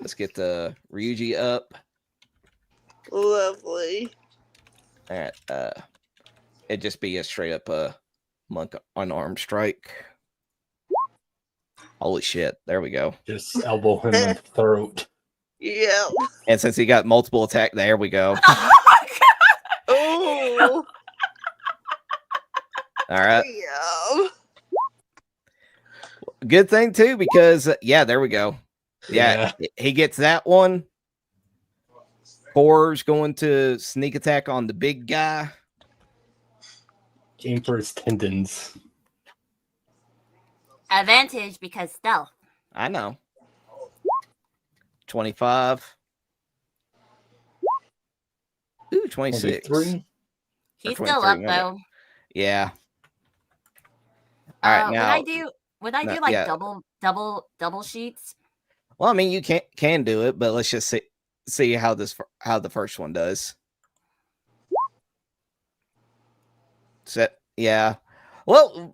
Speaker 1: let's get the Ryuji up.
Speaker 3: Lovely.
Speaker 1: All right. It'd just be a straight up monk unarmed strike. Holy shit. There we go.
Speaker 4: Just elbow him in the throat.
Speaker 3: Yeah.
Speaker 1: And since he got multiple attack, there we go.
Speaker 3: Oh.
Speaker 1: All right.
Speaker 3: Yeah.
Speaker 1: Good thing too, because there we go. Yeah, he gets that one. Core's going to sneak attack on the big guy.
Speaker 4: Aim for his tendons.
Speaker 2: Advantage because stealth.
Speaker 1: I know. 25. Ooh, 26.
Speaker 4: 23.
Speaker 2: He's still up though.
Speaker 1: Yeah. All right, now
Speaker 2: would I do like
Speaker 1: yeah.
Speaker 2: double sheets?
Speaker 1: Well, I mean, you can do it, but let's just see how the first one does. Set, yeah. Well,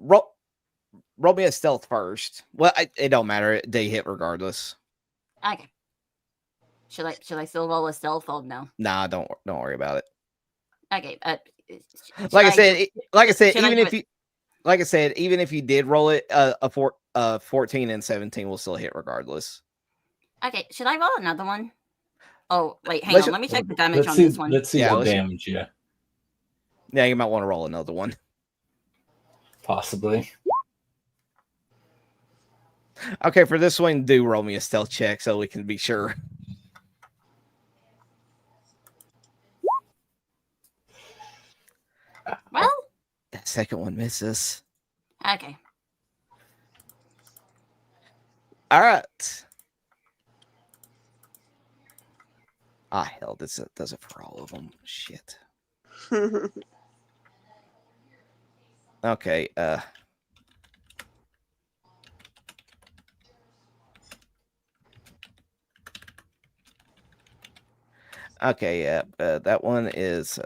Speaker 1: roll me a stealth first. Well, it don't matter. They hit regardless.
Speaker 2: Okay. Should I still roll a stealth or no?
Speaker 1: Nah, don't worry about it.
Speaker 2: Okay.
Speaker 1: Like I said, even if you did roll it, 14 and 17 will still hit regardless.
Speaker 2: Okay. Should I roll another one? Oh wait, hang on. Let me check the damage on this one.
Speaker 4: Let's see what damage. Yeah.
Speaker 1: Yeah, you might want to roll another one.
Speaker 4: Possibly.
Speaker 1: Okay, for this one, do roll me a stealth check so we can be sure.
Speaker 2: Well,
Speaker 1: that second one misses.
Speaker 2: Okay.
Speaker 1: All right. Ah, hell, this does it for all of them. Shit. Okay. Okay. Yeah. That one is.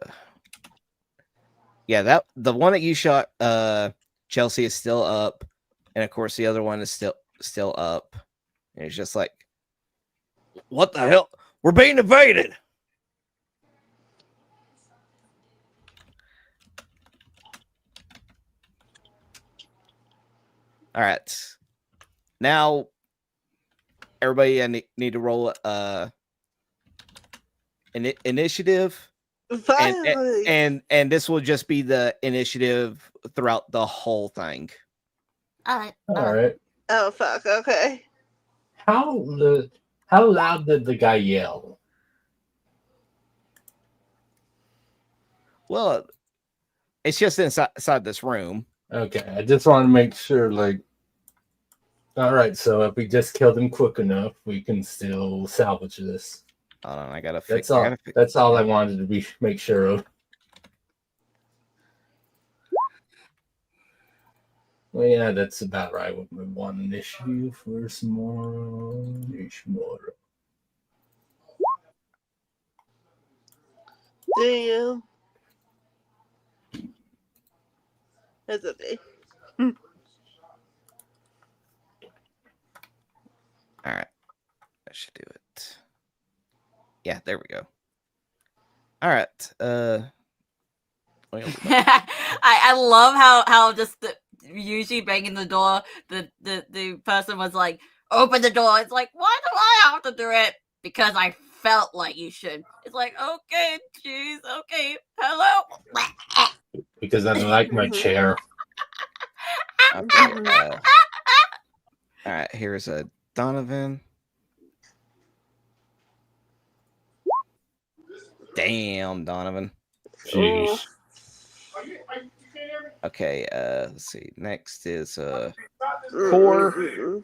Speaker 1: Yeah. The one that you shot. Chelsey is still up, and of course the other one is still up. And it's just like, what the hell? We're being invaded. All right. Now, everybody, I need to roll initiative. And this will just be the initiative throughout the whole thing.
Speaker 2: All
Speaker 4: right.
Speaker 3: Oh fuck. Okay.
Speaker 4: How loud did the guy yell?
Speaker 1: Well, it's just inside this room.
Speaker 4: Okay, I just want to make sure, like, all right, so if we just killed him quick enough, we can still salvage this.
Speaker 1: Hold on, I gotta
Speaker 4: fix. That's all I wanted to make sure of. Well, yeah, that's about right with my one initiative for some more.
Speaker 3: Damn. That's okay.
Speaker 1: All right, that should do it. Yeah, there we go. All right.
Speaker 2: I love how just usually banging the door, the person was like, open the door. It's like, why do I have to do it? Because I felt like you should. It's like, okay, jeez, okay, hello.
Speaker 4: Because I like my chair.
Speaker 1: Okay, all right, here's a Donovan. Damn, Donovan.
Speaker 4: Jeez.
Speaker 1: Okay, let's see. Next is Core.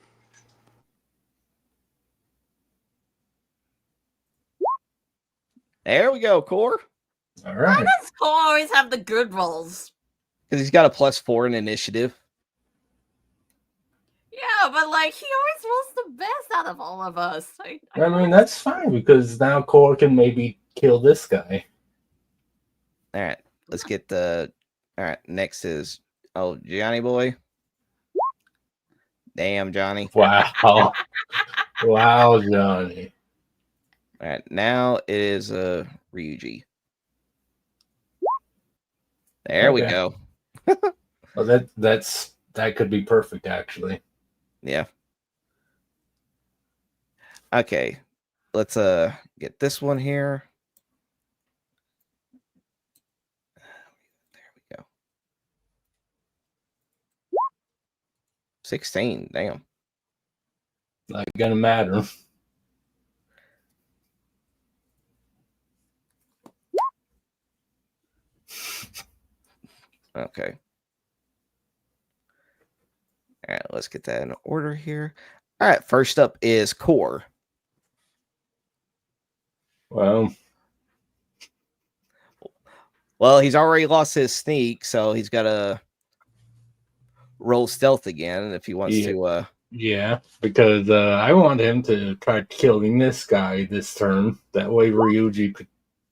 Speaker 1: There we go, Core.
Speaker 4: All right.
Speaker 2: Why does Core always have the good rolls?
Speaker 1: Because he's got a +4 in initiative.
Speaker 2: Yeah, but like he always rolls the best out of all of us.
Speaker 4: I mean, that's fine because now Core can maybe kill this guy.
Speaker 1: All right, let's get the. All right, next is Johnny boy. Damn, Johnny.
Speaker 4: Wow. Wow, Johnny.
Speaker 1: All right, now it is Ryuji. There we go.
Speaker 4: Well, that could be perfect, actually.
Speaker 1: Yeah. Okay, let's get this one here. There we go. 16. Damn.
Speaker 4: Not gonna matter.
Speaker 1: Okay. All right, let's get that in order here. All right, first up is Core.
Speaker 4: Well,
Speaker 1: he's already lost his sneak, so he's got to roll stealth again if he wants to.
Speaker 4: Yeah, because I want him to try killing this guy this turn. That way Ryuji could.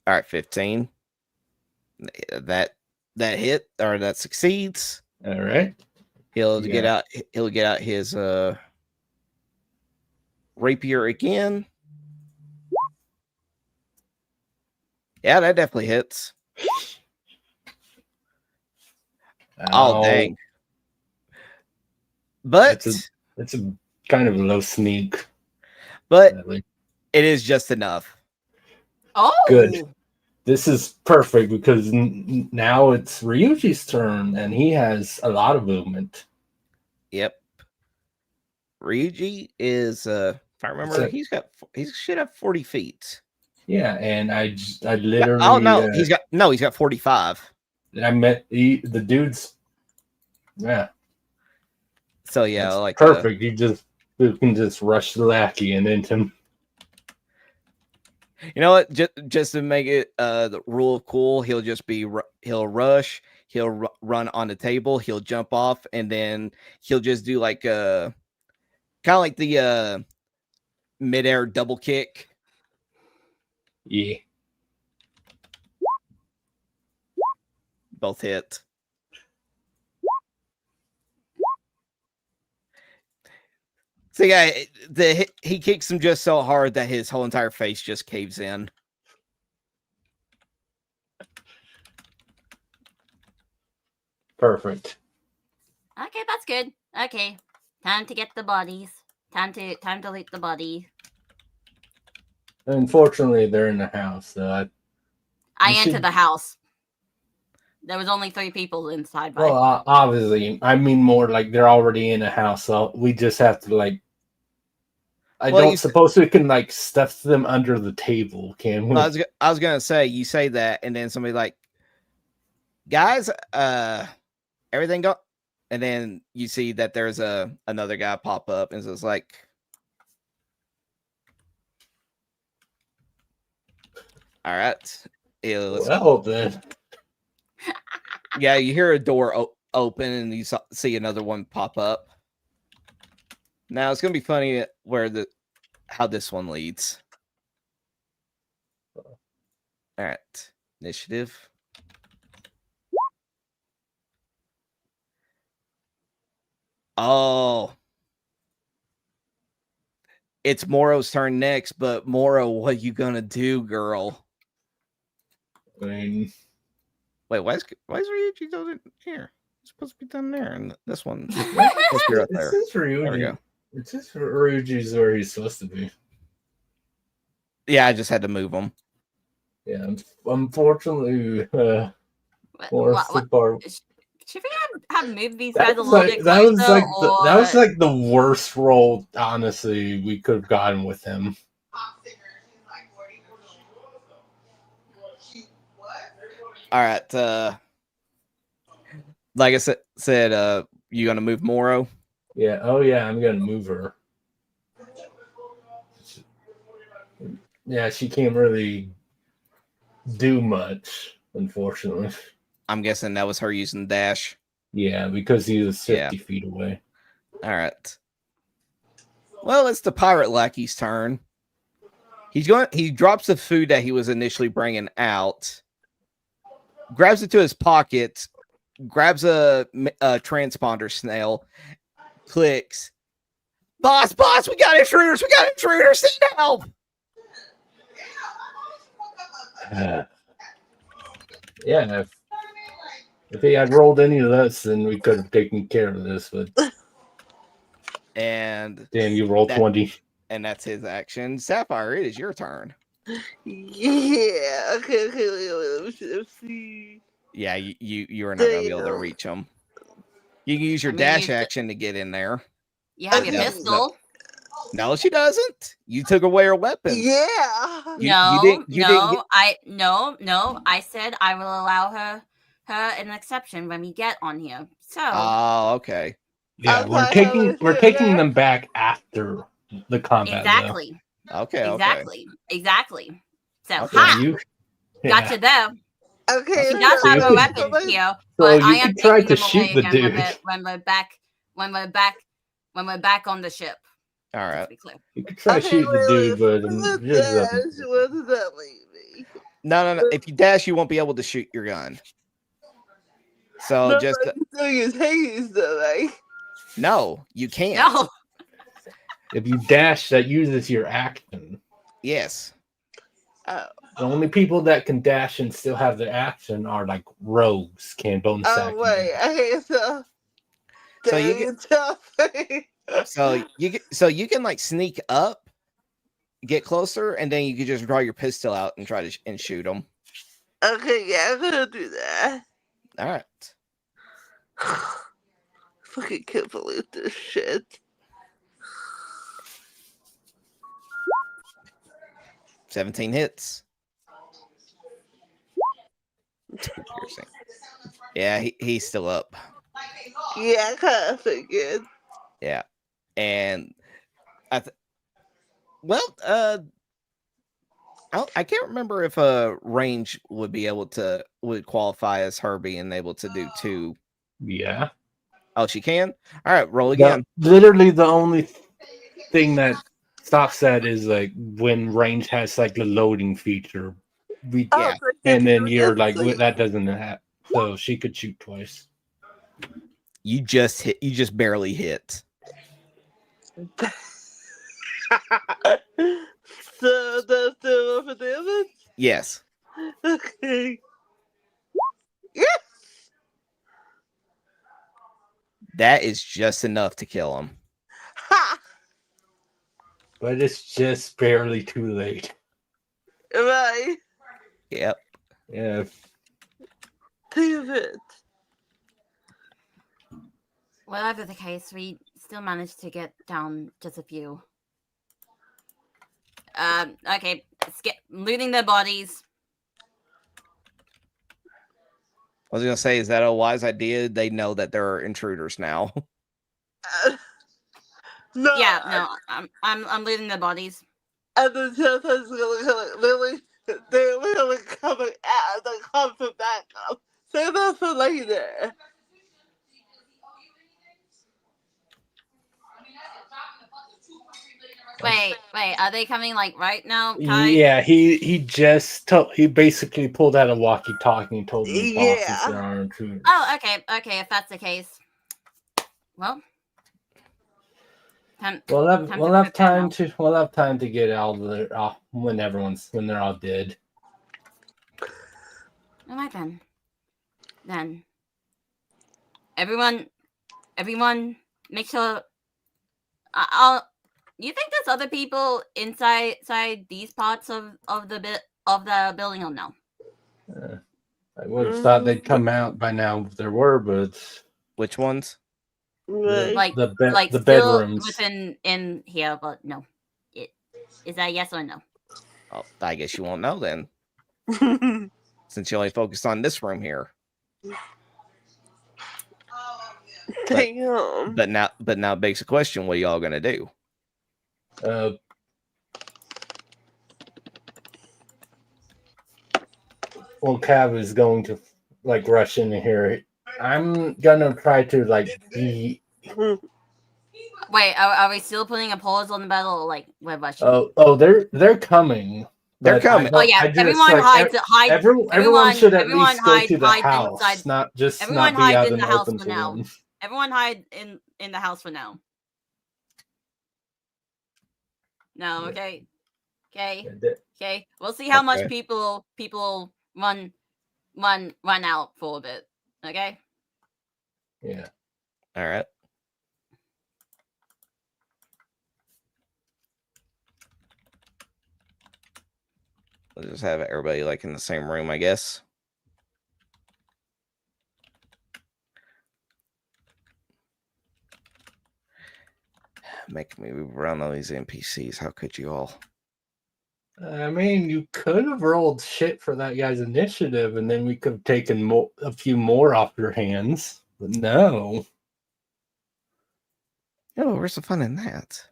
Speaker 1: All right, 15. That hit or that succeeds.
Speaker 4: All right.
Speaker 1: He'll get out his rapier again. Yeah, that definitely hits. Oh dang. But
Speaker 4: it's a kind of low sneak.
Speaker 1: But it is just enough.
Speaker 2: Oh,
Speaker 4: good. This is perfect because now it's Ryuji's turn and he has a lot of movement.
Speaker 1: Yep. Ryuji is if I remember, he should have 40 feet.
Speaker 4: Yeah, and I literally
Speaker 1: he's got 45.
Speaker 4: I met the dudes. Yeah.
Speaker 1: So yeah,
Speaker 4: that's
Speaker 1: like
Speaker 4: perfect. You can just rush the lackey and into him.
Speaker 1: You know what? Just to make it the rule of cool, he'll rush, he'll run on the table, he'll jump off, and then he'll just do like kind of like the midair double kick.
Speaker 4: Yeah.
Speaker 1: Both hit. So yeah, he kicks him just so hard that his whole entire face just caves in.
Speaker 4: Perfect.
Speaker 2: Okay, that's good. Okay, time to get the bodies. Time to loot the body.
Speaker 4: Unfortunately, they're in the house. So
Speaker 2: I entered the house. There was only 3 people inside.
Speaker 4: Well, obviously, I mean more like they're already in a house, so we just have to like. I don't suppose we can like stuff them under the table, can we?
Speaker 1: I was gonna say you say that, and then somebody like, guys, everything go, and then you see that there's another guy pop up, and it's like, all right,
Speaker 4: well then.
Speaker 1: Yeah, you hear a door open, and you see another one pop up. Now it's gonna be funny how this one leads. All right, initiative. Oh, it's Moro's turn next, but Moro, what you gonna do, girl?
Speaker 4: I mean.
Speaker 1: Wait, why is Ryuji doing it here? It's supposed to be done there, and this one is supposed to be right there.
Speaker 4: This is Ryuji.
Speaker 1: There we go.
Speaker 4: It's just Ryuji's where he's supposed to be.
Speaker 1: Yeah, I just had to move him.
Speaker 4: Yeah, unfortunately,
Speaker 2: Should we have moved these guys a little bit
Speaker 4: that
Speaker 2: closer?
Speaker 4: That was like the worst roll, honestly, we could have gotten with him.
Speaker 1: All right. Like I said, you gonna move Moro?
Speaker 4: Yeah. Oh yeah, I'm gonna move her. Yeah, she can't really do much, unfortunately.
Speaker 1: I'm guessing that was her using dash.
Speaker 4: Yeah, because he was 50 feet away.
Speaker 1: All right. Well, it's the pirate lackey's turn. He drops the food that he was initially bringing out. Grabs it to his pocket, grabs a transponder snail, clicks. Boss, we got intruders! Send help!
Speaker 4: Yeah, if he had rolled any of this, then we could have taken care of this. But
Speaker 1: and
Speaker 4: damn, you rolled 20,
Speaker 1: and that's his action. Sapphire, it is your turn.
Speaker 3: Yeah. Okay. Let's see.
Speaker 1: Yeah, you are not gonna be able to reach him. You can use your dash action to get in there.
Speaker 2: You have your pistol.
Speaker 1: No, she doesn't. You took away her weapon.
Speaker 3: Yeah.
Speaker 2: I said I will allow her an exception when we get on here. So.
Speaker 1: Oh, okay.
Speaker 4: Yeah, we're taking them back after the combat.
Speaker 2: Exactly.
Speaker 1: Though. Okay.
Speaker 2: Exactly. So,
Speaker 1: okay.
Speaker 2: Gotcha there.
Speaker 3: Okay.
Speaker 2: She does have a weapon here,
Speaker 4: So
Speaker 2: but I am
Speaker 4: try to
Speaker 2: taking them
Speaker 4: shoot
Speaker 2: away
Speaker 4: the
Speaker 2: again
Speaker 4: dude
Speaker 2: when we're back when we're back on the ship.
Speaker 1: All right.
Speaker 2: Let's be clear.
Speaker 4: You could try shooting the dude, but
Speaker 3: what does that mean?
Speaker 1: No. If you dash, you won't be able to shoot your gun. So
Speaker 3: No,
Speaker 1: just
Speaker 3: doing his haze though, right?
Speaker 1: no, you can't.
Speaker 2: No.
Speaker 4: if you dash, that uses your action.
Speaker 1: Yes.
Speaker 3: Oh.
Speaker 4: The only people that can dash and still have their action are like rogues. Can bonus action.
Speaker 3: Oh wait, okay,
Speaker 1: So you can like sneak up, get closer, and then you can just draw your pistol out and try to and shoot them.
Speaker 3: Okay, yeah, I'm gonna do that.
Speaker 1: All right.
Speaker 3: Fucking can't believe this shit.
Speaker 1: 17 hits. 2 piercing. Yeah, he's still up.
Speaker 3: Yeah, I kind of figured.
Speaker 1: Yeah, and I can't remember if range would qualify as her being able to do 2.
Speaker 4: Yeah.
Speaker 1: Oh, she can. All right, roll again.
Speaker 4: Literally, the only thing that stops that is like when range has like the loading feature.
Speaker 1: Yeah,
Speaker 4: and then you're like, that doesn't happen. So she could shoot twice.
Speaker 1: You just barely hit.
Speaker 3: So that's the for damage?
Speaker 1: Yes.
Speaker 3: Okay. Yes!
Speaker 1: That is just enough to kill him.
Speaker 3: Ha!
Speaker 4: But it's just barely too late.
Speaker 3: Right.
Speaker 1: Yep.
Speaker 4: Yeah.
Speaker 3: Damn it.
Speaker 2: Whatever the case, we still managed to get down just a few. Okay, looting their bodies.
Speaker 1: I was gonna say, is that a wise idea? They know that there are intruders now.
Speaker 3: No.
Speaker 2: Yeah, no, I'm looting their bodies.
Speaker 3: And the Chelsea's literally, they're literally coming out. They come for backup. Save that for later.
Speaker 2: Wait, are they coming like right now, Kai?
Speaker 4: Yeah, he basically pulled out a walkie-talkie and told the bosses there are intruders.
Speaker 2: Oh, okay, if that's the case. Well,
Speaker 4: we'll have time to get out of there when they're all dead.
Speaker 2: All right then. Everyone, make sure. You think there's other people inside these parts of the building or no?
Speaker 4: I would have thought they'd come out by now if there were, but
Speaker 1: Which ones?
Speaker 3: Right.
Speaker 2: Like
Speaker 4: the
Speaker 2: still
Speaker 4: bedrooms
Speaker 2: within in here, but no. Is that yes or no?
Speaker 1: Oh, I guess you won't know then, since you only focused on this room here.
Speaker 3: Damn.
Speaker 1: But now it begs the question: what are y'all gonna do?
Speaker 4: Well, Cav is going to like rush in here. I'm gonna try to like be.
Speaker 2: Wait, are we still putting a pause on the battle? Or, like we're rushing?
Speaker 4: Oh, they're coming.
Speaker 1: They're coming.
Speaker 2: Oh yeah, everyone hides.
Speaker 4: Everyone should at least go to the house,
Speaker 2: inside.
Speaker 4: not just
Speaker 2: Everyone
Speaker 4: not be
Speaker 2: hides
Speaker 4: out
Speaker 2: in
Speaker 4: in
Speaker 2: the
Speaker 4: the
Speaker 2: house
Speaker 4: open
Speaker 2: for
Speaker 4: to
Speaker 2: now.
Speaker 4: them.
Speaker 2: Everyone hide in the house for now. No, okay. Okay. We'll see how much people run out for a bit. Okay.
Speaker 4: Yeah.
Speaker 1: All right. We'll just have everybody like in the same room, I guess. Making me move around all these NPCs. How could you all?
Speaker 4: I mean, you could have rolled shit for that guy's initiative, and then we could have taken a few more off your hands. But no.
Speaker 1: Oh, where's the fun in that?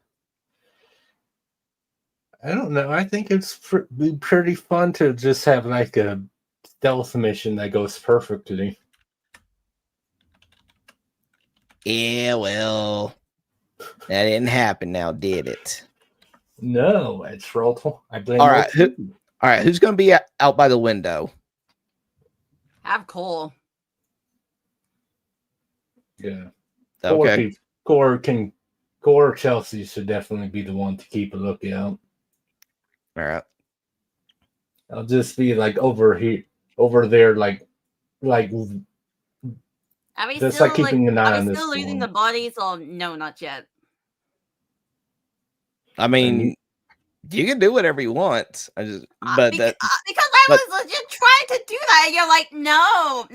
Speaker 4: I don't know. I think it's be pretty fun to just have like a stealth mission that goes perfectly.
Speaker 1: Yeah, well, that didn't happen now, did it?
Speaker 4: No, it's Roll. I blame
Speaker 1: All right,
Speaker 4: Roll.
Speaker 1: all right. Who's going to be out by the window?
Speaker 2: Have Cole.
Speaker 4: Yeah.
Speaker 1: Okay.
Speaker 4: Core Chelsey should definitely be the one to keep a lookout.
Speaker 1: All right.
Speaker 4: I'll just be like over there, like
Speaker 2: Are we
Speaker 4: just
Speaker 2: still
Speaker 4: like keeping an eye on this
Speaker 2: still losing
Speaker 4: one.
Speaker 2: the bodies or no, not yet?
Speaker 1: I mean, you can do whatever you want.
Speaker 2: Because I was legit trying to do that, and you're like, no,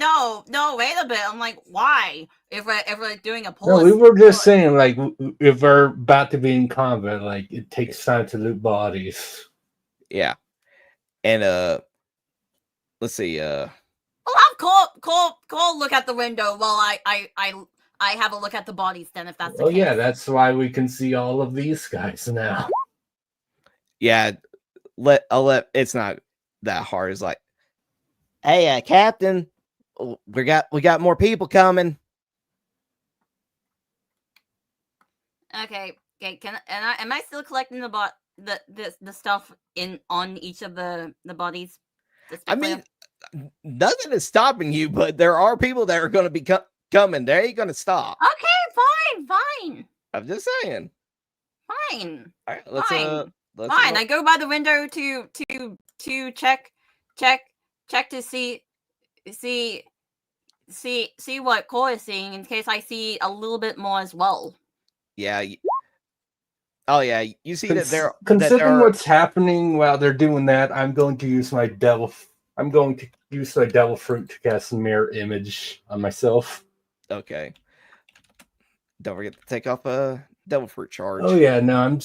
Speaker 2: wait a bit. I'm like, why? If we're doing a pull,
Speaker 4: no, we were just saying like if we're about to be in combat, like it takes time to loot bodies.
Speaker 1: Yeah, and let's see.
Speaker 2: I'll have Cole look at the window while I have a look at the bodies. Then, if that's the case.
Speaker 4: Yeah, that's why we can see all of these guys now.
Speaker 1: Yeah, it's not that hard. It's like, hey, Captain, we got more people coming.
Speaker 2: Okay. Am I still collecting the stuff on each of the bodies?
Speaker 1: I mean, nothing is stopping you, but there are people that are going to be coming. They ain't going to stop.
Speaker 2: Okay, fine.
Speaker 1: I'm just saying.
Speaker 2: Fine.
Speaker 1: All right, let's
Speaker 2: fine. I go by the window to check to see what Cole is seeing in case I see a little bit more as well.
Speaker 1: Yeah. Oh yeah, you see that they're
Speaker 4: considering what's happening while they're doing that. I'm going to use my devil fruit to cast a mirror image on myself.
Speaker 1: Okay. Don't forget to take off a devil fruit charge.
Speaker 4: Oh yeah, no, I'm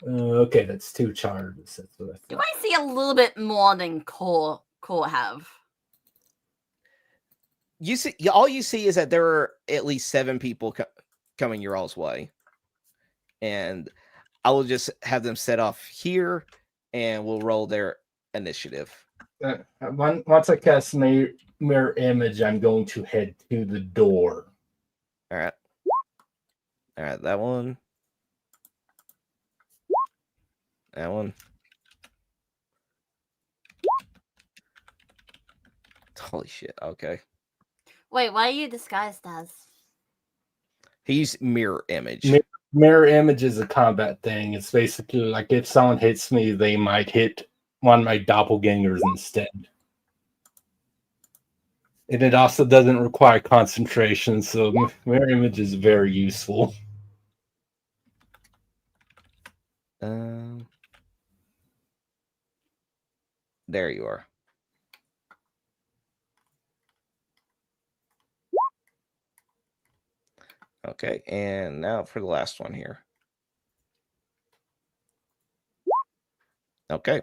Speaker 4: okay. That's 2 charges. That's what I thought.
Speaker 2: Do I see a little bit more than Cole have?
Speaker 1: You see, all you see is that there are at least 7 people coming your all's way, and I will just have them set off here, and we'll roll their initiative.
Speaker 4: Once I cast mirror image, I'm going to head to the door.
Speaker 1: All right, that one. That one. Holy shit. Okay.
Speaker 2: Wait, what are you disguised as?
Speaker 1: He's mirror image.
Speaker 4: Mirror image is a combat thing. It's basically like if someone hits me, they might hit one of my doppelgangers instead. And it also doesn't require concentration, so mirror image is very useful.
Speaker 1: There you are. Okay, and now for the last one here. Okay.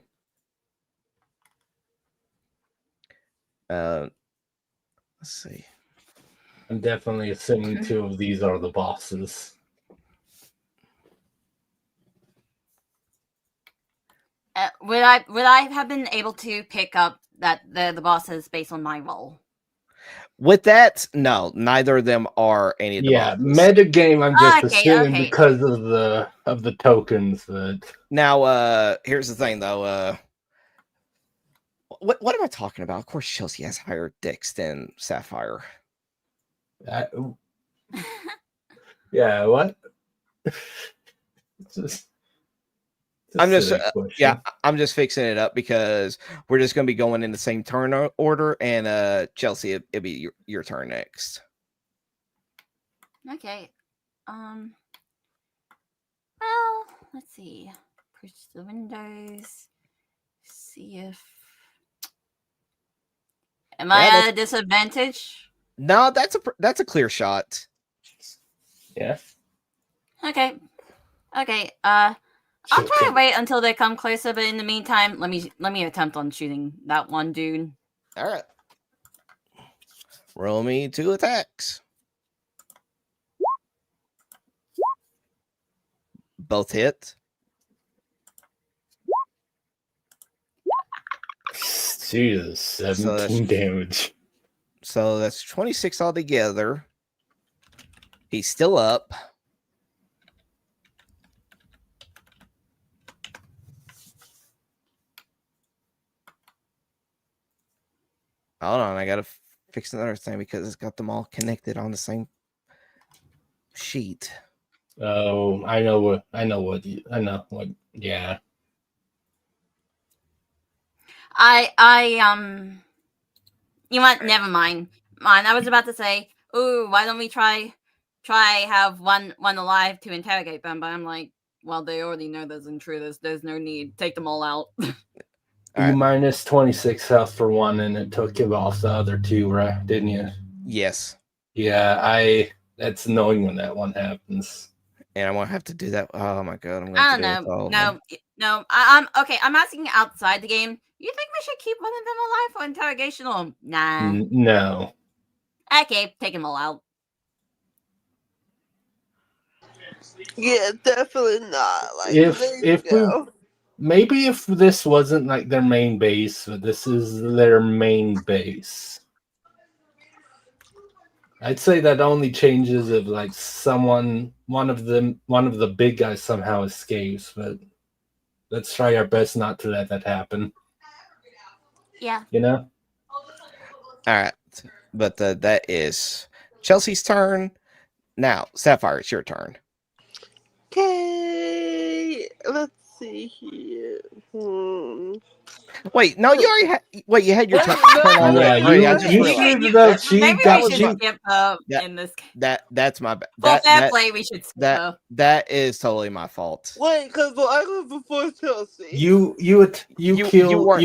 Speaker 1: Let's see.
Speaker 4: I'm definitely assuming 2 of these are the bosses.
Speaker 2: Would I have been able to pick up that the bosses based on my roll?
Speaker 1: With that, no, neither of them are any of the bosses.
Speaker 4: Metagame, I'm just assuming because of the tokens. That
Speaker 1: now, here's the thing though. What am I talking about? Of course, Chelsey has higher dex than Sapphire.
Speaker 4: Yeah, what?
Speaker 1: I'm just fixing it up because we're just going to be going in the same turn order, and Chelsey, it'll be your turn next.
Speaker 2: Okay. Well, let's see. Push the windows. See if. Am I at a disadvantage?
Speaker 1: No, that's a clear shot.
Speaker 4: Yeah.
Speaker 2: Okay. I'll try to wait until they come closer, but in the meantime, let me attempt on shooting that one dude.
Speaker 1: All right. Roll me 2 attacks. Both hit.
Speaker 4: Jesus, 17 damage.
Speaker 1: So that's 26 altogether. He's still up. Hold on, I gotta fix another thing because it's got them all connected on the same sheet.
Speaker 4: Oh, I know what. Yeah.
Speaker 2: You know what? Never mind. I was about to say, ooh, why don't we try have one alive to interrogate them? But I'm like, well, they already know there's intruders. There's no need. Take them all out.
Speaker 4: You minus 26 health for one, and it took you off the other two, right? Didn't you?
Speaker 1: Yes.
Speaker 4: Yeah, that's annoying when that one happens.
Speaker 1: And I'm gonna have to do that. Oh my god!
Speaker 2: I don't know. No. I'm okay. I'm asking outside the game. You think we should keep one of them alive for interrogation, or nah?
Speaker 4: No.
Speaker 2: Okay, take them all out.
Speaker 3: Yeah, definitely not. Like,
Speaker 4: maybe if this wasn't like their main base, but this is their main base. I'd say that only changes if like one of the big guys somehow escapes, but let's try our best not to let that happen.
Speaker 2: Yeah.
Speaker 4: You know?
Speaker 1: All right. But that is Chelsey's turn. Now, Sapphire, it's your turn.
Speaker 3: Okay. Let's see here.
Speaker 1: Wait, no, you already had. Wait, you had your turn.
Speaker 4: Yeah, you should have.
Speaker 2: Maybe we should skip in this.
Speaker 1: That's my bad.
Speaker 2: For fair play, we should skip.
Speaker 1: That is totally my fault.
Speaker 3: Wait, because I was before Chelsey.
Speaker 4: You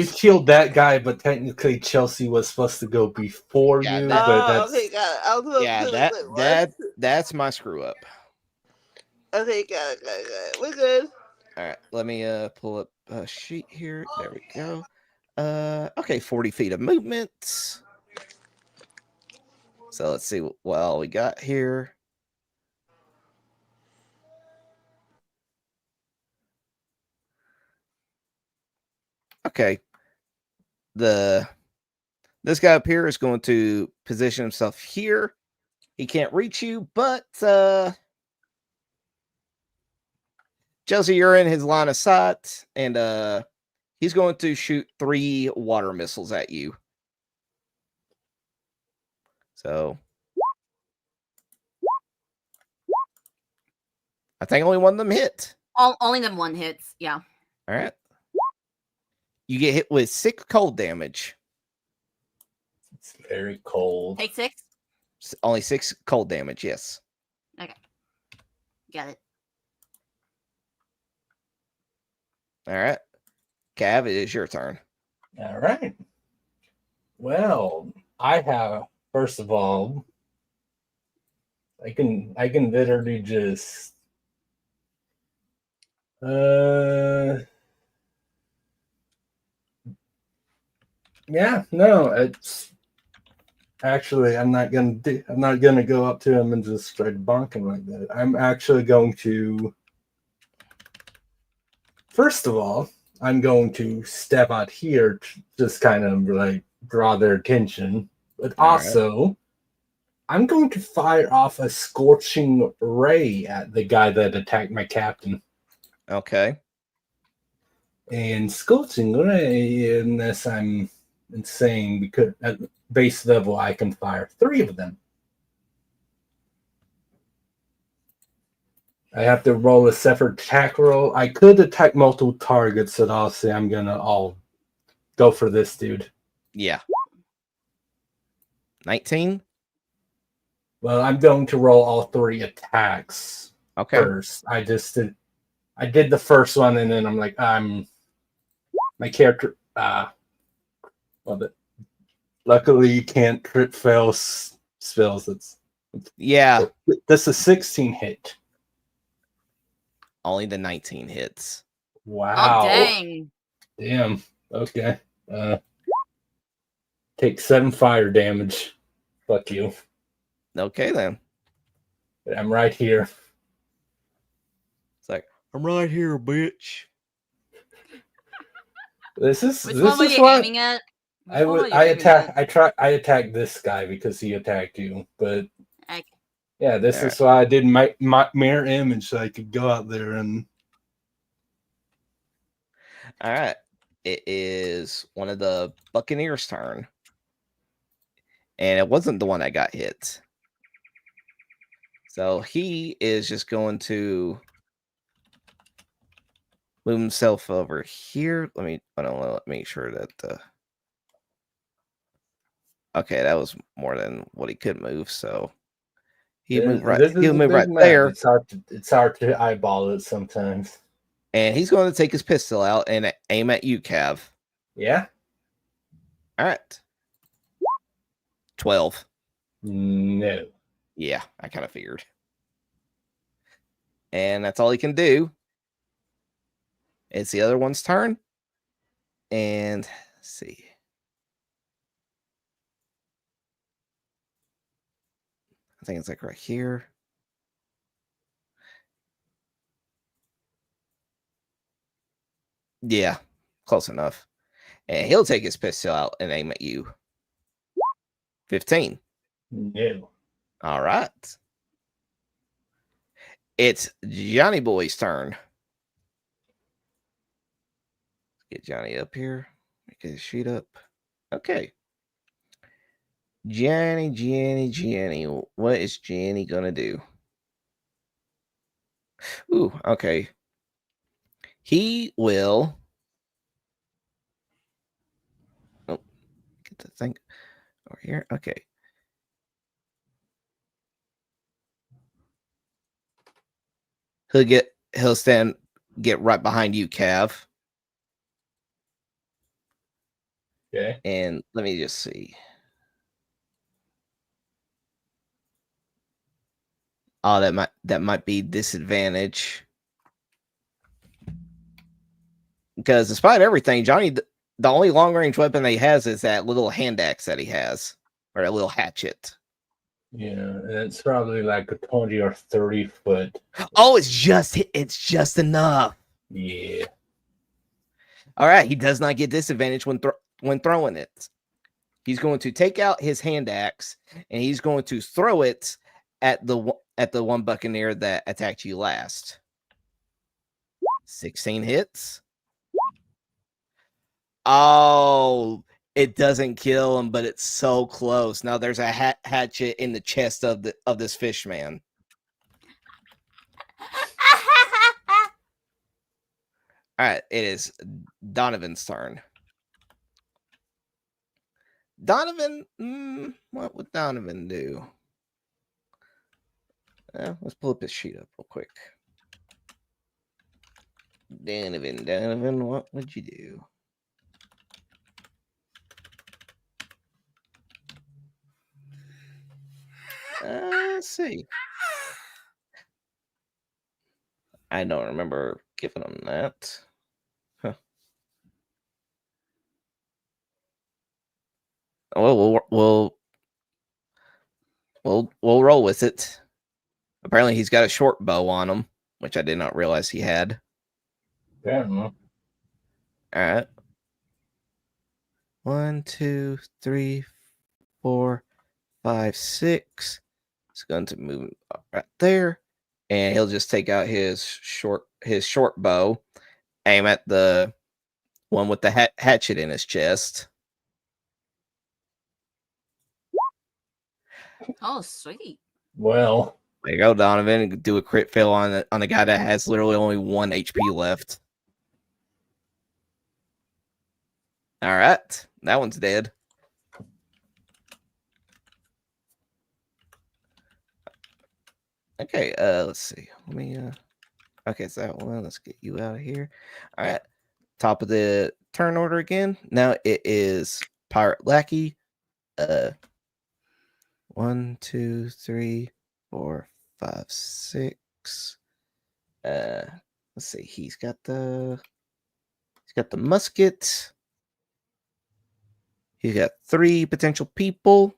Speaker 4: killed that guy, but technically Chelsey was supposed to go before you. But
Speaker 3: okay, got it.
Speaker 1: That's my screw up.
Speaker 3: Okay, got it. We're good.
Speaker 1: All right, let me pull up a sheet here. There we go. Okay, 40 feet of movement. So let's see what all we got here. Okay. This guy up here is going to position himself here. He can't reach you, but Chelsey, you're in his line of sight, and he's going to shoot 3 water missiles at you. So I think only one of them hit.
Speaker 2: Only them one hits, yeah.
Speaker 1: All right. You get hit with 6 cold damage.
Speaker 4: It's very cold.
Speaker 2: Take 6?
Speaker 1: Only 6 cold damage, yes.
Speaker 2: Okay. Got it.
Speaker 1: All right. Cav, it is your turn.
Speaker 4: All right. Well, I have, first of all, I can literally just yeah, no, it's actually I'm not gonna go up to him and just try to bonk him like that. I'm actually going to, first of all, I'm going to step out here to just kind of like draw their attention, but also I'm going to fire off a scorching ray at the guy that attacked my captain.
Speaker 1: Okay.
Speaker 4: And scorching ray, unless I'm insane, because at base level I can fire 3 of them. I have to roll a separate attack roll. I could attack multiple targets, so I'll say I'm gonna go for this dude.
Speaker 1: Yeah. 19?
Speaker 4: Well, I'm going to roll all 3 attacks first. I did the first one, and then I'm like, my character. Luckily, you can't crit fail spells. That's a 16 hit.
Speaker 1: Only the 19 hits.
Speaker 4: Wow.
Speaker 2: Oh, dang.
Speaker 4: Damn. Okay. Take 7 fire damage. Fuck you.
Speaker 1: Okay, then.
Speaker 4: I'm right here.
Speaker 1: It's like, I'm right here, bitch.
Speaker 4: This is
Speaker 2: Which one were you aiming at?
Speaker 4: I attacked this guy because he attacked you, but
Speaker 2: okay.
Speaker 4: Yeah, this is why I did my mirror image so I could go out there and.
Speaker 1: All right. It is one of the Buccaneers' turn. And it wasn't the one that got hit. So he is just going to move himself over here. I don't want to make sure that okay, that was more than what he could move, so he'll move right there.
Speaker 4: It's hard to eyeball it sometimes.
Speaker 1: And he's going to take his pistol out and aim at you, Cav.
Speaker 4: Yeah.
Speaker 1: All right. 12.
Speaker 4: No.
Speaker 1: Yeah, I kind of figured. And that's all he can do. It's the other one's turn. And let's see. I think it's like right here. Yeah, close enough. And he'll take his pistol out and aim at you. 15.
Speaker 4: No.
Speaker 1: All right. It's Johnny Boy's turn. Get Johnny up here. Make his sheet up. Okay. Johnny. What is Johnny gonna do? Ooh, okay. He will. Oh, get the thing over here. Okay. He'll get right behind you, Cav.
Speaker 4: Okay.
Speaker 1: And let me just see. Oh, that might be disadvantage. Because despite everything, Johnny, the only long range weapon that he has is that little hand axe that he has, or a little hatchet.
Speaker 4: Yeah, it's probably like a 20 or 30 foot.
Speaker 1: Oh, it's just enough.
Speaker 4: Yeah.
Speaker 1: All right, he does not get disadvantage when throwing it. He's going to take out his hand axe and he's going to throw it at the one Buccaneer that attacked you last. 16 hits. Oh, it doesn't kill him, but it's so close. Now there's a hatchet in the chest of this fish man. All right, it is Donovan's turn. Donovan, what would Donovan do? Let's pull up his sheet up real quick. Donovan, what would you do? Let's see. I don't remember giving him that. Huh. Well, we'll roll with it. Apparently, he's got a short bow on him, which I did not realize he had.
Speaker 4: Yeah.
Speaker 1: All right. 1, 2, 3, 4, 5, 6. It's going to move right there, and he'll just take out his short bow, aim at the one with the hatchet in his chest.
Speaker 2: Oh, sweet.
Speaker 4: Well,
Speaker 1: there you go, Donovan. Do a crit fail on the guy that has literally only 1 HP left. All right, that one's dead. Okay, let's see. Let me okay, so that one. Let's get you out of here. All right, top of the turn order again. Now it is Pirate Lackey. 1, 2, 3, 4, 5, 6. Let's see. He's got the musket. He's got 3 potential people.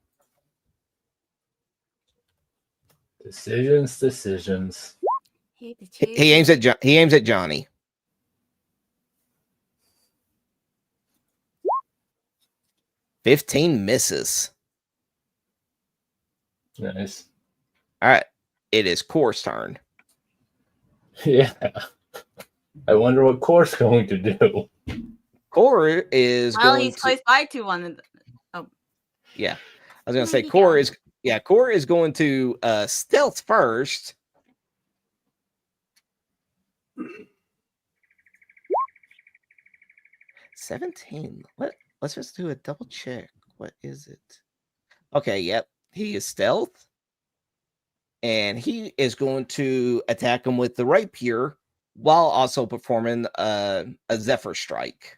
Speaker 4: Decisions.
Speaker 1: He aims at Johnny. .15 misses.
Speaker 4: Nice.
Speaker 1: All right, it is Core's turn.
Speaker 4: Yeah. I wonder what Core's going to do.
Speaker 1: Core is
Speaker 2: he's close by to one of the...
Speaker 1: Yeah. I was going to say Core is going to stealth first. $17. Let's just do a double check. What is it? Okay, yep. He is stealth. And he is going to attack him with the rapier while also performing a Zephyr Strike.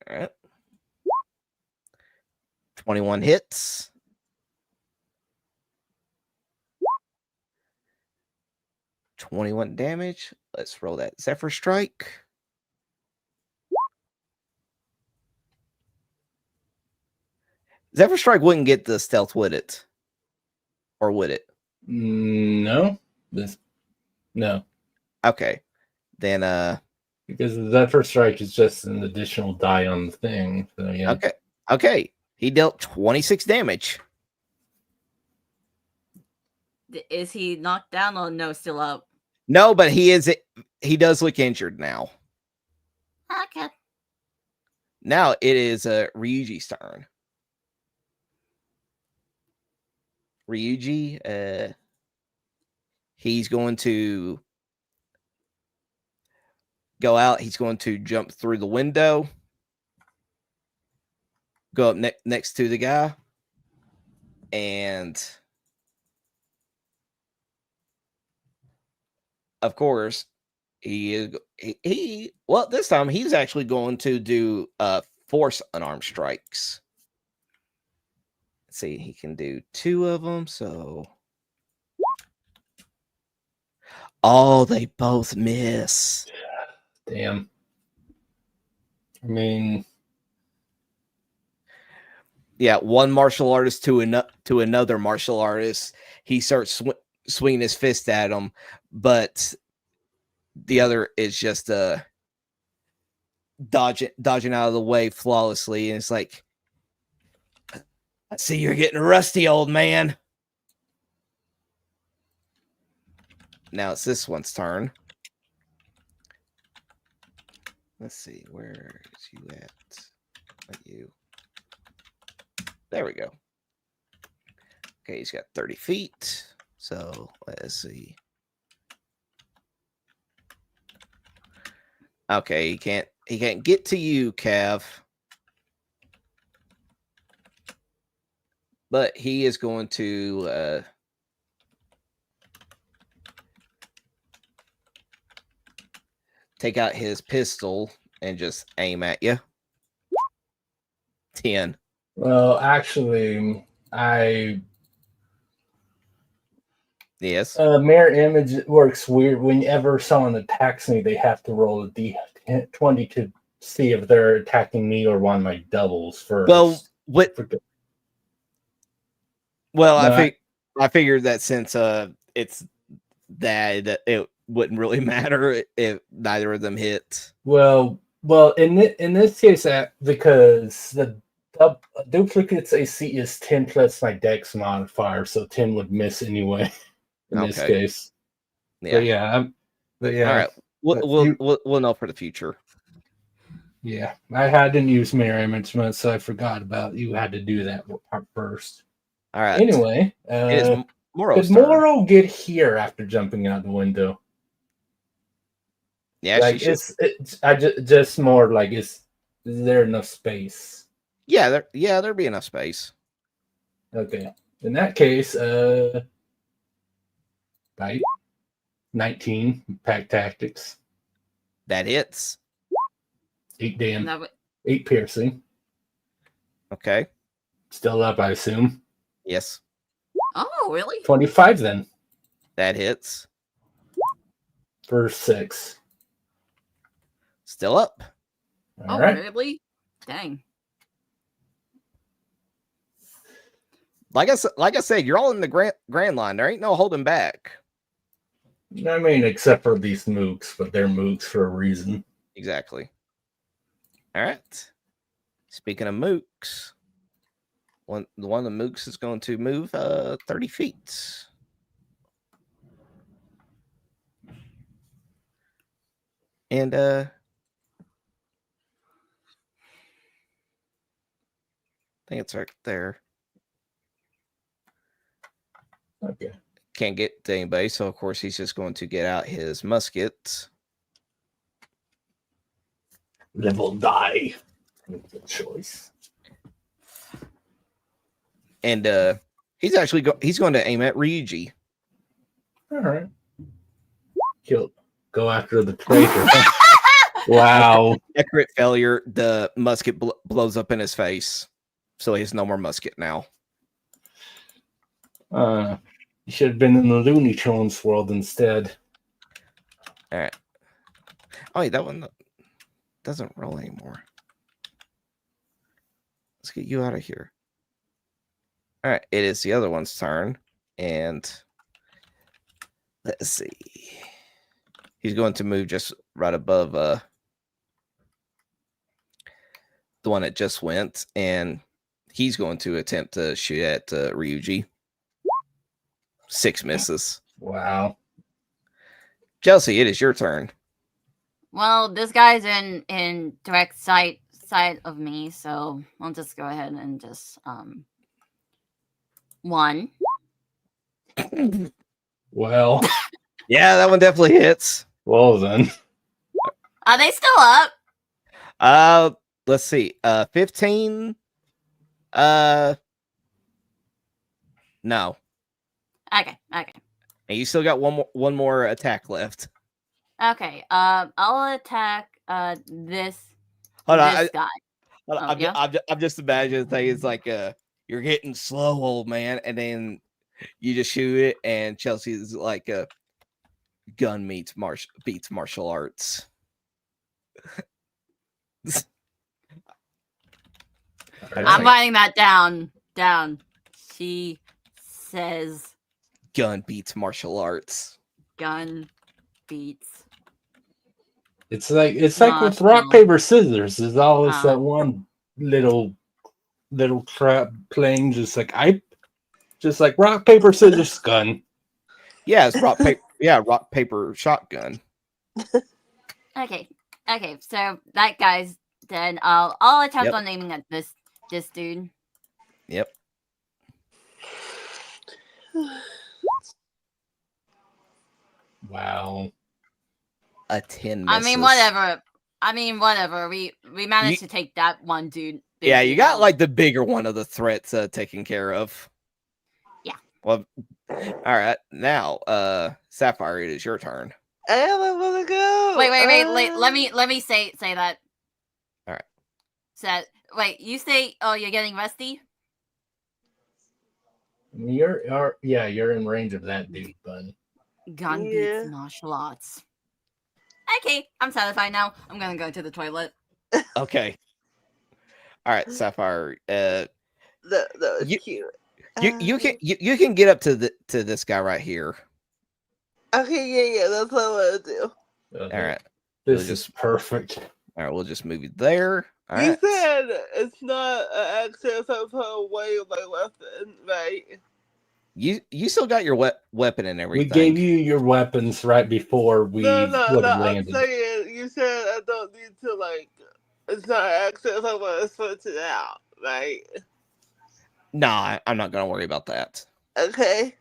Speaker 1: All right. 21 hits. $21 damage. Let's roll that Zephyr Strike. Zephyr Strike wouldn't get the stealth, would it? Or would it?
Speaker 4: No. No.
Speaker 1: Okay. Then
Speaker 4: because the Zephyr Strike is just an additional die on the thing. So yeah.
Speaker 1: Okay. He dealt 26 damage.
Speaker 2: Is he knocked down or no, still up?
Speaker 1: No, but he does look injured now.
Speaker 2: Okay.
Speaker 1: Now it is Ryuji's turn. Ryuji, he's going to go out. He's going to jump through the window, go up next to the guy, and of course, well, this time he's actually going to do force unarmed strikes. Let's see, he can do 2 of them, so they both miss.
Speaker 4: Damn. I mean,
Speaker 1: yeah, one martial artist to another martial artist. He starts swinging his fist at him, but the other is just dodging out of the way flawlessly, and it's like, I see you're getting rusty, old man. Now it's this one's turn. Let's see, where is you at? You. There we go. Okay, he's got 30 feet. So let's see. Okay, he can't get to you, Cav. But he is going to take out his pistol and just aim at you. 10.
Speaker 4: Well, actually,
Speaker 1: Yes.
Speaker 4: Mirror image works weird. Whenever someone attacks me, they have to roll a d20 to see if they're attacking me or one of my doubles first.
Speaker 1: I figured that since it's that it wouldn't really matter if neither of them hit.
Speaker 4: Well, in this case, because the duplicate's AC is 10 plus my dex modifier, so 10 would miss anyway. In this case,
Speaker 1: Yeah.
Speaker 4: But yeah.
Speaker 1: All right. We'll know for the future.
Speaker 4: Yeah, I didn't use mirror image, so I forgot about you had to do that part first.
Speaker 1: All right.
Speaker 4: Anyway,
Speaker 1: it is Moro's
Speaker 4: did Moro get here after jumping out the window?
Speaker 1: Yeah,
Speaker 4: like just more like is there enough space?
Speaker 1: Yeah, there'd be enough space.
Speaker 4: Okay, in that case, right, 19 pack tactics.
Speaker 1: That hits.
Speaker 4: 8 damage. 8 piercing.
Speaker 1: Okay.
Speaker 4: Still up, I assume.
Speaker 1: Yes.
Speaker 2: Oh, really?
Speaker 4: 25 then.
Speaker 1: That hits.
Speaker 4: For 6.
Speaker 1: Still up.
Speaker 4: All right.
Speaker 2: Really? Dang.
Speaker 1: Like I said, you're all in the grand line. There ain't no holding back.
Speaker 4: I mean, except for these mooks, but they're mooks for a reason.
Speaker 1: Exactly. All right. Speaking of mooks, one of the mooks is going to move 30 feet. And I think it's right there.
Speaker 4: Okay.
Speaker 1: Can't get to anybody, so of course he's just going to get out his musket.
Speaker 4: Level die. Good choice.
Speaker 1: And he's actually he's going to aim at Ryuji.
Speaker 4: All right. Go after the traitor. Wow.
Speaker 1: Accurate failure. The musket blows up in his face, so he has no more musket now.
Speaker 4: You should have been in the Looney Tunes world instead.
Speaker 1: All right. Oh, wait, that one doesn't roll anymore. Let's get you out of here. All right, it is the other one's turn, and let's see. He's going to move just right above the one that just went, and he's going to attempt to shoot at Ryuji. 6 misses.
Speaker 4: Wow.
Speaker 1: Chelsey, it is your turn.
Speaker 2: Well, this guy's in direct sight of me, so I'll just go ahead and just 1.
Speaker 4: Well.
Speaker 1: Yeah, that one definitely hits.
Speaker 4: Well then.
Speaker 2: Are they still up?
Speaker 1: Let's see. 15. No.
Speaker 2: Okay.
Speaker 1: And you still got one more attack left.
Speaker 2: Okay. I'll attack this
Speaker 1: Hold on.
Speaker 2: guy.
Speaker 1: I'm just imagining things like you're getting slow, old man, and then you just shoot it, and Chelsea's like gun beats martial arts.
Speaker 2: I'm writing that down. She says
Speaker 1: gun beats martial arts.
Speaker 2: Gun beats.
Speaker 4: It's like with rock, paper, scissors. There's always that one little trap playing just like rock, paper, scissors, gun.
Speaker 1: Yeah, it's rock paper. Yeah, rock, paper, shotgun.
Speaker 2: Okay. So that guy's dead. I'll attempt on aiming at this dude.
Speaker 1: Yep.
Speaker 4: Wow.
Speaker 1: A 10 misses.
Speaker 2: I mean, whatever. We managed to take that one dude.
Speaker 1: Yeah, you got like the bigger one of the threats taken care of.
Speaker 2: Yeah.
Speaker 1: Well, all right. Now, Sapphire, it is your turn.
Speaker 3: I want to go.
Speaker 2: Wait. Let me say that.
Speaker 1: All right.
Speaker 2: So, wait, you say, oh, you're getting rusty?
Speaker 4: You're in range of that dude, bud.
Speaker 2: Gun beats martial arts. Okay, I'm satisfied now. I'm gonna go to the toilet.
Speaker 1: Okay. All right, Sapphire.
Speaker 3: That was cute.
Speaker 1: You can get up to this guy right here.
Speaker 3: Okay, yeah, that's what I want to do.
Speaker 1: All right.
Speaker 4: This is perfect.
Speaker 1: All right, we'll just move it there. All
Speaker 3: you
Speaker 1: right.
Speaker 3: said it's not an access I put away my weapon, right?
Speaker 1: You still got your weapon and everything.
Speaker 4: We gave you your weapons right before we would have landed.
Speaker 3: I'm saying you said I don't need to it's not access I want to switch it out, right?
Speaker 1: Nah, I'm not gonna worry about that.
Speaker 3: Okay.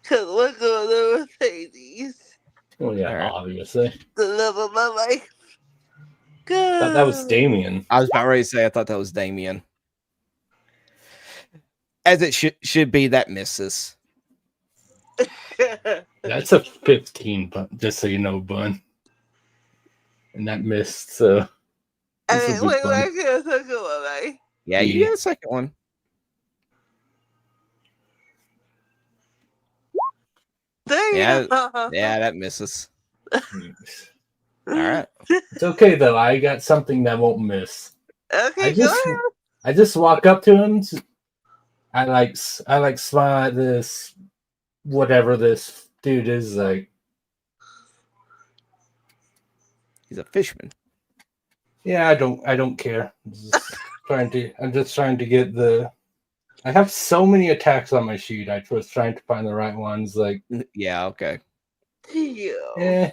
Speaker 3: Because we're going to Mercedes.
Speaker 4: Oh yeah, obviously.
Speaker 3: The love of my life.
Speaker 4: I thought that was Damien.
Speaker 1: I was about ready to say I thought that was Damien. As it should be, that misses.
Speaker 4: That's a 15, but just so you know, Bun. And that missed, so.
Speaker 3: I mean, wait, I get a second one, right?
Speaker 1: Yeah, you get a second one. Yeah, that misses. All right.
Speaker 4: It's okay though. I got something that won't miss.
Speaker 3: Okay,
Speaker 4: I just walk up to him. I like smile at this, whatever this dude is like.
Speaker 1: He's a fisherman.
Speaker 4: Yeah, I don't care. I'm just trying to get the I have so many attacks on my sheet. I was trying to find the right ones. Like,
Speaker 1: yeah, okay.
Speaker 4: eh.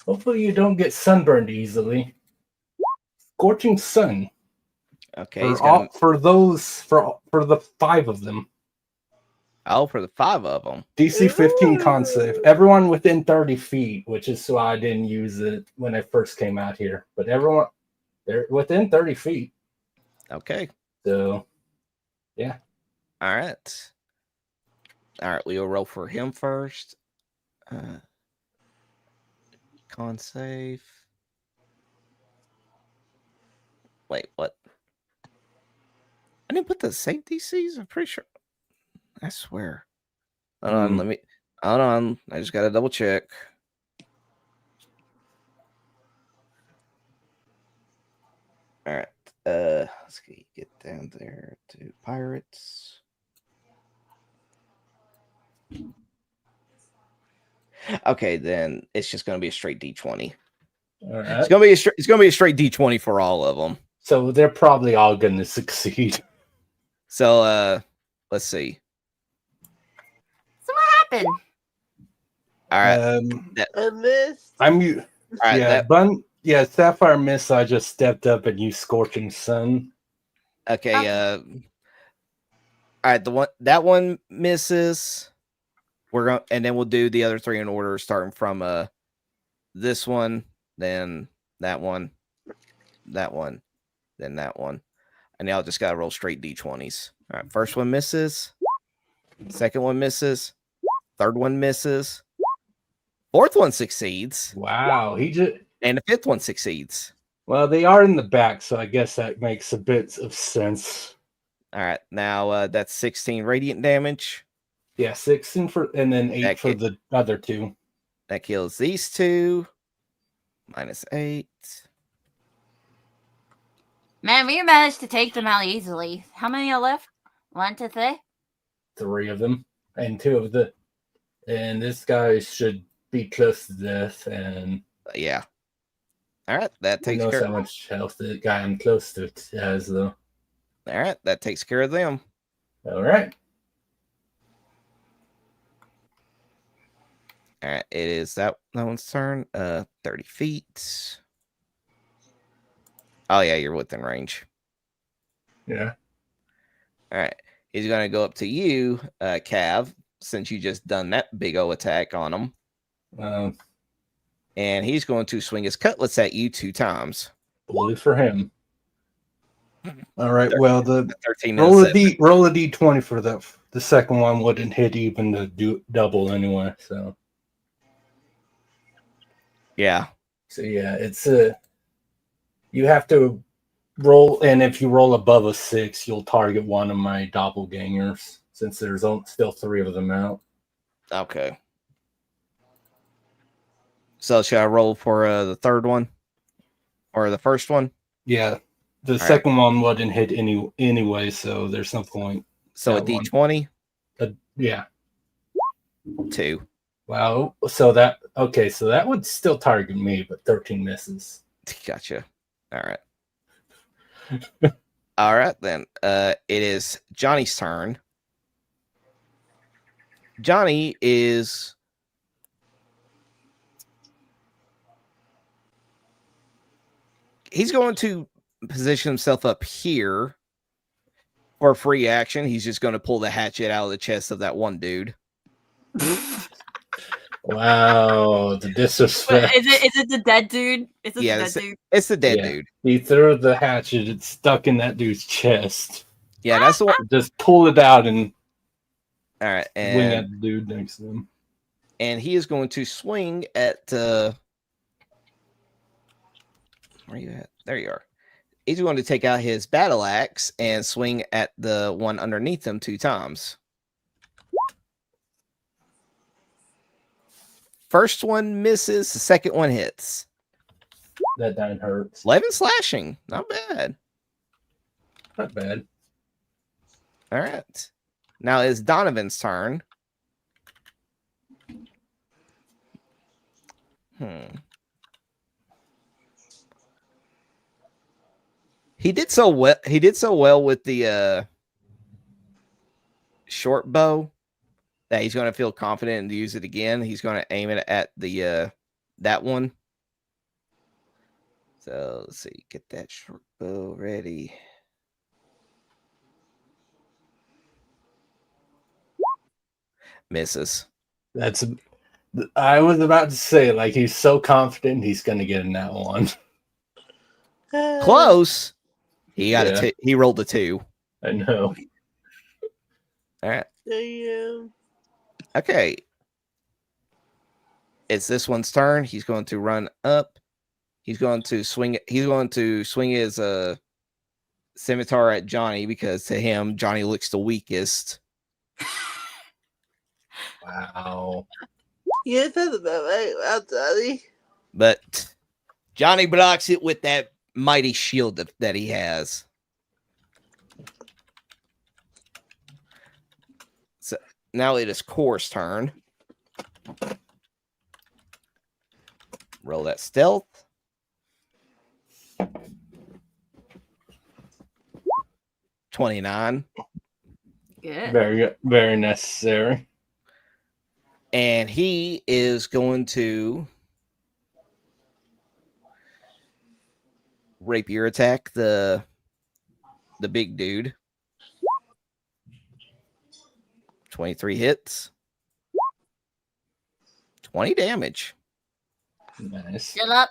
Speaker 4: Hopefully you don't get sunburned easily. Scorching sun.
Speaker 1: Okay,
Speaker 4: For the 5 of them.
Speaker 1: Oh, for the 5 of them.
Speaker 4: DC 15 con save. Everyone within 30 feet, which is why I didn't use it when I first came out here. But everyone, they're within 30 feet.
Speaker 1: Okay.
Speaker 4: So, yeah.
Speaker 1: All right. We'll roll for him first. Con save. Wait, what? I didn't put the save DCs. I'm pretty sure. I swear. Hold on. Hold on. I just got to double check. All right. Let's get down there to pirates. Okay, then it's just going to be a straight D20.
Speaker 4: All right.
Speaker 1: It's going to be a straight D20 for all of them.
Speaker 4: So they're probably all going to succeed.
Speaker 1: So let's see.
Speaker 2: So what happened?
Speaker 1: All right.
Speaker 3: I missed.
Speaker 1: All right,
Speaker 4: yeah, Sapphire missed. I just stepped up and used Scorching Sun.
Speaker 1: Okay. All right. That one misses. And then we'll do the other 3 in order, starting from this one, then that one, then that one, and y'all just gotta roll straight D20s. All right. First one misses. Second one misses. Third one misses. Fourth one succeeds.
Speaker 4: Wow,
Speaker 1: And the 5th one succeeds.
Speaker 4: Well, they are in the back, so I guess that makes a bit of sense.
Speaker 1: All right, now that's 16 radiant damage.
Speaker 4: Yeah, 16 and then 8 for the other 2.
Speaker 1: That kills these 2. -8.
Speaker 2: Man, we managed to take them out easily. How many are left? 1, 2, 3?
Speaker 4: 3 of them, and 2 of and this guy should be close to death. And
Speaker 1: yeah. All right, that takes
Speaker 4: care.
Speaker 1: Knows
Speaker 4: How much health the guy I'm close to has, though.
Speaker 1: All right, that takes care of them.
Speaker 4: All right.
Speaker 1: All right, it is that one's turn. 30 feet. Oh yeah, you're within range.
Speaker 4: Yeah.
Speaker 1: All right, he's gonna go up to you, Cav, since you just done that big O attack on him. And he's going to swing his cutlass at you 2 times.
Speaker 4: Bully for him. All right. Well, the
Speaker 1: 13
Speaker 4: roll a D20 for that. The second one wouldn't hit even the double anyway. So.
Speaker 1: Yeah.
Speaker 4: So yeah, it's you have to roll, and if you roll above a 6, you'll target one of my doppelgangers, since there's still 3 of them out.
Speaker 1: Okay. So should I roll for the third one or the first one?
Speaker 4: Yeah, the second one wouldn't hit anyway, so there's no point.
Speaker 1: So a D20.
Speaker 4: Yeah.
Speaker 1: 2.
Speaker 4: Wow. So that would still target me, but 13 misses.
Speaker 1: Gotcha. All right. All right then. It is Johnny's turn. Johnny is he's going to position himself up here for free action. He's just going to pull the hatchet out of the chest of that one dude.
Speaker 4: Wow, the disrespect.
Speaker 2: Wait, is it the dead dude?
Speaker 1: It's the dead dude.
Speaker 4: He threw the hatchet. It's stuck in that dude's chest.
Speaker 1: Yeah, that's the one.
Speaker 4: Just pull it out and
Speaker 1: all right, and
Speaker 4: swing at the dude next to him.
Speaker 1: And he is going to swing at where are you at? There you are. He's going to take out his battle axe and swing at the one underneath him 2 times. First one misses, the second one hits.
Speaker 4: That 9 hurts.
Speaker 1: 11 slashing. Not bad.
Speaker 4: Not bad.
Speaker 1: All right. Now it's Donovan's turn. He did so well. He did so well with the short bow that he's going to feel confident and use it again. He's going to aim it at the that one. So let's see, get that short bow ready. Misses.
Speaker 4: I was about to say, like, he's so confident he's going to get in that one.
Speaker 1: Close. He got he rolled a 2.
Speaker 4: I know.
Speaker 1: All right.
Speaker 3: Damn.
Speaker 1: Okay. It's this one's turn. He's going to run up. He's going to swing. He's going to swing his scimitar at Johnny because to him, Johnny looks the weakest.
Speaker 4: Wow.
Speaker 3: Yeah, that's about right. Wow, Daddy.
Speaker 1: But Johnny blocks it with that mighty shield that he has. So now it is Core's turn. Roll that stealth. 29.
Speaker 2: Good.
Speaker 4: Very, very necessary.
Speaker 1: And he is going to rapier attack the big dude. 23 hits. 20 damage.
Speaker 4: Nice.
Speaker 2: Still up.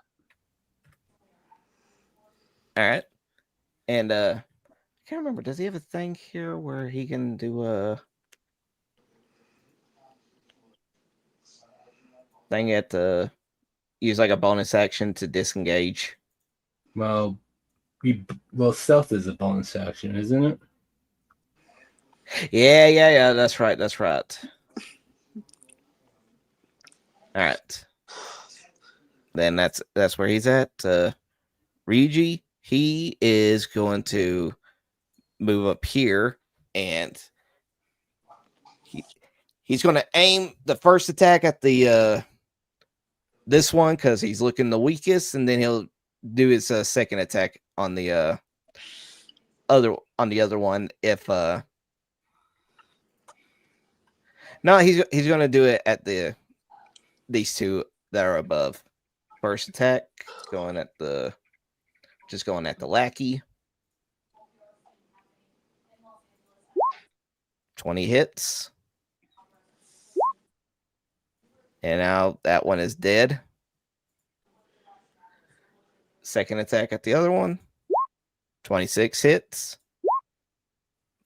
Speaker 1: All right. And I can't remember. Does he have a thing here where he can do a thing at use like a bonus action to disengage?
Speaker 4: Well, stealth is a bonus action, isn't it?
Speaker 1: Yeah. That's right. All right. Then that's where he's at. Ryuji, he is going to move up here and he's going to aim the first attack at the this one because he's looking the weakest, and then he'll do his second attack on the other one if no, he's going to do it at these two that are above. First attack going at the lackey. 20 hits. And now that one is dead. Second attack at the other one. 26 hits.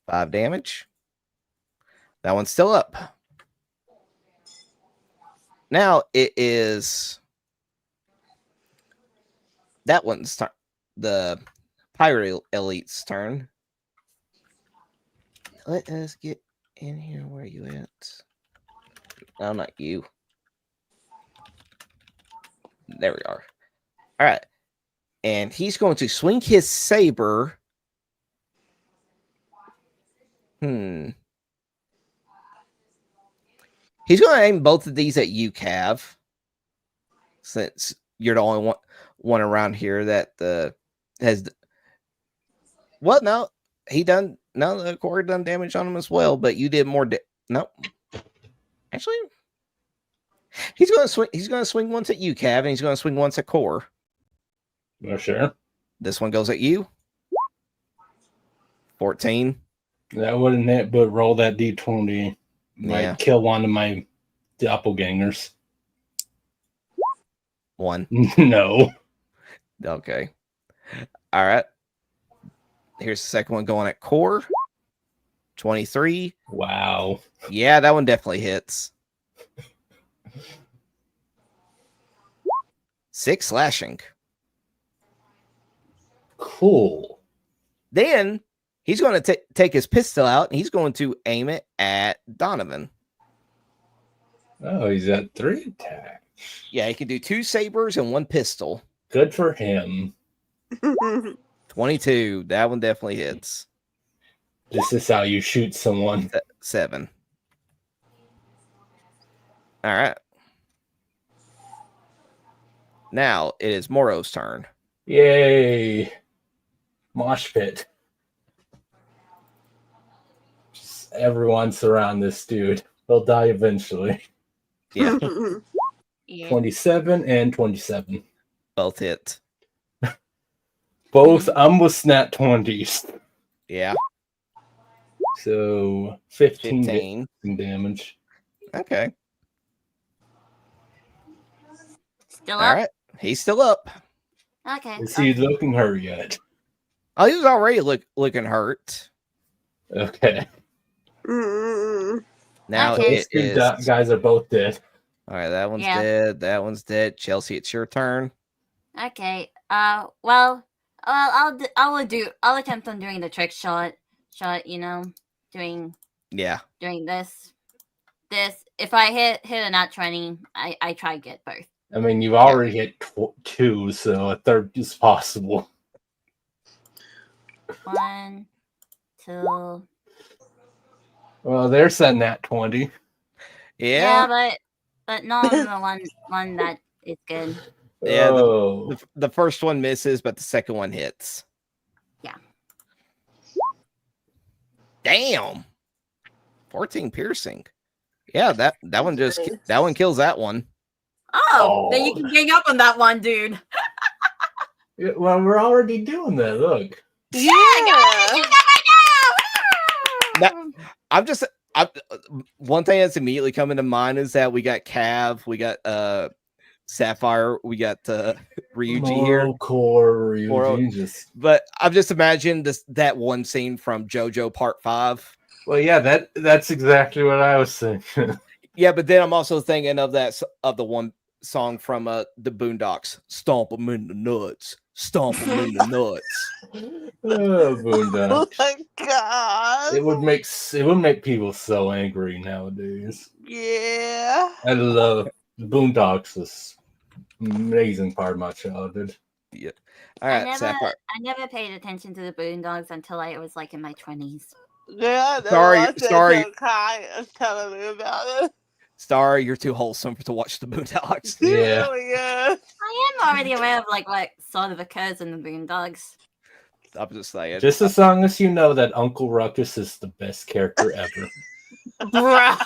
Speaker 1: 5 damage. That one's still up. Now it is that one's turn. The Pirate Elite's turn. Let us get in here. Where are you at? No, not you. There we are. All right. And he's going to swing his saber. He's going to aim both of these at you, Cav. Since you're the only one around here that has. Well, no, the Corey done damage on him as well, but you did more. Nope. Actually, he's going to swing. He's going to swing once at you, Cav, and he's going to swing once at Core.
Speaker 4: Oh, sure.
Speaker 1: This one goes at you. 14.
Speaker 4: That wouldn't hit, but roll that d20. Might kill one of my doppelgangers.
Speaker 1: 1.
Speaker 4: No.
Speaker 1: Okay. All right. Here's the second one going at Core. 23.
Speaker 4: Wow.
Speaker 1: Yeah, that one definitely hits. 6 slashing.
Speaker 4: Cool.
Speaker 1: Then he's going to take his pistol out and he's going to aim it at Donovan.
Speaker 4: Oh, he's at 3 attacks.
Speaker 1: Yeah, he can do 2 sabers and 1 pistol.
Speaker 4: Good for him.
Speaker 1: 22. That one definitely hits.
Speaker 4: This is how you shoot someone.
Speaker 1: 7. All right. Now it is Moro's turn.
Speaker 4: Yay. mosh pit. Just everyone surround this dude. He'll die eventually.
Speaker 1: Yeah,
Speaker 2: Yeah.
Speaker 4: 27 and 27.
Speaker 1: both hit.
Speaker 4: Both almost snap 20s.
Speaker 1: Yeah,
Speaker 4: So 15
Speaker 1: 15.
Speaker 4: damage.
Speaker 1: Okay.
Speaker 2: Still
Speaker 1: All
Speaker 2: up?
Speaker 1: right. He's still up.
Speaker 2: Okay.
Speaker 4: Is he looking hurt yet?
Speaker 1: Oh, he was already looking hurt.
Speaker 4: Okay.
Speaker 1: Now
Speaker 2: Okay.
Speaker 4: Those
Speaker 1: it
Speaker 4: two
Speaker 1: is.
Speaker 4: guys are both dead.
Speaker 1: All right, that one's
Speaker 2: Yeah.
Speaker 1: dead. That one's dead. Chelsey, it's your turn.
Speaker 2: Okay. Well, I'll attempt on doing the trick shot. You know, doing
Speaker 1: Yeah.
Speaker 2: this. If I hit a nat 20, I try to get both.
Speaker 4: I mean, you've already hit 2, so a third is possible.
Speaker 2: 1, 2.
Speaker 4: Well, there's that nat 20.
Speaker 1: Yeah.
Speaker 2: But not on the one that is good.
Speaker 1: Yeah,
Speaker 4: Oh.
Speaker 1: the first one misses, but the second one hits.
Speaker 2: Yeah.
Speaker 1: Damn. 14 piercing. Yeah, that one that one kills that one.
Speaker 2: Oh, then you can gang up on that one, dude.
Speaker 4: Yeah, well, we're already doing that. Look.
Speaker 3: Yeah.
Speaker 1: One thing that's immediately coming to mind is that we got Cav, we got Sapphire, we got Ryuji here.
Speaker 4: Core Ryuji.
Speaker 1: But I've just imagined that one scene from JoJo Part 5.
Speaker 4: Well, yeah, that's exactly what I was thinking.
Speaker 1: Yeah, but then I'm also thinking of the one song from the Boondocks. Stomp them in the nuts. Stomp them in the nuts.
Speaker 4: Oh, Boondocks.
Speaker 3: Oh my god.
Speaker 4: It would make people so angry nowadays.
Speaker 3: Yeah.
Speaker 4: I love Boondocks. Was amazing part of my childhood.
Speaker 1: Yeah. All right, Sapphire.
Speaker 2: I never paid attention to the Boondocks until I was like in my 20s.
Speaker 3: Yeah.
Speaker 1: Sorry.
Speaker 3: Kai is telling me about it.
Speaker 1: Starra, you're too wholesome to watch the Boondocks.
Speaker 4: Yeah.
Speaker 3: Yeah.
Speaker 2: I am already aware of like what sort of occurs in the Boondocks.
Speaker 1: I'm just saying.
Speaker 4: Just as long as you know that Uncle Ruckus is the best character ever.
Speaker 2: Bruh.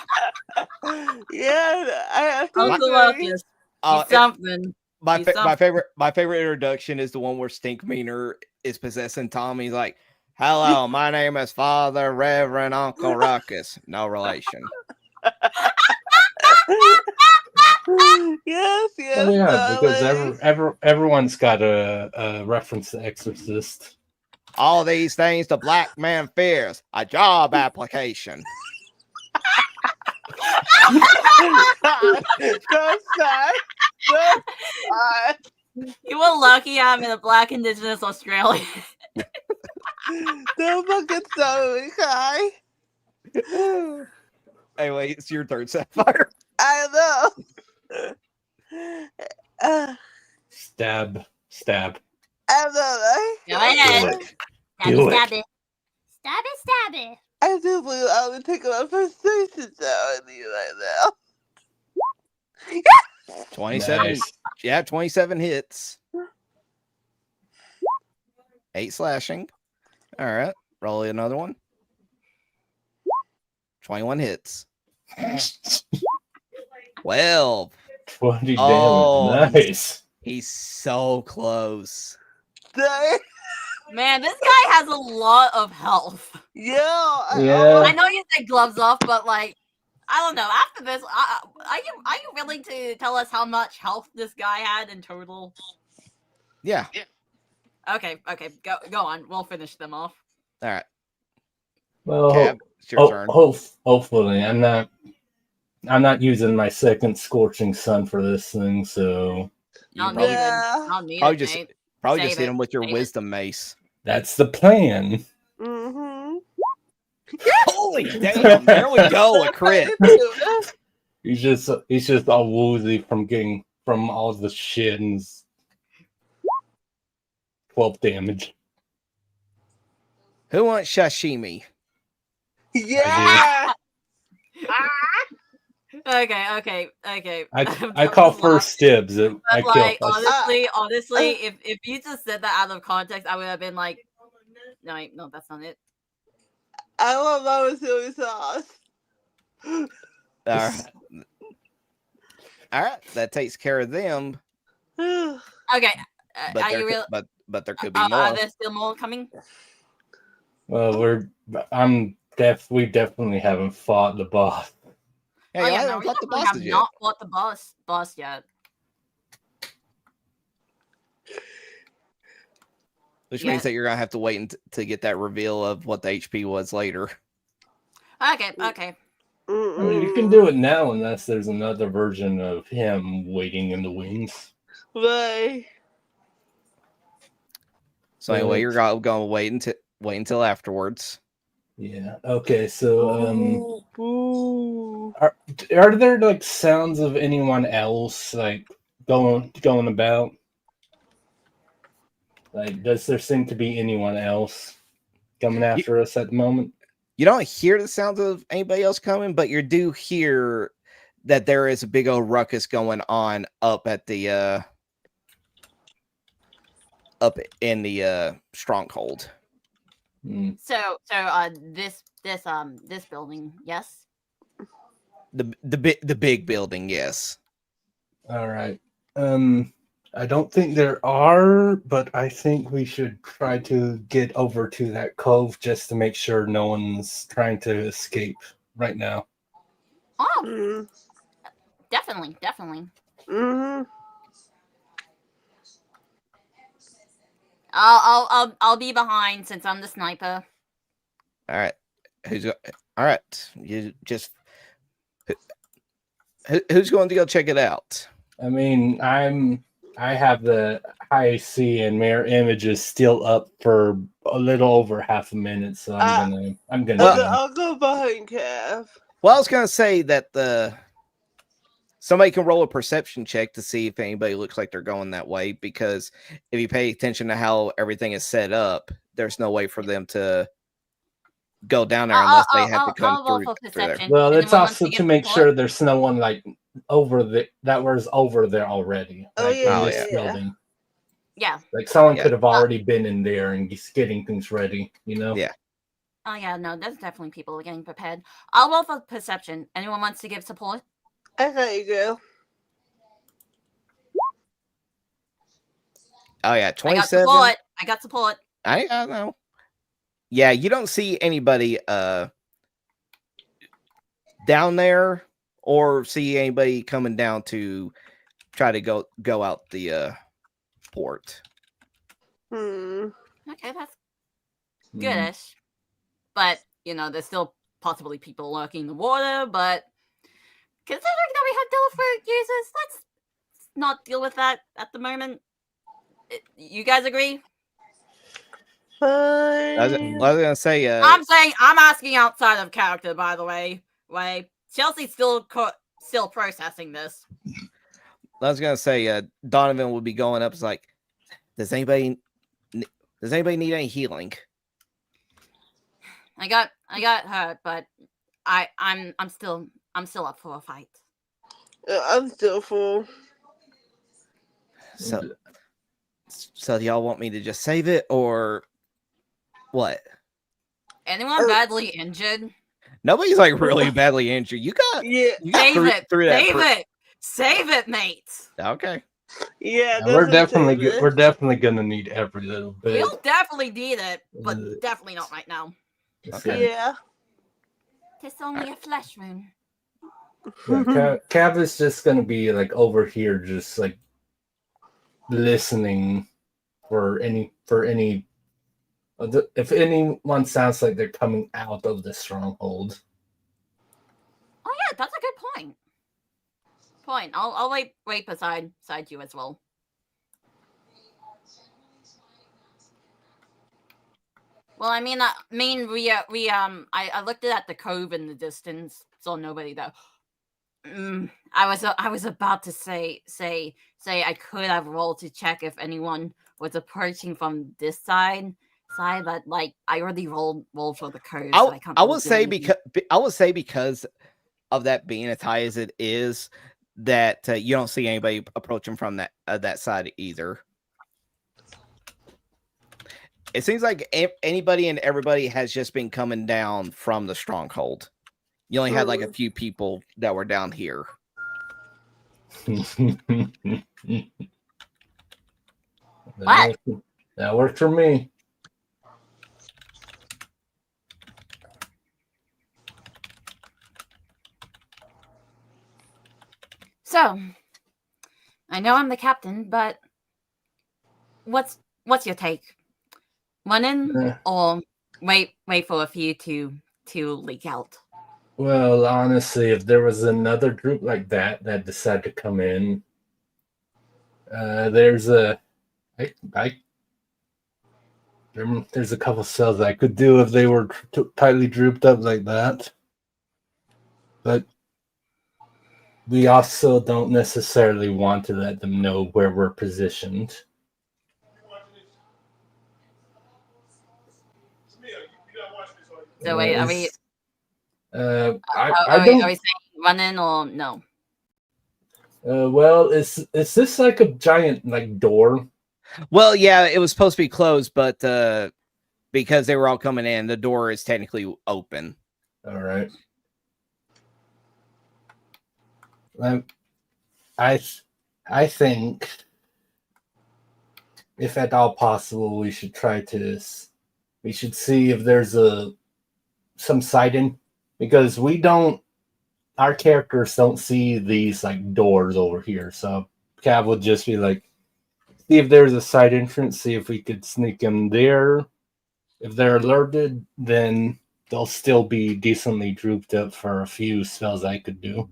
Speaker 3: Yeah. I
Speaker 2: Uncle Lucas. Something.
Speaker 1: My favorite introduction is the one where Stinkmeaner is possessing Tommy. He's like, "Hello, my name is Father Reverend Uncle Ruckus. No relation."
Speaker 3: Yes.
Speaker 4: Oh, yeah, because everyone's got a reference to Exorcist.
Speaker 1: All these things the black man fears. A job application.
Speaker 3: So sad. So sad.
Speaker 2: You were lucky I'm in a black indigenous Australia.
Speaker 3: Don't fucking tell me, Kai.
Speaker 1: Anyway, it's your turn, Sapphire.
Speaker 3: I know.
Speaker 4: Stab.
Speaker 3: I know.
Speaker 2: Go ahead.
Speaker 4: Do it.
Speaker 2: Stab it. Stab it.
Speaker 3: I do believe I would take my first station down with you right now.
Speaker 1: 27.
Speaker 4: Nice.
Speaker 1: Yeah, 27 hits. 8 slashing. All right. Roll another one. 21 hits. 12.
Speaker 4: 20
Speaker 1: Oh,
Speaker 4: damage. Nice.
Speaker 1: He's so close.
Speaker 3: Dang.
Speaker 2: Man, this guy has a lot of health.
Speaker 3: Yeah.
Speaker 4: Yeah.
Speaker 2: I know you said gloves off, but like, I don't know. After this, are you willing to tell us how much health this guy had in total?
Speaker 1: Yeah.
Speaker 2: Okay, go on. We'll finish them off.
Speaker 1: All right.
Speaker 4: Well,
Speaker 1: Cav, it's your turn.
Speaker 4: hopefully, I'm not using my second scorching sun for this thing, so
Speaker 2: Not
Speaker 1: probably,
Speaker 2: needed.
Speaker 3: Yeah.
Speaker 2: Not needed.
Speaker 1: probably just
Speaker 2: Nate.
Speaker 1: probably
Speaker 2: Save
Speaker 1: just hit
Speaker 2: it.
Speaker 1: him with your
Speaker 2: Save it.
Speaker 1: wisdom mace.
Speaker 4: that's the plan.
Speaker 3: Mm-hmm.
Speaker 1: Holy damn! There we go, a crit.
Speaker 4: He's just all woozy from all the shit and 12 damage.
Speaker 1: Who wants sashimi?
Speaker 3: Yeah.
Speaker 2: Okay.
Speaker 4: I call first dibs. I
Speaker 2: But
Speaker 4: kill
Speaker 2: like,
Speaker 4: first.
Speaker 2: honestly, if you just said that out of context, I would have been like, no, that's not it.
Speaker 3: I want ramen sauce.
Speaker 1: All right, that takes care of them.
Speaker 2: Okay,
Speaker 1: But
Speaker 2: are
Speaker 1: there,
Speaker 2: you real?
Speaker 1: but there could be more.
Speaker 2: Are there still more coming?
Speaker 4: Well, we definitely haven't fought the boss.
Speaker 1: Yeah, y'all haven't fought the bosses yet.
Speaker 2: Not fought the boss yet.
Speaker 1: Which means that you're gonna have to wait to get that reveal of what the HP was later.
Speaker 2: Okay.
Speaker 4: I mean, you can do it now unless there's another version of him waiting in the wings.
Speaker 3: Right.
Speaker 1: So anyway, you're gonna wait until afterwards.
Speaker 4: Yeah. Okay. So, are there like sounds of anyone else like going about? Like, does there seem to be anyone else coming after us at the moment?
Speaker 1: You don't hear the sounds of anybody else coming, but you do hear that there is a big old ruckus going on up in the stronghold.
Speaker 2: So this building, yes.
Speaker 1: The big building, yes.
Speaker 4: All right. I don't think there are, but I think we should try to get over to that cove just to make sure no one's trying to escape right now.
Speaker 2: Oh, definitely.
Speaker 3: Mm-hmm.
Speaker 2: I'll be behind since I'm the sniper.
Speaker 1: All right. All right. You just who's going to go check it out?
Speaker 4: I mean, I have the high C and mirror images still up for a little over half a minute, so I'm gonna.
Speaker 3: I'll go behind Cav.
Speaker 1: Well, I was gonna say that somebody can roll a perception check to see if anybody looks like they're going that way, because if you pay attention to how everything is set up, there's no way for them to go down there unless they have to come through there.
Speaker 4: Well, it's also to make sure there's no one like that was over there already.
Speaker 3: Oh,
Speaker 4: like,
Speaker 3: yeah,
Speaker 4: in this building.
Speaker 2: Yeah.
Speaker 4: Like someone could have already been in there and just getting things ready, you know?
Speaker 1: Yeah.
Speaker 2: Oh yeah, no, there's definitely people getting prepared. I'll roll for perception. Anyone wants to give support?
Speaker 3: Okay, you go.
Speaker 1: Oh yeah, 27.
Speaker 2: I got support.
Speaker 1: I know. Yeah, you don't see anybody down there or see anybody coming down to try to go out the port.
Speaker 2: Okay, that's goodish. But, there's still possibly people lurking in the water, but considering that we have Delafruit users, let's not deal with that at the moment. You guys agree?
Speaker 1: I was gonna say.
Speaker 2: I'm asking outside of character, by the way. Chelsea's still processing this.
Speaker 1: I was gonna say Donovan would be going up. It's like, does anybody need any healing?
Speaker 2: I got hurt, but I'm still up for a fight.
Speaker 3: I'm still full.
Speaker 1: So y'all want me to just save it or what?
Speaker 2: Anyone badly injured?
Speaker 1: Nobody's like really badly injured. You got
Speaker 2: Save it, mate.
Speaker 1: Okay.
Speaker 3: Yeah,
Speaker 4: we're definitely gonna need every little bit.
Speaker 2: We'll definitely need it, but definitely not right now.
Speaker 1: Okay.
Speaker 3: Yeah.
Speaker 2: It's only a flesh wound.
Speaker 4: Yeah, Cav is just gonna be like over here, just like listening for any if anyone sounds like they're coming out of the stronghold.
Speaker 2: Oh yeah, that's a good point. I'll wait beside you as well. Well, I looked at the cove in the distance, saw nobody there. I was about to say I could have rolled to check if anyone was approaching from this side, but like I already rolled for the cove.
Speaker 1: I would say because of that being as high as it is, that you don't see anybody approaching from that side either. It seems like anybody and everybody has just been coming down from the stronghold. You only had like a few people that were down here.
Speaker 2: What?
Speaker 4: That worked for me.
Speaker 2: So, I know I'm the captain, but what's your take? Run in or wait for a few to leak out?
Speaker 4: Well, honestly, if there was another group like that decided to come in, there's a couple cells I could do if they were tightly grouped up like that. But we also don't necessarily want to let them know where we're positioned.
Speaker 2: So wait, are we saying run in or no?
Speaker 4: Well, is this like a giant like door?
Speaker 1: Well, yeah, it was supposed to be closed, but because they were all coming in, the door is technically open.
Speaker 4: All right. I think, if at all possible, we should see if there's some sighting, because our characters don't see these like doors over here. So Cav would just be like, see if there's a side entrance, see if we could sneak in there. If they're alerted, then they'll still be decently grouped up for a few spells I could do.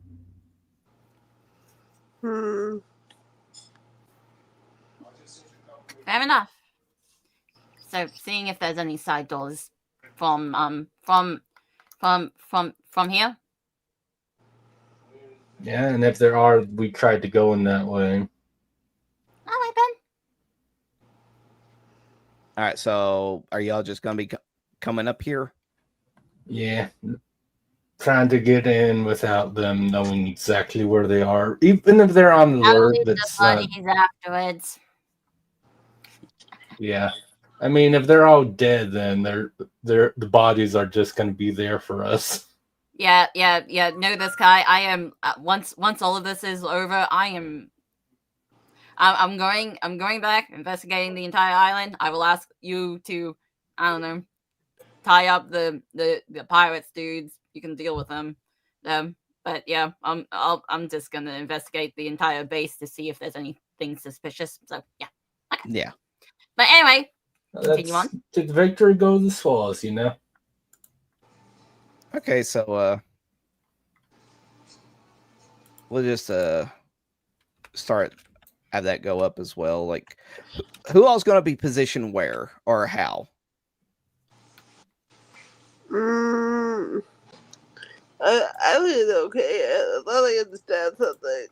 Speaker 2: Fair enough. So seeing if there's any side doors from here.
Speaker 4: Yeah, and if there are, we tried to go in that way.
Speaker 2: All right, Ben.
Speaker 1: All right, so are y'all just gonna be coming up here?
Speaker 4: Yeah, trying to get in without them knowing exactly where they are, even if they're on alert. That's
Speaker 2: afterwards.
Speaker 4: Yeah, I mean, if they're all dead, then the bodies are just going to be there for us.
Speaker 2: Yeah. Know this guy. I am once all of this is over. I'm going back, investigating the entire island. I will ask you to, I don't know, tie up the pirates dudes. You can deal with them. But yeah, I'm just gonna investigate the entire base to see if there's anything suspicious. So yeah. Okay.
Speaker 1: Yeah.
Speaker 2: But anyway, continue on.
Speaker 4: To victory goes the swallows, you know.
Speaker 1: Okay, so we'll just start have that go up as well. Like, who all's going to be positioned where or how?
Speaker 3: I mean, okay. I thought I understand something.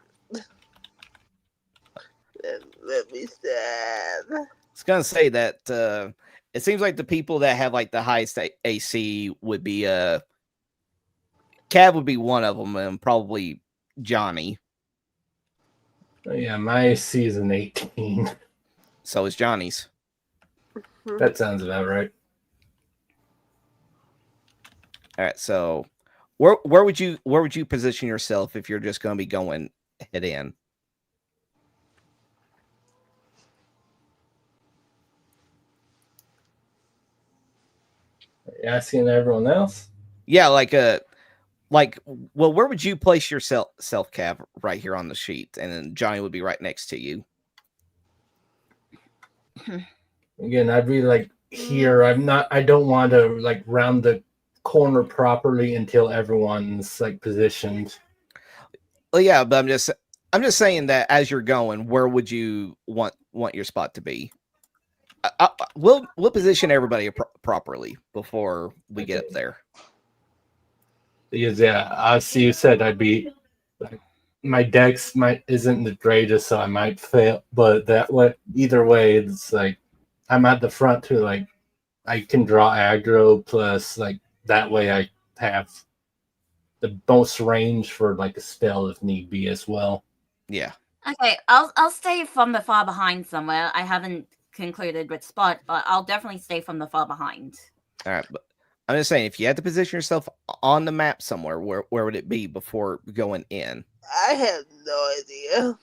Speaker 3: Let me stand.
Speaker 1: I was going to say that it seems like the people that have like the highest AC would be Cav would be one of them, and probably Johnny.
Speaker 4: Yeah, my AC is an 18.
Speaker 1: So is Johnny's.
Speaker 4: That sounds about right.
Speaker 1: All right, so where would you position yourself if you're just going to be going head in?
Speaker 4: Are you asking everyone else?
Speaker 1: Yeah, well, where would you place yourself, Cav? Right here on the sheet, and then Johnny would be right next to you.
Speaker 4: Again, I'd be like here. I don't want to like round the corner properly until everyone's like positioned.
Speaker 1: Well, yeah, but I'm just saying that as you're going, where would you want your spot to be? We'll position everybody properly before we get up there.
Speaker 4: Because yeah, as you said, I'd be like, my dex isn't the greatest, so I might fail. But either way, it's like I'm at the front too. Like I can draw aggro, plus like that way I have the most range for like a spell if need be as well.
Speaker 1: Yeah.
Speaker 2: Okay, I'll stay from the far behind somewhere. I haven't concluded with Spot, but I'll definitely stay from the far behind.
Speaker 1: All right, but I'm just saying, if you had to position yourself on the map somewhere, where would it be before going in?
Speaker 3: I have no idea.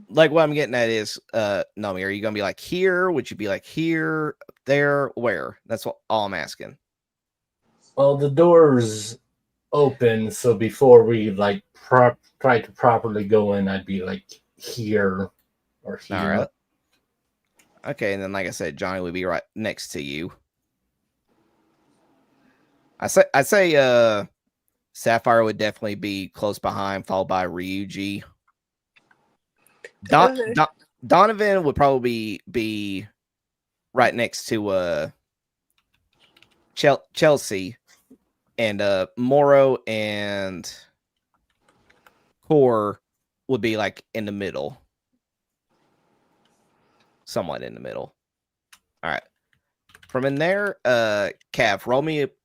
Speaker 1: Like what I'm getting at is, Nomi, are you gonna be like here? Would you be like here, there, where? That's all I'm asking.
Speaker 4: Well, the door's open, so before we like try to properly go in, I'd be like here or here.
Speaker 1: All right. Okay, and then like I said, Johnny would be right next to you. I say Sapphire would definitely be close behind, followed by Ryuji. Donovan would probably be right next to Chelsey, and Moro and Core would be like in the middle. Somewhat in the middle. All right. From in there, Cav,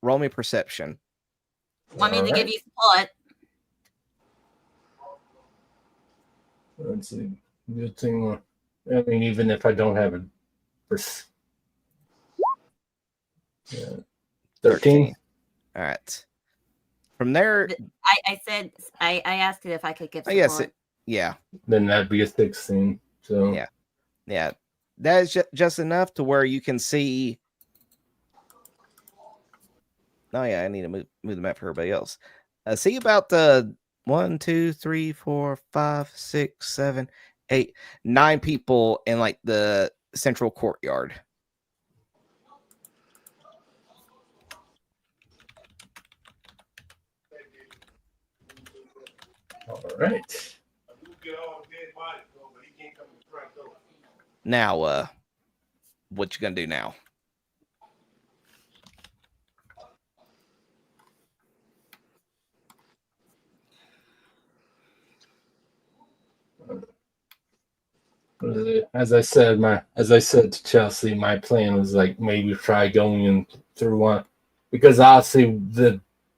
Speaker 1: roll me perception.
Speaker 2: Want me to give you Spot?
Speaker 4: Let's see. Good thing. I mean, even if I don't have a 13.
Speaker 1: All right. From there,
Speaker 2: I said I asked it if I could give support.
Speaker 1: I guess yeah.
Speaker 4: Then that'd be a 16. So
Speaker 1: yeah. That is just enough to where you can see. Oh yeah, I need to move the map for everybody else. See about the 1, 2, 3, 4, 5, 6, 7, 8, 9 people in like the central courtyard.
Speaker 4: all right.
Speaker 1: Now, what you gonna do now?
Speaker 4: As I said to Chelsey, my plan was like maybe try going in through one, because obviously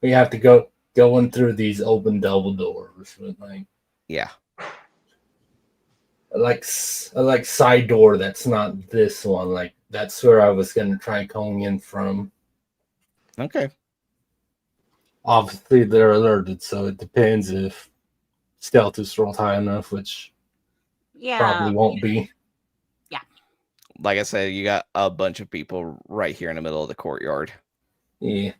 Speaker 4: we have to go in through these open double doors. But like,
Speaker 1: yeah,
Speaker 4: I like side door that's not this one. Like that's where I was gonna try going in from.
Speaker 1: okay.
Speaker 4: Obviously they're alerted, so it depends if stealth is rolled high enough, which probably won't be.
Speaker 2: Yeah.
Speaker 1: Like I said, you got a bunch of people right here in the middle of the courtyard.
Speaker 4: Yeah.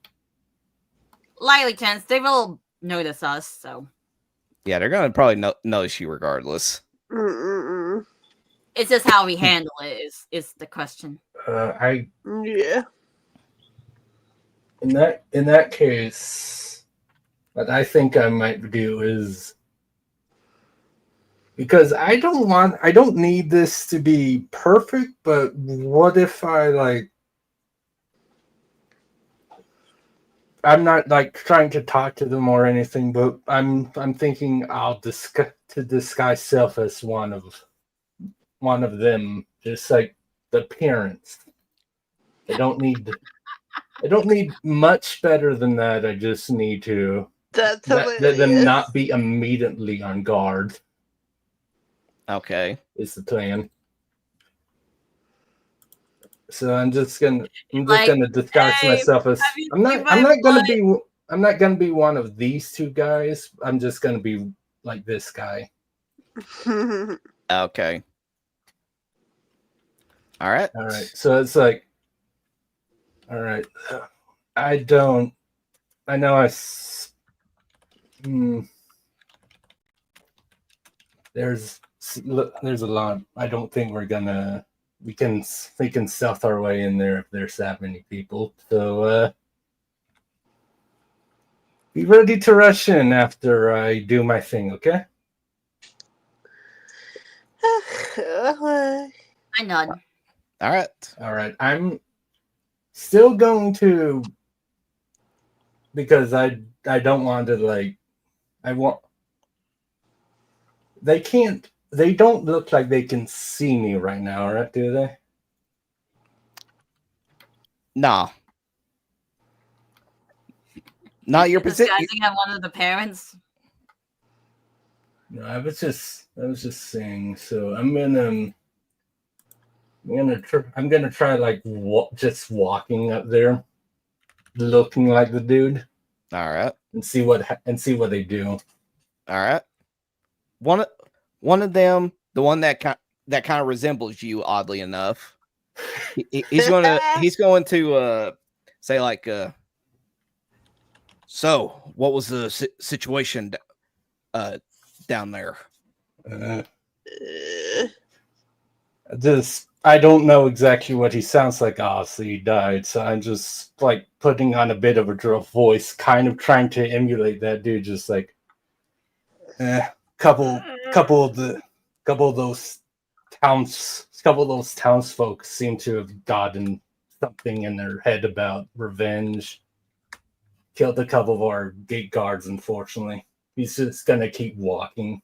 Speaker 2: Likely chance they will notice us, so.
Speaker 1: Yeah, they're gonna probably notice you regardless.
Speaker 2: It's just how we handle it is the question.
Speaker 3: Yeah.
Speaker 4: In that case, what I think I might do is, because I don't need this to be perfect, but what if I'm not like trying to talk to them or anything, but I'm thinking I'll disguise self as one of them, just like the parents. I don't need much better than that. I just need to let them not be immediately on guard.
Speaker 1: Okay.
Speaker 4: Is the plan. So I'm just gonna disguise myself as I'm not gonna be one of these two guys. I'm just gonna be like this guy.
Speaker 1: Okay. All right.
Speaker 4: So it's like, all right. There's a lot. I don't think we can stealth our way in there if there's that many people. So be ready to rush in after I do my thing, okay?
Speaker 2: I nod.
Speaker 1: All
Speaker 4: right. I'm still going to, because I don't want to they don't look like they can see me right now, right? Do they?
Speaker 1: Nah. Not your position.
Speaker 2: Disguising at one of the parents.
Speaker 4: No, I was just saying. So I'm gonna I'm gonna try like just walking up there, looking like the dude.
Speaker 1: All right.
Speaker 4: And see what they do.
Speaker 1: All right. One of them, the one that kind of resembles you, oddly enough. He's going to say like, so what was the situation down there?
Speaker 4: I don't know exactly what he sounds like. Obviously, he died, so I'm just like putting on a bit of a rough voice, kind of trying to emulate that dude. Just like, couple of those townsfolk seem to have gotten something in their head about revenge. Killed a couple of our gate guards, unfortunately. He's just gonna keep walking.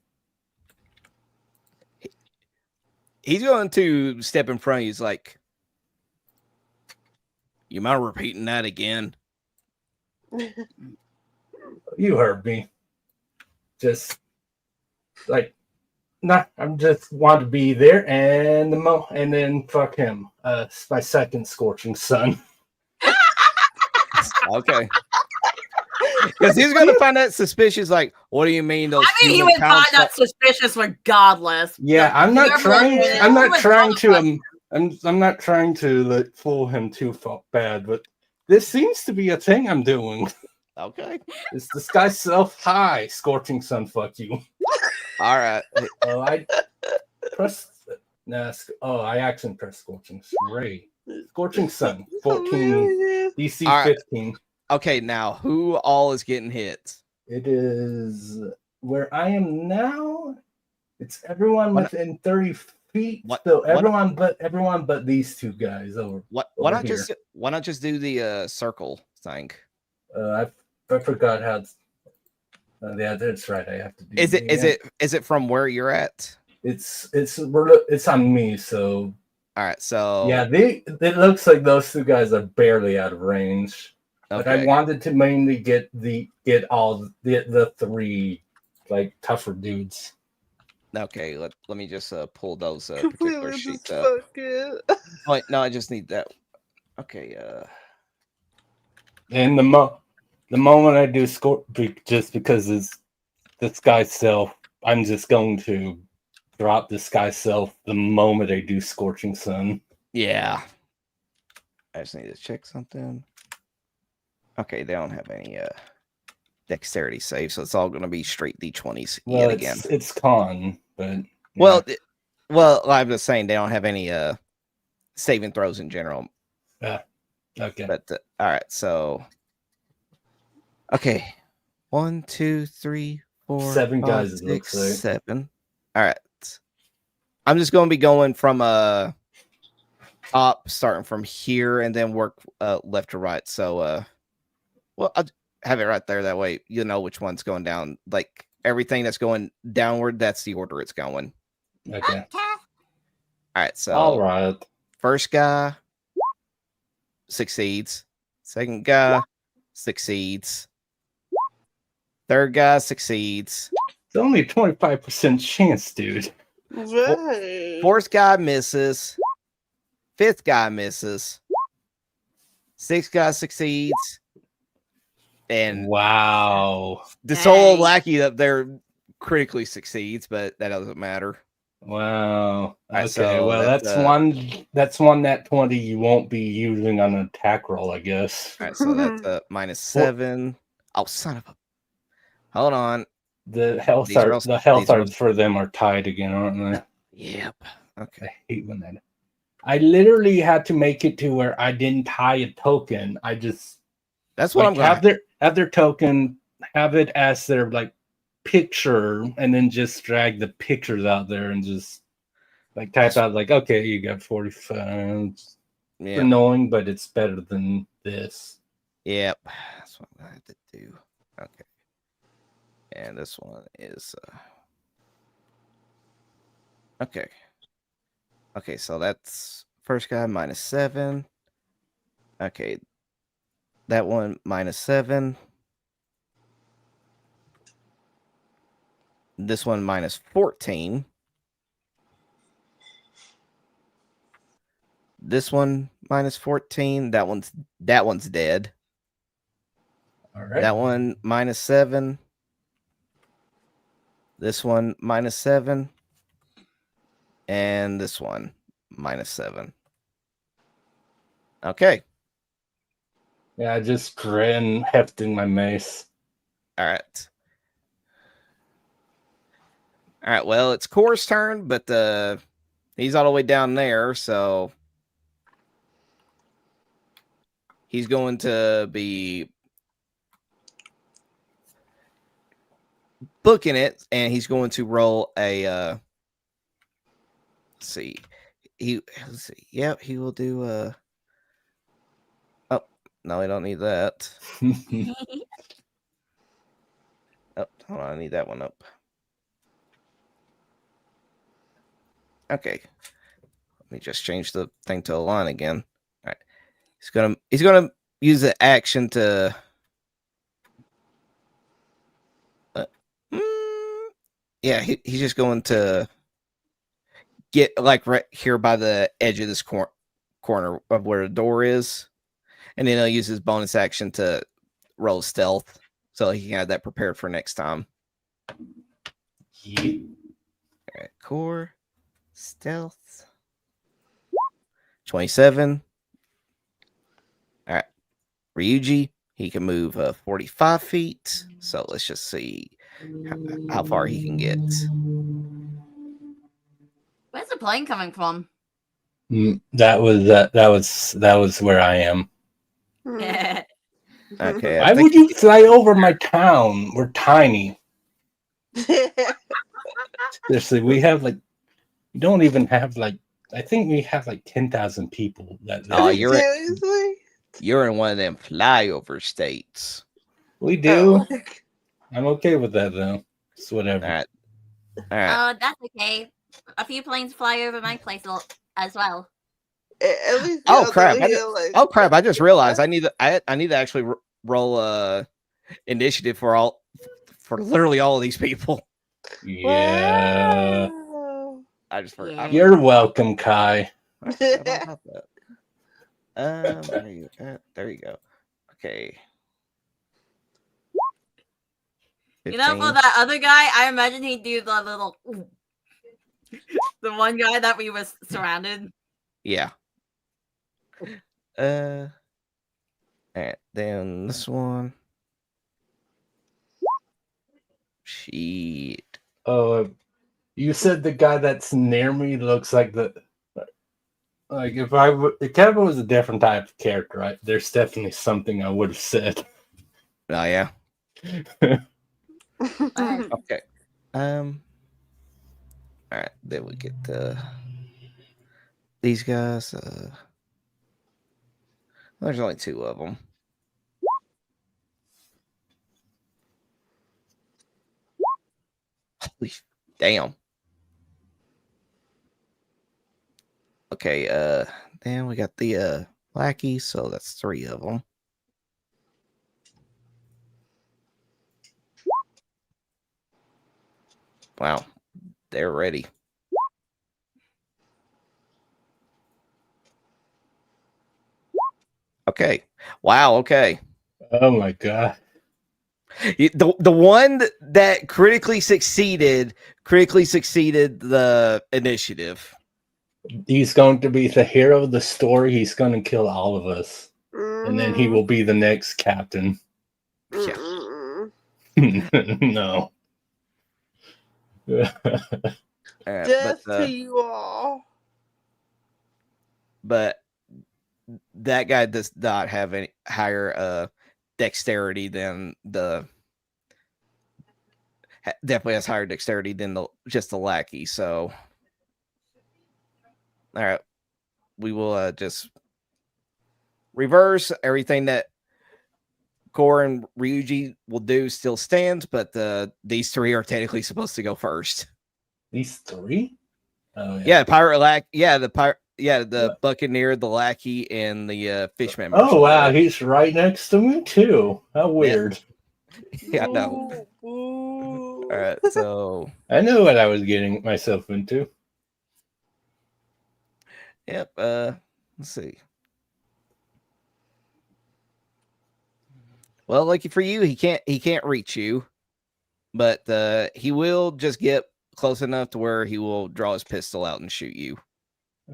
Speaker 1: He's going to step in front of you. He's like, you mind repeating that again?
Speaker 4: You heard me. Just like, I'm just want to be there and then fuck him. It's my second scorching sun.
Speaker 1: Okay. Because he's going to find that suspicious. Like, what do you mean? Those
Speaker 2: he would find that suspicious regardless.
Speaker 4: Yeah, I'm not trying to like fool him too bad, but this seems to be a thing I'm doing.
Speaker 1: Okay.
Speaker 4: It's disguise self. Hi, scorching sun. Fuck you.
Speaker 1: All right.
Speaker 4: I press. I actually pressed scorching ray. Scorching sun. 14. DC 15.
Speaker 1: Okay, now who all is getting hit?
Speaker 4: It is where I am now. It's everyone within 30 feet. So everyone but these two guys over.
Speaker 1: Why not just do the circle thing?
Speaker 4: I forgot how. Yeah, that's right. I have to do.
Speaker 1: Is it from where you're at?
Speaker 4: It's on me. So.
Speaker 1: All right. So.
Speaker 4: Yeah, it looks like those two guys are barely out of range. Okay. But I wanted to mainly get all the three like tougher dudes.
Speaker 1: Okay, let me just pull those particular sheets up. Wait, no, I just need that. Okay,
Speaker 4: and the moment I do score, just because it's this guy's self, I'm just going to drop this guy's self the moment I do scorching sun.
Speaker 1: Yeah. I just need to check something. Okay, they don't have any dexterity save, so it's all going to be straight D20s yet again.
Speaker 4: It's con, but
Speaker 1: yeah. Well, I'm just saying they don't have any saving throws in general.
Speaker 4: Yeah. Okay.
Speaker 1: But all right, so okay, 1, 2, 3, 4,
Speaker 4: 7
Speaker 1: 5,
Speaker 4: guys.
Speaker 1: 6, 7. All right, I'm just going to be going from up, starting from here, and then work left to right. So well, I'll have it right there. That way you know which one's going down. Like everything that's going downward, that's the order it's going.
Speaker 4: Okay.
Speaker 1: All right. So
Speaker 4: all right.
Speaker 1: First guy succeeds. Second guy succeeds. Third guy succeeds.
Speaker 4: It's only 25% chance, dude.
Speaker 3: Right.
Speaker 1: Fourth guy misses. Fifth guy misses. Sixth guy succeeds. And
Speaker 4: wow,
Speaker 1: this old lackey up there critically succeeds, but that doesn't matter.
Speaker 4: Wow.
Speaker 1: Right,
Speaker 4: okay,
Speaker 1: so
Speaker 4: well that's one nat 20 you won't be using on an attack roll, I guess.
Speaker 1: All right, so that's -7. Oh, son of a! Hold on.
Speaker 4: The health odds for them are tied again, aren't they?
Speaker 1: Yep. Okay.
Speaker 4: I hate when that. I literally had to make it to where I didn't tie a token. I just.
Speaker 1: That's what I'm
Speaker 4: gonna have their token, have it as their like picture, and then just drag the pictures out there and just like type out like, okay, you got 45. Yeah. Annoying, but it's better than this.
Speaker 1: Yep, that's what I have to do. Okay, and this one is okay. Okay, so that's first guy -7. Okay. That one -7. This one -14. This one minus 14. That one's dead.
Speaker 4: All right.
Speaker 1: That one minus 7. This one minus 7. And this one minus 7. Okay.
Speaker 4: Yeah, I just ran hefting my mace.
Speaker 1: All right. All right. Well, it's Core's turn, but he's all the way down there, so he's going to be booking it, and he's going to roll a. Let's see. Let's see. Yep, he will do. Oh no, I don't need that. Oh, hold on, I need that one up. Okay, let me just change the thing to a line again. All right, he's gonna use the action to. Yeah, he's just going to get like right here by the edge of this corner of where the door is, and then he'll use his bonus action to roll stealth, so he can have that prepared for next time.
Speaker 4: Yeah.
Speaker 1: All right, core stealth 27. All right, Ryuji, he can move 45 feet. So let's just see how far he can get.
Speaker 2: Where's the plane coming from?
Speaker 4: That was where I am.
Speaker 2: Yeah.
Speaker 1: Okay.
Speaker 4: Why would you fly over my town? We're tiny. Seriously, we don't even have I think we have 10,000 people that live.
Speaker 1: Oh,
Speaker 3: Seriously?
Speaker 1: you're in one of them flyover states.
Speaker 4: We do.
Speaker 3: Oh.
Speaker 4: I'm okay with that though. It's whatever.
Speaker 1: All right.
Speaker 2: That's okay. A few planes fly over my place as well.
Speaker 3: At least
Speaker 1: Oh crap!
Speaker 3: oh
Speaker 1: crap! I just realized I need to actually roll initiative for literally all of these people.
Speaker 4: Yeah.
Speaker 3: Wow.
Speaker 1: I just forgot.
Speaker 2: Yeah.
Speaker 4: You're welcome, Kai.
Speaker 1: I forgot about that. There you go. Okay.
Speaker 2: You know, for
Speaker 1: 15.
Speaker 2: that other guy, I imagine he'd do the little, the one guy that we was surrounded.
Speaker 1: Yeah. All right, then this one. Shit.
Speaker 4: Oh, you said the guy that's near me looks like if Kevin was a different type of character, right? There's definitely something I would have said.
Speaker 1: Oh yeah.
Speaker 2: Alright.
Speaker 1: Okay. All right, then we get these guys. There's only 2 of them. Holy damn. Okay, then we got the lackey, so that's 3 of them. Wow, they're ready. Okay. Wow, okay.
Speaker 4: Oh my god.
Speaker 1: The one that critically succeeded the initiative.
Speaker 4: He's going to be the hero of the story. He's going to kill all of us. And then he will be the next captain. No.
Speaker 3: Death to you all.
Speaker 1: But that guy does not have any higher dexterity than definitely has higher dexterity than just the lackey. So, all right, we will just reverse everything that Core and Ryuji will do. Still stands, but these 3 are technically supposed to go first.
Speaker 4: These 3? Oh
Speaker 1: yeah, the Buccaneer, the lackey, and the fishman.
Speaker 4: Oh wow, he's right next to me too. How weird.
Speaker 1: Yeah, no. All right, so
Speaker 4: I knew what I was getting myself into.
Speaker 1: Yep. Let's see. Well, lucky for you, he can't reach you, but he will just get close enough to where he will draw his pistol out and shoot you.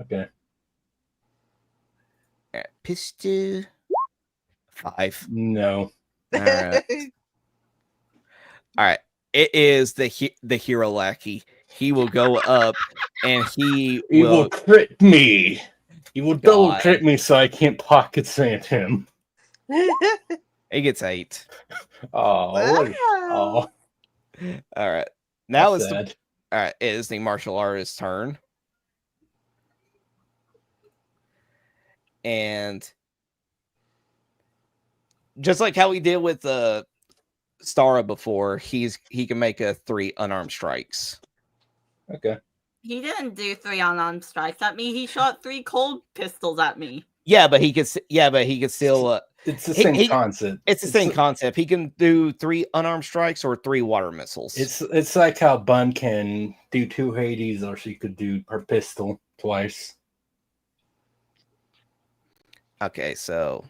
Speaker 4: Okay.
Speaker 1: All right, pistol 5.
Speaker 4: No.
Speaker 1: All right. All right. It is the hero lackey. He will go up and he
Speaker 4: will crit me. He will double crit me so I can't pocket sand him.
Speaker 1: He gets 8.
Speaker 4: Oh,
Speaker 3: Wow.
Speaker 1: All right. Now it's
Speaker 4: sad.
Speaker 1: all right. It is the martial artist's turn, and just like how we did with Starra before, he can make 3 unarmed strikes.
Speaker 4: Okay.
Speaker 2: He didn't do 3 unarmed strikes at me. He shot 3 cold pistols at me.
Speaker 1: Yeah, but he could. Yeah, but he could still.
Speaker 4: It's the same concept.
Speaker 1: It's the same concept. He can do 3 unarmed strikes or 3 water missiles.
Speaker 4: It's like how Bun can do 2 Hades, or she could do her pistol twice.
Speaker 1: Okay, so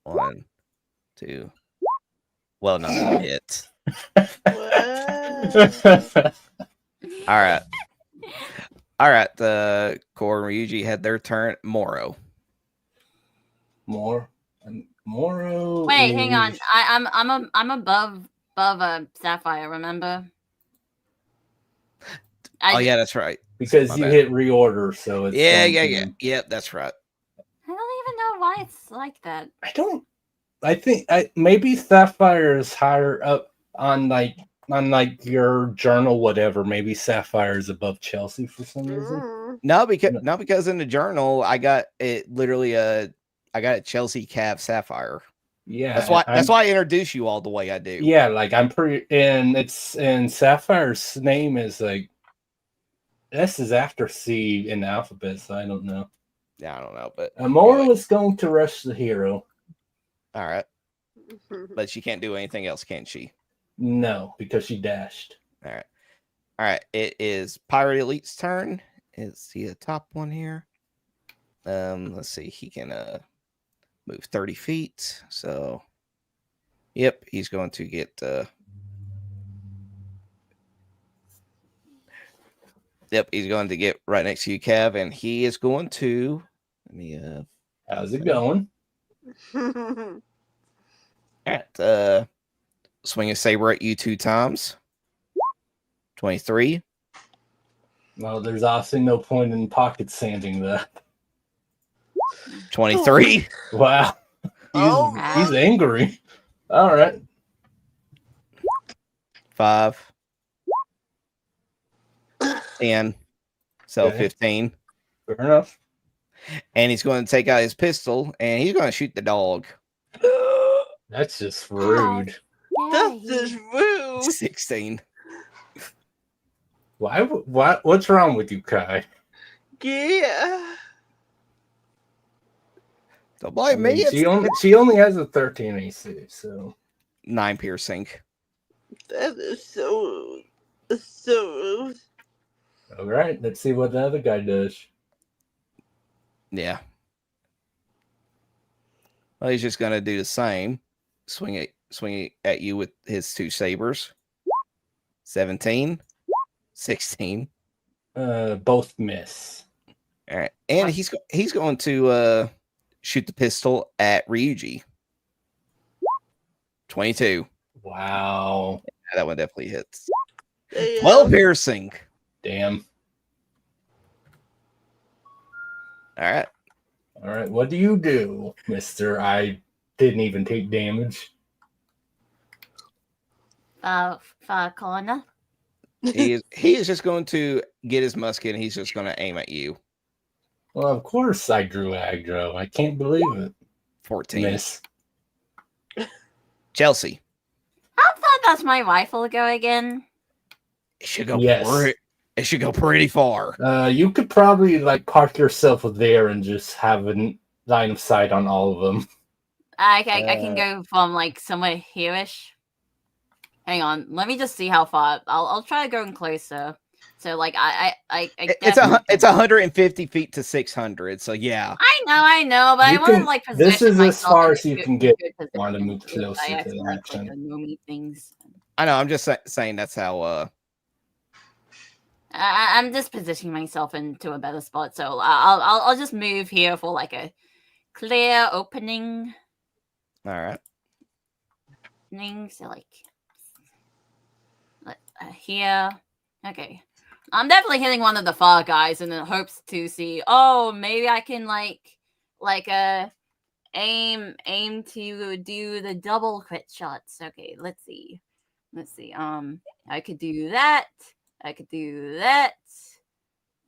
Speaker 1: 1, 2. Well, no, that hit. All right. All right. The Core and Ryuji had their turn. Moro.
Speaker 4: Moro.
Speaker 2: Wait, hang on. I'm above Sapphire. Remember?
Speaker 1: Oh yeah, that's right.
Speaker 4: Because you hit reorder, so it's
Speaker 1: yeah. That's right.
Speaker 2: I don't even know why it's like that.
Speaker 4: I think maybe Sapphire is higher up on like your journal, whatever. Maybe Sapphire is above Chelsey for some reason.
Speaker 1: No, because in the journal I got it literally I got a Chelsey Cav Sapphire.
Speaker 4: Yeah,
Speaker 1: that's why I introduce you all the way I do.
Speaker 4: Yeah, like I'm pretty, and Sapphire's name is like S is after C in the alphabet, so I don't know.
Speaker 1: Yeah, I don't know, but
Speaker 4: Moro is going to rush the hero.
Speaker 1: All right, but she can't do anything else, can she?
Speaker 4: No, because she dashed.
Speaker 1: All right. It is Pirate Elite's turn. Is he the top one here? Let's see. He can move 30 feet. So, yep, he's going to get. Yep, he's going to get right next to you, Cav, and he is going to. Let me.
Speaker 4: How's it going?
Speaker 1: At swing a saber at you 2 times. 23.
Speaker 4: Well, there's obviously no point in pocket sanding that.
Speaker 1: 23.
Speaker 4: Wow. He's angry. All right.
Speaker 1: 5. 10. So
Speaker 4: Okay.
Speaker 1: 15.
Speaker 4: Fair enough.
Speaker 1: And he's going to take out his pistol and he's going to shoot the dog.
Speaker 4: That's just rude.
Speaker 3: That's just rude.
Speaker 1: 16.
Speaker 4: Why? What's wrong with you, Kai?
Speaker 3: Yeah.
Speaker 1: Don't blame me.
Speaker 4: She only has a 13 AC, so
Speaker 1: 9 piercing.
Speaker 3: That is so rude. It's so rude.
Speaker 4: all right. Let's see what the other guy does.
Speaker 1: Yeah. Well, he's just going to do the same. Swing it at you with his 2 sabers. 17. 16.
Speaker 4: Both miss.
Speaker 1: All right. And he's going to shoot the pistol at Ryuji. 22.
Speaker 4: Wow.
Speaker 1: Yeah, that one definitely hits.
Speaker 3: Damn.
Speaker 1: 12 piercing.
Speaker 4: Damn.
Speaker 1: All right.
Speaker 4: All right. What do you do, Mister? I didn't even take damage.
Speaker 2: Far corner.
Speaker 1: He is just going to get his musket and he's just going to aim at you.
Speaker 4: Well, of course I drew aggro. I can't believe it.
Speaker 1: 14.
Speaker 4: Miss.
Speaker 1: Chelsey.
Speaker 2: How far does my rifle go again?
Speaker 1: It should go
Speaker 4: Yes.
Speaker 1: It should go pretty far.
Speaker 4: You could probably like park yourself there and just have a line of sight on all of them.
Speaker 2: I can go from like somewhere here-ish. Hang on, let me just see how far. I'll try going closer. So like I
Speaker 1: It's 150 feet to 600. So yeah.
Speaker 2: I know, but I want to like position
Speaker 4: This is as
Speaker 2: myself
Speaker 4: far
Speaker 2: in
Speaker 4: as
Speaker 2: a
Speaker 4: you
Speaker 2: good-
Speaker 4: can get.
Speaker 2: good position
Speaker 4: Want to move
Speaker 2: if
Speaker 4: closer
Speaker 2: I
Speaker 4: to
Speaker 2: actually
Speaker 4: the
Speaker 2: like
Speaker 4: action.
Speaker 2: the Nomi things.
Speaker 1: I know. I'm just saying that's how.
Speaker 2: I'm just positioning myself into a better spot, so I'll just move here for like a clear opening.
Speaker 1: All right.
Speaker 2: So like here. Okay. I'm definitely hitting one of the far guys in the hopes to see, oh, maybe I can aim to do the double crit shots. Okay, let's see. I could do that. I could do that.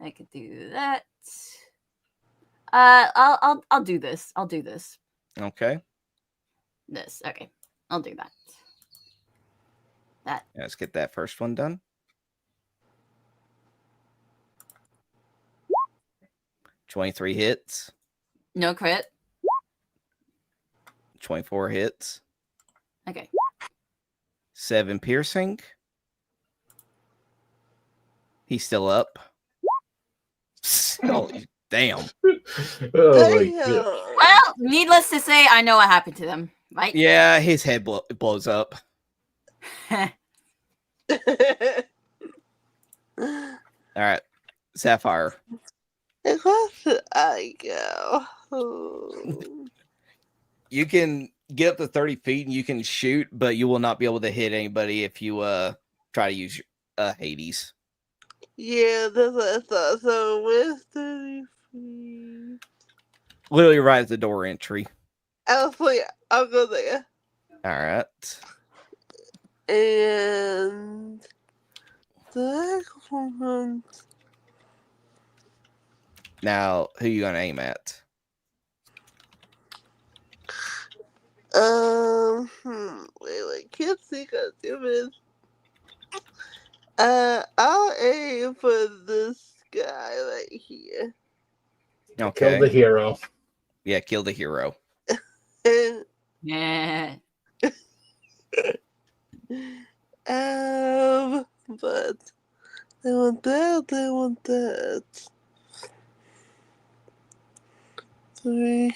Speaker 2: I could do that. I'll do this. I'll do this.
Speaker 1: Okay.
Speaker 2: This. Okay. I'll do that. That.
Speaker 1: Let's get that first one done. 23 hits.
Speaker 2: No crit.
Speaker 1: 24 hits.
Speaker 2: Okay.
Speaker 1: 7 piercing. He's still up. Oh, damn.
Speaker 4: Oh my
Speaker 3: Damn.
Speaker 4: God.
Speaker 2: Well, needless to say, I know what happened to them, right?
Speaker 1: Yeah, his head blows up. All right. Sapphire.
Speaker 3: Where should I go? Oh.
Speaker 1: You can get up to 30 feet and you can shoot, but you will not be able to hit anybody if you try to use Hades.
Speaker 3: Yeah, that's what I thought. So where's 30 feet?
Speaker 1: Literally right at the door entry.
Speaker 3: I'll go there.
Speaker 1: All right.
Speaker 3: And the next one.
Speaker 1: Now, who you gonna aim at?
Speaker 3: Wait, can't see, God damn it. I'll aim for this guy right here.
Speaker 1: Okay.
Speaker 4: Kill the hero.
Speaker 1: Yeah, kill the hero.
Speaker 3: And,
Speaker 2: Yeah.
Speaker 3: but they want that. 3.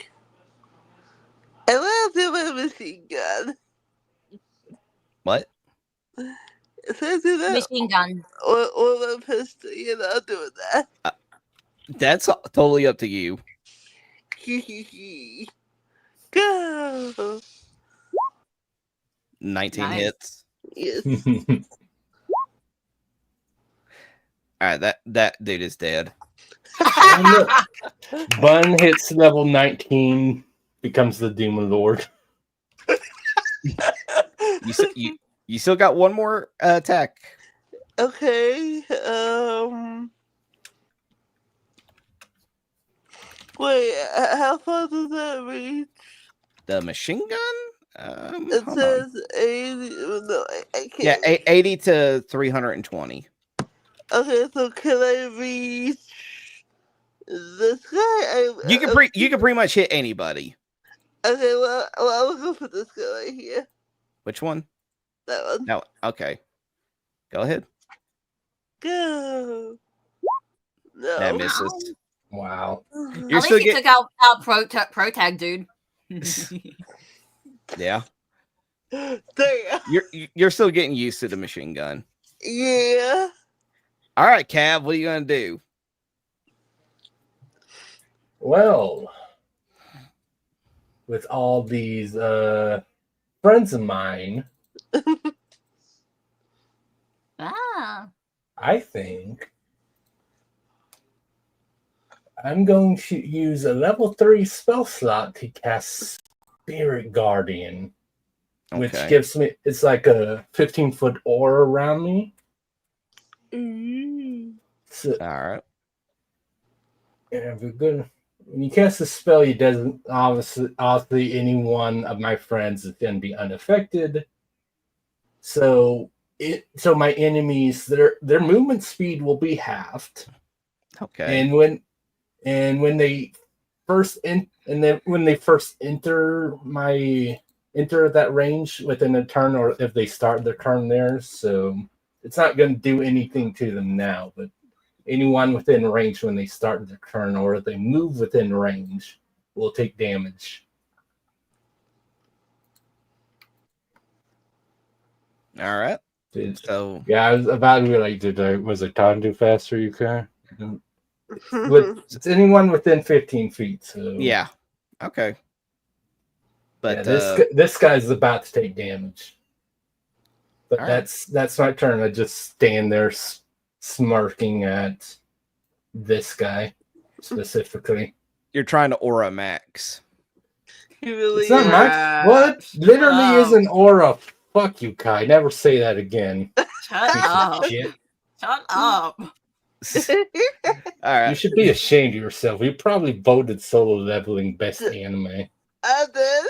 Speaker 3: And let's do my machine gun.
Speaker 1: What?
Speaker 3: If I do that,
Speaker 2: Machine gun.
Speaker 3: or my pistol, I'll do that.
Speaker 1: That's totally up to you.
Speaker 3: Go!
Speaker 1: 19
Speaker 2: Nice.
Speaker 1: hits.
Speaker 3: Yes.
Speaker 1: All right, that dude is dead.
Speaker 4: Bun hits level 19, becomes the Demon Lord.
Speaker 1: You still got one more attack.
Speaker 3: Okay. Wait, how far does that reach?
Speaker 1: The machine gun?
Speaker 3: It
Speaker 1: Hold
Speaker 3: says
Speaker 1: on.
Speaker 3: 80. No, I can't.
Speaker 1: Yeah, 80 to 320.
Speaker 3: Okay, so can I reach this guy?
Speaker 1: You can pretty much hit anybody.
Speaker 3: Okay, well, I'll go for this guy right here.
Speaker 1: Which one?
Speaker 3: That one.
Speaker 1: No. Okay. Go ahead.
Speaker 3: Go. No.
Speaker 1: That misses.
Speaker 4: Wow.
Speaker 1: You're
Speaker 2: At
Speaker 1: still
Speaker 2: least you took out pro tag, dude.
Speaker 1: Yeah.
Speaker 3: Damn.
Speaker 1: You're still getting used to the machine gun.
Speaker 3: Yeah.
Speaker 1: All right, Cav, what are you gonna do?
Speaker 4: Well, with all these friends of mine,
Speaker 2: Ah.
Speaker 4: I think I'm going to use a level 3 spell slot to cast Spirit Guardian, which gives me, it's like a 15-foot aura around me. So,
Speaker 1: All right.
Speaker 4: yeah, we're good. When you cast a spell, it doesn't obviously any one of my friends is going to be unaffected. So my enemies, their movement speed will be halved.
Speaker 1: Okay.
Speaker 4: And when they first enter that range within a turn, or if they start their turn there, so it's not going to do anything to them now, but anyone within range when they start their turn or if they move within range will take damage.
Speaker 1: All right. So
Speaker 4: yeah, I was about to be like, was I talking too fast for you, Kai? It's anyone within 15 feet. So
Speaker 1: yeah, okay. But
Speaker 4: yeah, this guy's about to take damage. But
Speaker 1: right.
Speaker 4: that's my turn. I just stand there smirking at this guy specifically.
Speaker 1: You're trying to aura max.
Speaker 3: Really
Speaker 4: it's not max. What? Literally is an aura. Fuck you, Kai. Never say that again.
Speaker 2: Shut up. Shut up.
Speaker 1: All right.
Speaker 4: You should be ashamed of yourself. You probably voted Solo Leveling best anime.
Speaker 3: I did.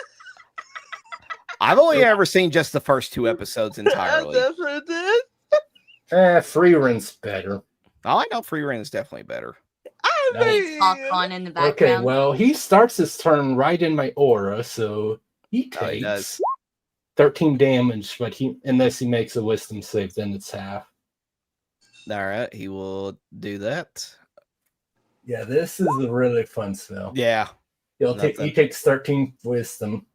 Speaker 1: I've only ever seen just the first 2 episodes entirely.
Speaker 3: I definitely did.
Speaker 4: Free Run's better.
Speaker 1: Oh, I know Free Run is definitely better.
Speaker 2: Popcorn in the background.
Speaker 4: Okay, well, he starts his turn right in my aura, so he takes 13 damage, but unless he makes a wisdom save, then it's half.
Speaker 1: All right, he will do that.
Speaker 4: Yeah, this is a really fun spell.
Speaker 1: Yeah.
Speaker 4: He takes 13 wisdom.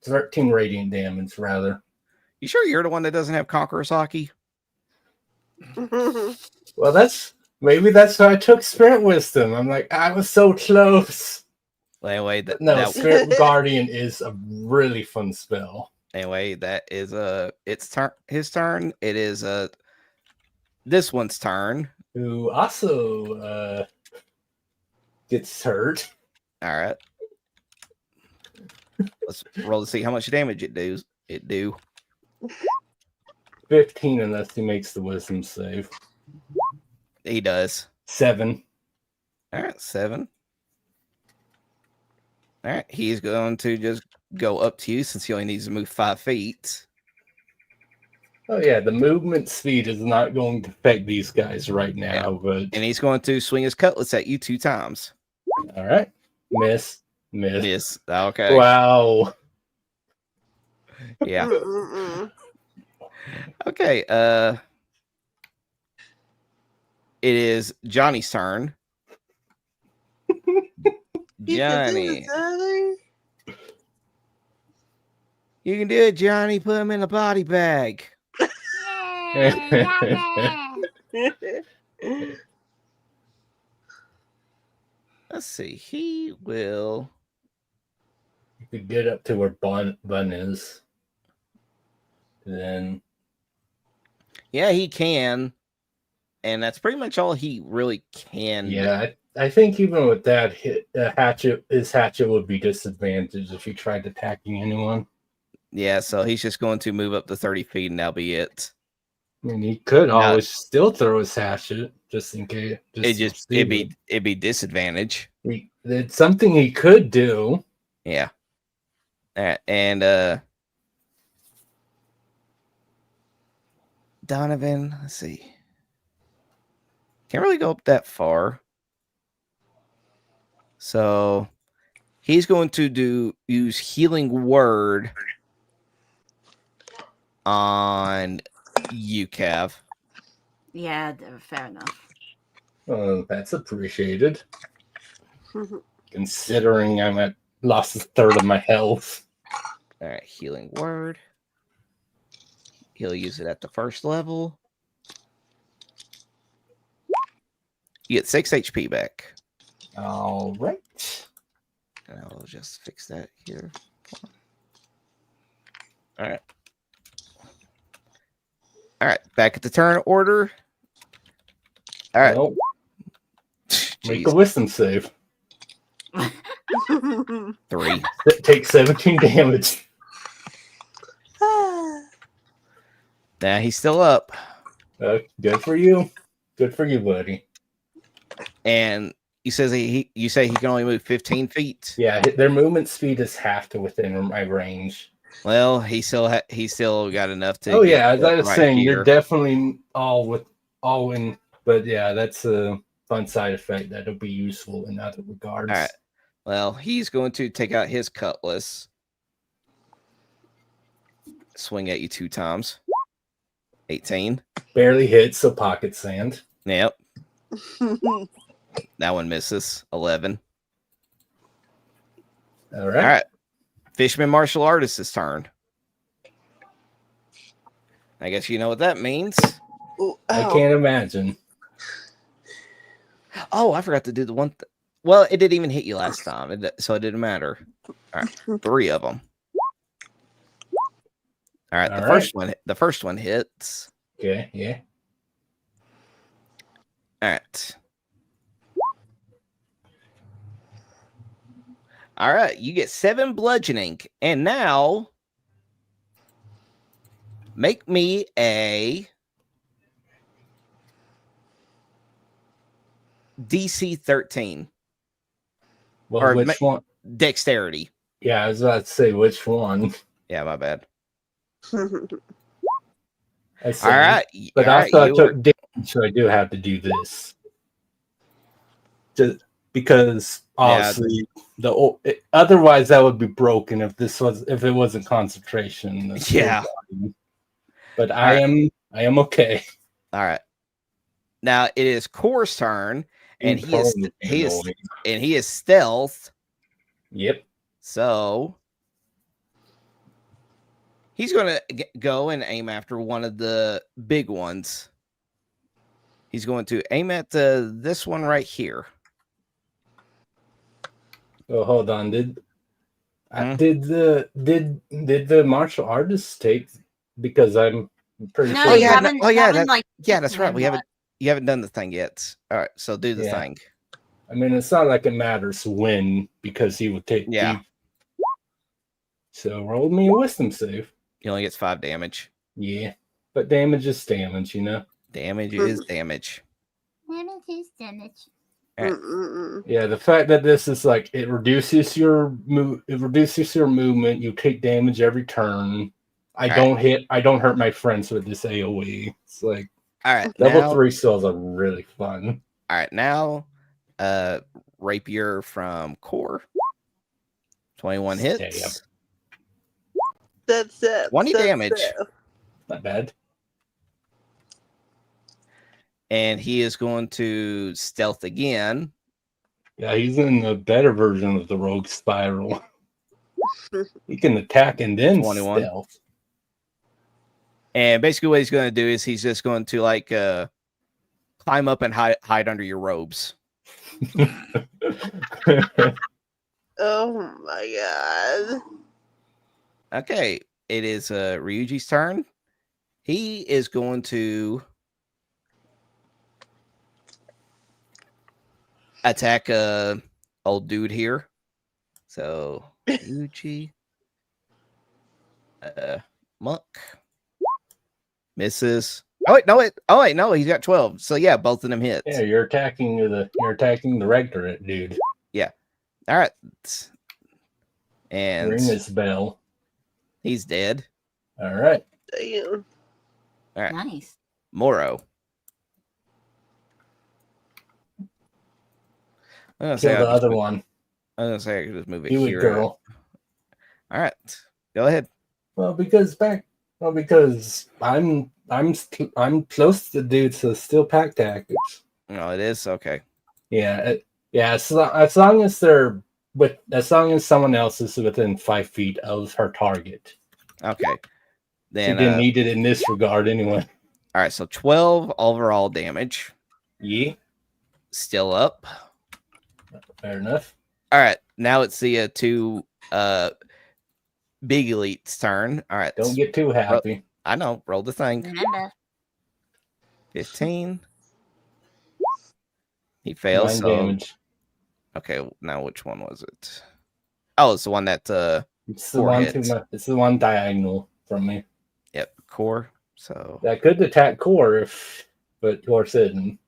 Speaker 4: 13 radiant damage, rather.
Speaker 1: You sure you're the one that doesn't have Conqueror's Hockey?
Speaker 4: Well, maybe that's why I took Spirit Wisdom. I'm like, I was so close.
Speaker 1: Anyway,
Speaker 4: Spirit Guardian is a really fun spell.
Speaker 1: Anyway, that is his turn. It is this one's turn.
Speaker 4: Who also gets hurt.
Speaker 1: All right. Let's roll to see how much damage it do.
Speaker 4: 15 unless he makes the wisdom save.
Speaker 1: He does.
Speaker 4: 7.
Speaker 1: All right, 7. All right, he's going to just go up to you since he only needs to move 5 feet.
Speaker 4: Oh yeah, the movement speed is not going to affect these guys right now, and
Speaker 1: he's going to swing his cutlass at you 2 times.
Speaker 4: All right, miss.
Speaker 1: Okay.
Speaker 4: Wow.
Speaker 1: Yeah. Okay. It is Johnny's turn. Johnny. You can do it, Johnny. Put him in a body bag. Let's see. He will.
Speaker 4: You could get up to where Bun is. Then.
Speaker 1: Yeah, he can. And that's pretty much all he really can.
Speaker 4: Yeah, I think even with that, his hatchet would be disadvantaged if he tried attacking anyone.
Speaker 1: Yeah, so he's just going to move up to 30 feet and that'll be it.
Speaker 4: I mean, he could always still throw his hatchet just in case.
Speaker 1: It'd be disadvantage.
Speaker 4: It's something he could do.
Speaker 1: Yeah. All right, and Donovan, let's see. Can't really go up that far. So he's going to use Healing Word on you, Cav.
Speaker 2: Yeah, fair enough.
Speaker 4: That's appreciated. Considering lost a third of my health.
Speaker 1: All right, Healing Word. He'll use it at the first level. You get 6 HP back.
Speaker 4: All right.
Speaker 1: And I'll just fix that here. All right. All right, back at the turn order. All right.
Speaker 4: Nope. Make a wisdom save.
Speaker 1: 3.
Speaker 4: Take 17 damage.
Speaker 1: Nah, he's still up.
Speaker 4: Good for you. Good for you, buddy.
Speaker 1: And you say he can only move 15 feet.
Speaker 4: Yeah, their movement speed is half to within my range.
Speaker 1: Well, he still got enough to.
Speaker 4: Oh yeah, as I was saying,
Speaker 1: here.
Speaker 4: you're definitely all in. But yeah, that's a fun side effect that'll be useful in other regards.
Speaker 1: All right. Well, he's going to take out his cutlass, swing at you 2 times. 18.
Speaker 4: Barely hits, so pocket sand.
Speaker 1: Yep. That one misses. 11.
Speaker 4: All right.
Speaker 1: All right. Fisherman martial artist's turn. I guess you know what that means.
Speaker 3: Ooh,
Speaker 4: I
Speaker 3: ow.
Speaker 4: can't imagine.
Speaker 1: Oh, I forgot to do the one. Well, it didn't even hit you last time, so it didn't matter. All right, 3 of them. All right, the first one hits.
Speaker 4: Okay, yeah.
Speaker 1: All right. All right, you get 7 bludgeoning, and now make me a DC 13.
Speaker 4: Well,
Speaker 1: Or
Speaker 4: which one?
Speaker 1: Dexterity.
Speaker 4: Yeah, I was about to say which one.
Speaker 1: Yeah, my bad.
Speaker 4: I
Speaker 1: All right,
Speaker 4: but
Speaker 1: all
Speaker 4: after
Speaker 1: right,
Speaker 4: I took damage, so I do have to do this. Just because obviously otherwise that would be broken if it wasn't concentration.
Speaker 1: Yeah.
Speaker 4: But I am okay.
Speaker 1: All right. Now it is Core's turn, and he is stealth.
Speaker 4: Yep.
Speaker 1: So he's going to go and aim after one of the big ones. He's going to aim at this one right here.
Speaker 4: Oh, hold on. Did the martial artist take? Because I'm pretty
Speaker 2: No,
Speaker 4: sure.
Speaker 1: Oh
Speaker 2: you
Speaker 1: yeah,
Speaker 2: haven't.
Speaker 1: that's right. You haven't done the thing yet. All right, so do the thing.
Speaker 4: I mean, it's not like it matters when because he would take.
Speaker 1: Yeah.
Speaker 4: So roll me a wisdom save.
Speaker 1: He only gets 5 damage.
Speaker 4: Yeah, but damage is damage, you know.
Speaker 1: Damage is damage.
Speaker 2: Damage is damage.
Speaker 4: Yeah, the fact that this is like it reduces your movement. You take damage every turn. I don't hurt my friends with this AoE. It's like
Speaker 1: all right.
Speaker 4: Level 3 spells are really fun.
Speaker 1: All right, now rapier from Core. 21 hits.
Speaker 4: Damn.
Speaker 3: That's it.
Speaker 1: 20 damage.
Speaker 4: Not bad.
Speaker 1: And he is going to stealth again.
Speaker 4: Yeah, he's in the better version of the rogue spiral. He can attack and then
Speaker 1: 21.
Speaker 4: stealth.
Speaker 1: And basically what he's going to do is he's just going to like climb up and hide under your robes.
Speaker 3: Oh my god.
Speaker 1: Okay, it is Ryuji's turn. He is going to attack old dude here. So Ryuji, monk misses. Oh wait, no, he's got 12. So yeah, both of them hits.
Speaker 4: Yeah, you're attacking the regular dude.
Speaker 1: Yeah. All right. And
Speaker 4: ring his bell.
Speaker 1: He's dead.
Speaker 4: All right.
Speaker 3: Damn.
Speaker 1: All right.
Speaker 2: Nice.
Speaker 1: Moro. I'm gonna
Speaker 4: Kill the other one.
Speaker 1: I'm gonna say I could just move it
Speaker 4: Do
Speaker 1: here.
Speaker 4: it, girl.
Speaker 1: All right. Go ahead.
Speaker 4: Well, because I'm close to the dude, so still pack tactics.
Speaker 1: No, it is okay.
Speaker 4: Yeah, as long as someone else is within 5 feet of her target.
Speaker 1: Okay. Then
Speaker 4: she didn't need it in this regard anyway.
Speaker 1: All right, so 12 overall damage.
Speaker 4: Yeah.
Speaker 1: Still up.
Speaker 4: Fair enough.
Speaker 1: All right, now it's the 2 big elite's turn. All right.
Speaker 4: Don't get too happy.
Speaker 1: I know. Roll the thing.
Speaker 2: Remember.
Speaker 1: 15. He fails.
Speaker 4: 9 damage.
Speaker 1: Okay, now which one was it? Oh, it's the one that
Speaker 4: it's the one diagonal from me.
Speaker 1: Yep, Core. So
Speaker 4: that could attack Core but Core didn't.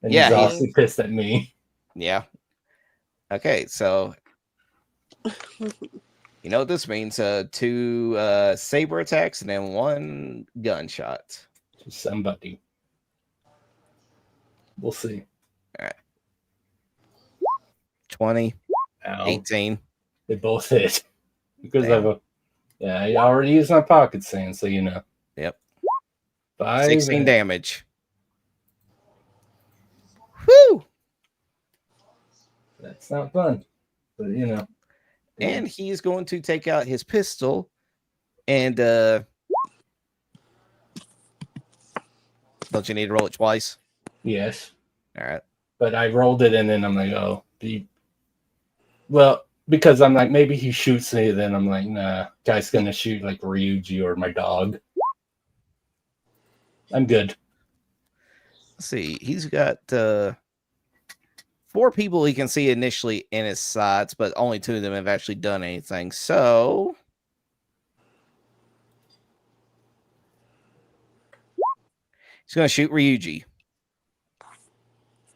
Speaker 4: And
Speaker 1: yeah,
Speaker 4: he's also pissed at me.
Speaker 1: Yeah. Okay, so you know what this means? 2 saber attacks and then 1 gunshot.
Speaker 4: To somebody. We'll see.
Speaker 1: All right. 20.
Speaker 4: Ow.
Speaker 1: 18.
Speaker 4: They both hit. Because I already used my pocket sand, so you know.
Speaker 1: Yep. 16 damage. Woo!
Speaker 4: That's not fun, but you know.
Speaker 1: And he's going to take out his pistol and don't you need to roll it twice?
Speaker 4: Yes.
Speaker 1: All right.
Speaker 4: But I rolled it and then I'm like, oh, well, because I'm like, maybe he shoots me, then I'm like, nah, guy's gonna shoot like Ryuji or my dog. I'm good.
Speaker 1: Let's see. He's got 4 people he can see initially in his sights, but only 2 of them have actually done anything. So he's going to shoot Ryuji.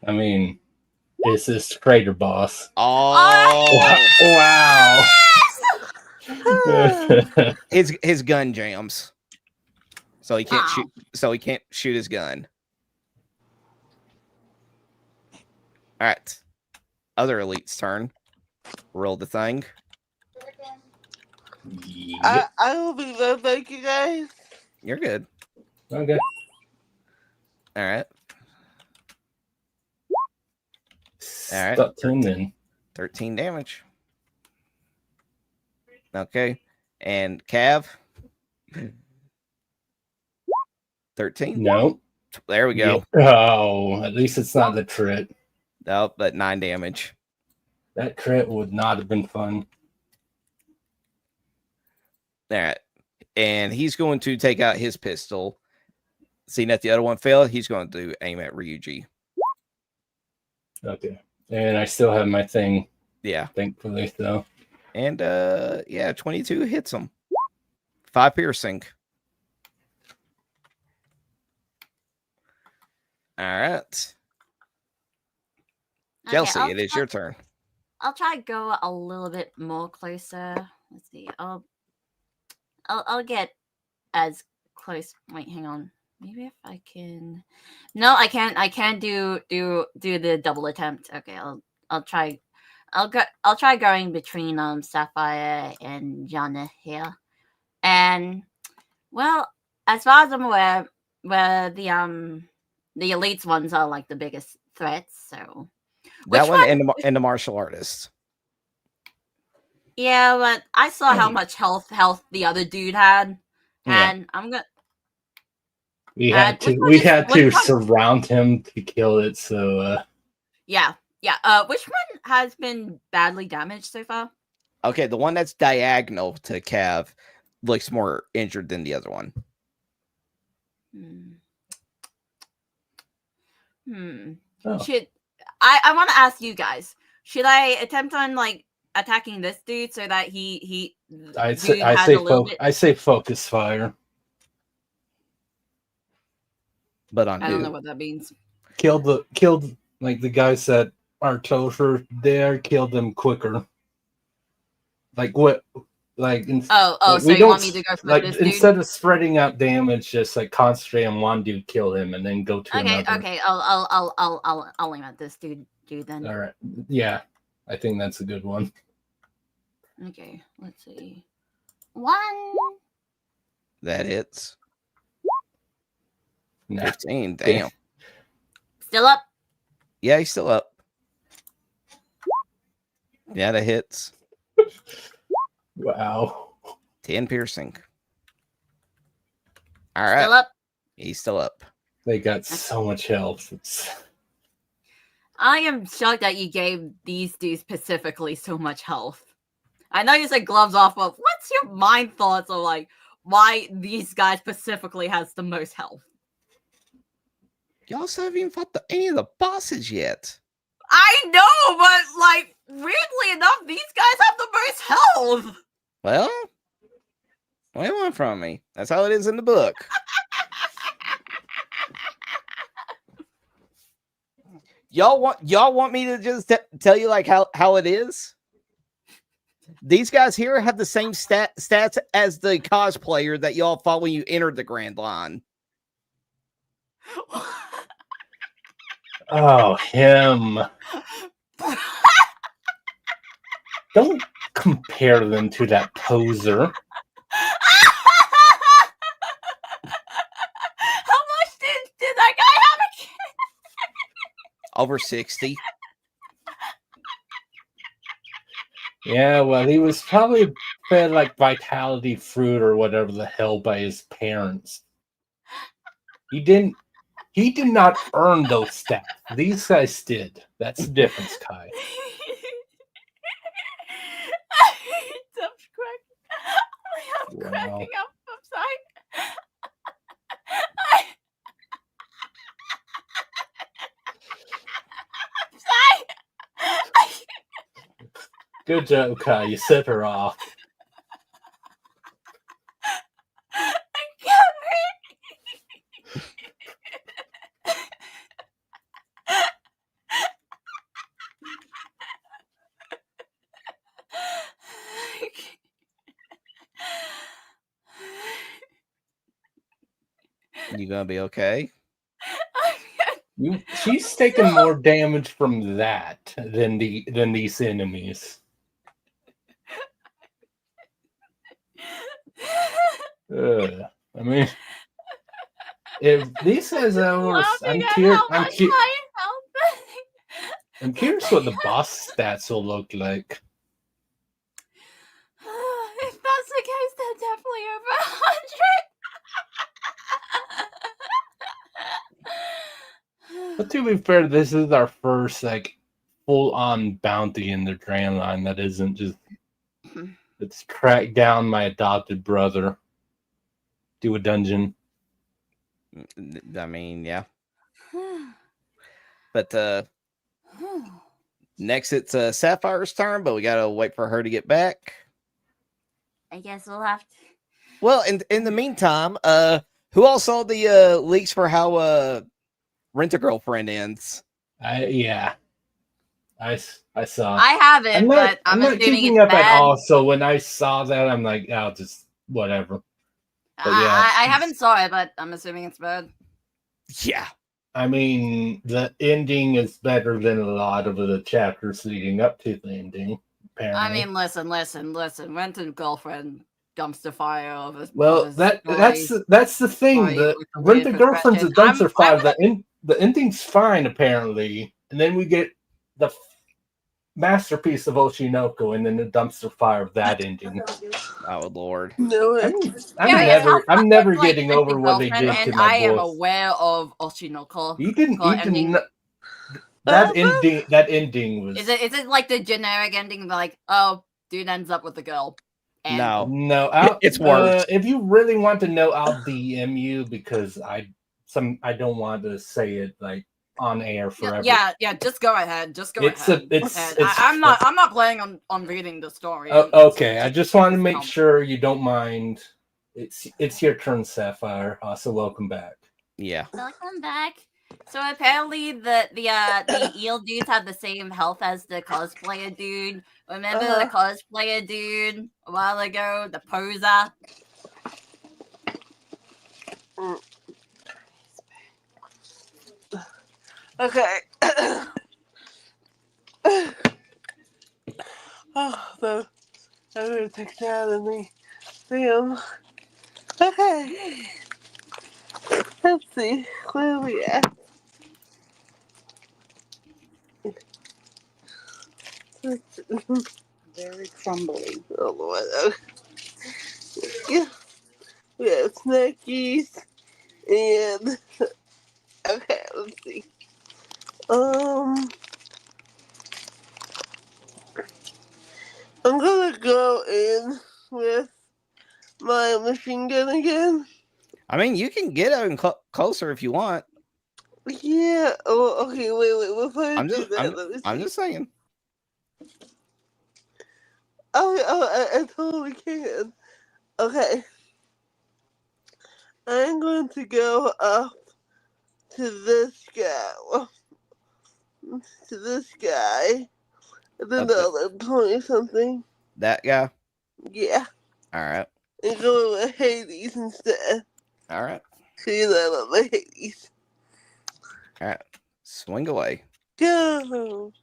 Speaker 4: I mean, it's this trader boss.
Speaker 1: Oh,
Speaker 4: wow.
Speaker 1: his gun jams. So he can't shoot. So he can't shoot his gun. All right. Other elite's turn. Roll the thing.
Speaker 4: Yep.
Speaker 3: I will be there. Thank you, guys.
Speaker 1: You're good.
Speaker 4: Okay.
Speaker 1: All right. All right.
Speaker 4: 13 then.
Speaker 1: 13 damage. Okay. And Cav. 13.
Speaker 4: No.
Speaker 1: There we go.
Speaker 4: Oh, at least it's not the crit.
Speaker 1: Oh, but 9 damage.
Speaker 4: That crit would not have been fun.
Speaker 1: All right. And he's going to take out his pistol. Seeing that the other one failed, he's going to aim at Ryuji.
Speaker 4: Okay. And I still have my thing.
Speaker 1: Yeah.
Speaker 4: Thankfully, so.
Speaker 1: And yeah, 22 hits him. 5 piercing. All right. Chelsey, it is your turn.
Speaker 2: I'll try to go a little bit more closer. Let's see. I'll get as close. Wait, hang on. Maybe if I can. No, I can't. I can't do the double attempt. Okay, I'll try. I'll try going between Sapphire and Jana here. And well, as far as I'm aware, where the elites ones are like the biggest threats. So
Speaker 1: that one and the martial artist.
Speaker 2: Yeah, but I saw how much health the other dude had, and
Speaker 1: Yeah.
Speaker 2: I'm gonna.
Speaker 4: We had to surround him to kill it. So.
Speaker 2: Yeah. Which one has been badly damaged so far?
Speaker 1: Okay, the one that's diagonal to Cav looks more injured than the other one.
Speaker 4: Oh.
Speaker 2: Should I want to ask you guys? Should I attempt on like attacking this dude so that he
Speaker 4: I say focus fire.
Speaker 1: But on
Speaker 2: I don't know what that means.
Speaker 4: Killed like the guys that are closer there. Killed them quicker. Like what? Like
Speaker 2: so you want me to go for
Speaker 4: like
Speaker 2: this dude?
Speaker 4: Instead of spreading out damage, just like concentrate on one dude, kill him, and then go to another.
Speaker 2: Okay. I'll aim at this dude then.
Speaker 4: All right. Yeah, I think that's a good one.
Speaker 2: Okay, let's see. 1.
Speaker 1: That hits.
Speaker 4: Nah.
Speaker 1: 15. Damn.
Speaker 2: Still up?
Speaker 1: Yeah, he's still up. Yeah, that hits.
Speaker 4: Wow.
Speaker 1: 10 piercing. All right.
Speaker 2: Still up?
Speaker 1: He's still up.
Speaker 4: They got so much health.
Speaker 2: I am shocked that you gave these dudes specifically so much health. I know you said gloves off, but what's your mind thoughts of like why these guys specifically has the most health?
Speaker 1: Y'all still haven't even fought any of the bosses yet.
Speaker 2: I know, but like weirdly enough, these guys have the most health.
Speaker 1: Well, what do you want from me? That's how it is in the book. Y'all want me to just tell you like how it is? These guys here have the same stats as the cosplayer that y'all fought when you entered the Grand Line.
Speaker 4: Oh, him. Don't compare them to that poser.
Speaker 2: How
Speaker 1: over 60.
Speaker 4: Yeah, well, he was probably fed like vitality fruit or whatever the hell by his parents. He did not earn those stats. These guys did. That's the difference, Kai.
Speaker 2: Stop cracking. I'm cracking up. I'm sorry. I'm sorry.
Speaker 4: Good job, Kai. You set her off.
Speaker 2: I can't breathe.
Speaker 1: You gonna be okay?
Speaker 4: She's taken more damage from that than these enemies. I mean, if these guys are, I'm curious what the boss stats will look like.
Speaker 2: If that's the case, they're definitely over 100.
Speaker 4: But to be fair, this is our first like full-on bounty in the Grand Line that isn't just it's track down my adopted brother, do a dungeon.
Speaker 1: I mean, yeah. But next it's Sapphire's turn, but we gotta wait for her to get back.
Speaker 2: I guess we'll have to.
Speaker 1: Well, in the meantime, who all saw the leaks for how Rent-A-Girlfriend ends?
Speaker 4: I saw.
Speaker 2: I haven't, but I'm
Speaker 4: not
Speaker 2: assuming
Speaker 4: keeping
Speaker 2: it's
Speaker 4: up
Speaker 2: bad.
Speaker 4: at all. So when I saw that, I'm like, oh, just whatever. But yeah,
Speaker 2: I haven't saw it, but I'm assuming it's bad.
Speaker 1: Yeah.
Speaker 4: I mean, the ending is better than a lot of the chapters leading up to the ending. Apparently.
Speaker 2: I mean, listen. Rent-A-Girlfriend dumpster fire of his.
Speaker 4: Well, that's the thing. The Rent-A-Girlfriend's a dumpster fire. The ending's fine apparently, and then we get the masterpiece of Oshinoko, and then the dumpster fire of that ending.
Speaker 1: Oh Lord!
Speaker 3: No,
Speaker 4: I'm never getting over what they did to my
Speaker 2: I am
Speaker 4: boys.
Speaker 2: aware of Oshinoko.
Speaker 4: You didn't. That ending was.
Speaker 2: Is it like the generic ending, like, oh, dude ends up with the girl? And
Speaker 4: No,
Speaker 1: it's worse.
Speaker 4: If you really want to know, I'll DM you because I don't want to say it like on air forever.
Speaker 2: Yeah. Just go ahead.
Speaker 4: It's
Speaker 2: I'm not planning on reading the story.
Speaker 4: Okay, I just want to make sure you don't mind. It's your turn, Sapphire. Also, welcome back.
Speaker 1: Yeah.
Speaker 2: Welcome back. So apparently the eel dudes have the same health as the cosplayer dude. Remember the cosplayer dude a while ago, the poser?
Speaker 3: Okay. Oh, I'm gonna take that out of me. Damn. Okay. Let's see. Where are we at?
Speaker 5: Very crumbly.
Speaker 3: Oh Lord. Yeah. We have snackies and okay, let's see. I'm gonna go in with my machine gun again.
Speaker 1: I mean, you can get even closer if you want.
Speaker 3: Yeah. Oh, okay. Wait. Before I do that, let me see.
Speaker 1: I'm just saying.
Speaker 3: I totally can. Okay. I'm going to go up to this guy. To this guy. And then the other 20-something.
Speaker 1: That guy?
Speaker 3: Yeah.
Speaker 1: Alright.
Speaker 3: And go with Hades instead.
Speaker 1: Alright.
Speaker 3: See that on the Hades.
Speaker 1: Alright. Swing away.
Speaker 3: Go.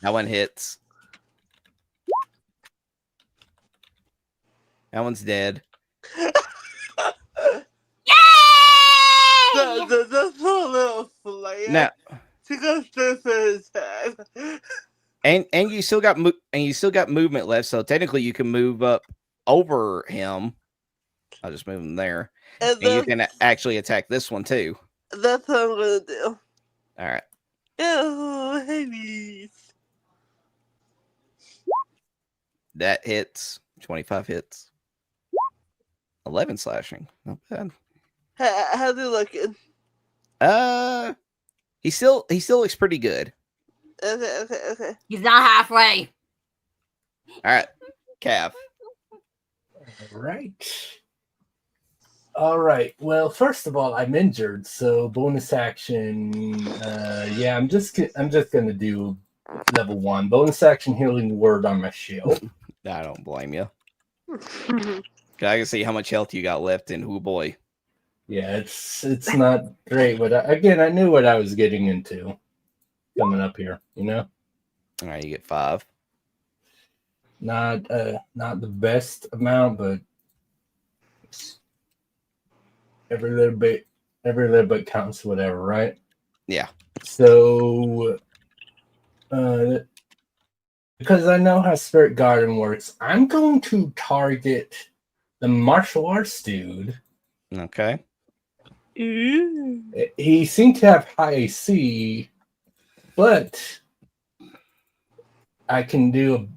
Speaker 1: That one hits. That one's dead.
Speaker 2: Yay!
Speaker 3: That's a little flare.
Speaker 1: Now,
Speaker 3: goes through his head.
Speaker 1: And you still got movement left, so technically you can move up over him. I'll just move him there, and you can actually attack this one too.
Speaker 3: That's what I'm gonna do.
Speaker 1: All right.
Speaker 3: Oh, Hades.
Speaker 1: That hits. 25 hits. 11 slashing. Not bad.
Speaker 3: How's he looking?
Speaker 1: He still looks pretty good.
Speaker 3: Okay.
Speaker 2: He's not halfway.
Speaker 1: All right, Cav.
Speaker 4: All right. Well, first of all, I'm injured, so bonus action. Yeah, I'm just gonna do level 1 bonus action healing word on my shield.
Speaker 1: I don't blame you. I can see how much health you got left in. Oh boy.
Speaker 4: Yeah, it's not great, but again, I knew what I was getting into coming up here. You know.
Speaker 1: All right, you get 5.
Speaker 4: Not the best amount, but every little bit counts. Whatever, right?
Speaker 1: Yeah.
Speaker 4: So, because I know how Spirit Garden works, I'm going to target the martial arts dude.
Speaker 1: Okay.
Speaker 4: He seemed to have high AC, but I can do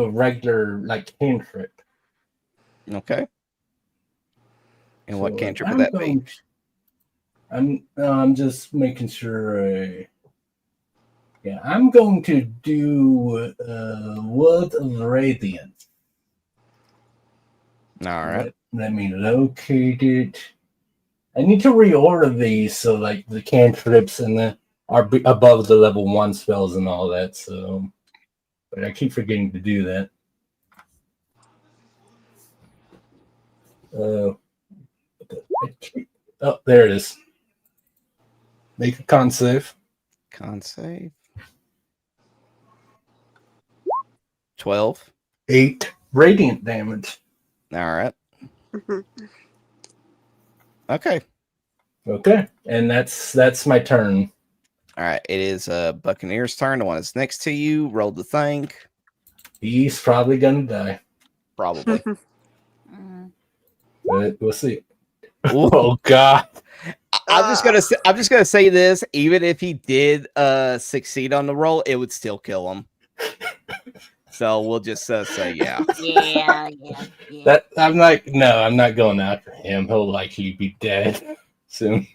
Speaker 4: a regular like cantrip.
Speaker 1: Okay. And what
Speaker 4: So,
Speaker 1: cantrip would that be?
Speaker 4: I'm just making sure. Yeah, I'm going to do Word of Radiance.
Speaker 1: All right.
Speaker 4: Let me locate it. I need to reorder these so like the cantrips and are above the level 1 spells and all that. So, but I keep forgetting to do that. Oh, there it is. Make a con save.
Speaker 1: Con save. 12.
Speaker 4: 8 radiant damage.
Speaker 1: All right. Okay.
Speaker 4: Okay, and that's my turn.
Speaker 1: All right. It is Buccaneer's turn. The one that's next to you. Roll the thing.
Speaker 4: He's probably gonna die.
Speaker 1: Probably.
Speaker 4: But we'll see. Oh God!
Speaker 1: I'm just gonna say this. Even if he did succeed on the roll, it would still kill him. So we'll just say yeah.
Speaker 2: Yeah.
Speaker 4: That I'm not going after him. He'll likely be dead soon.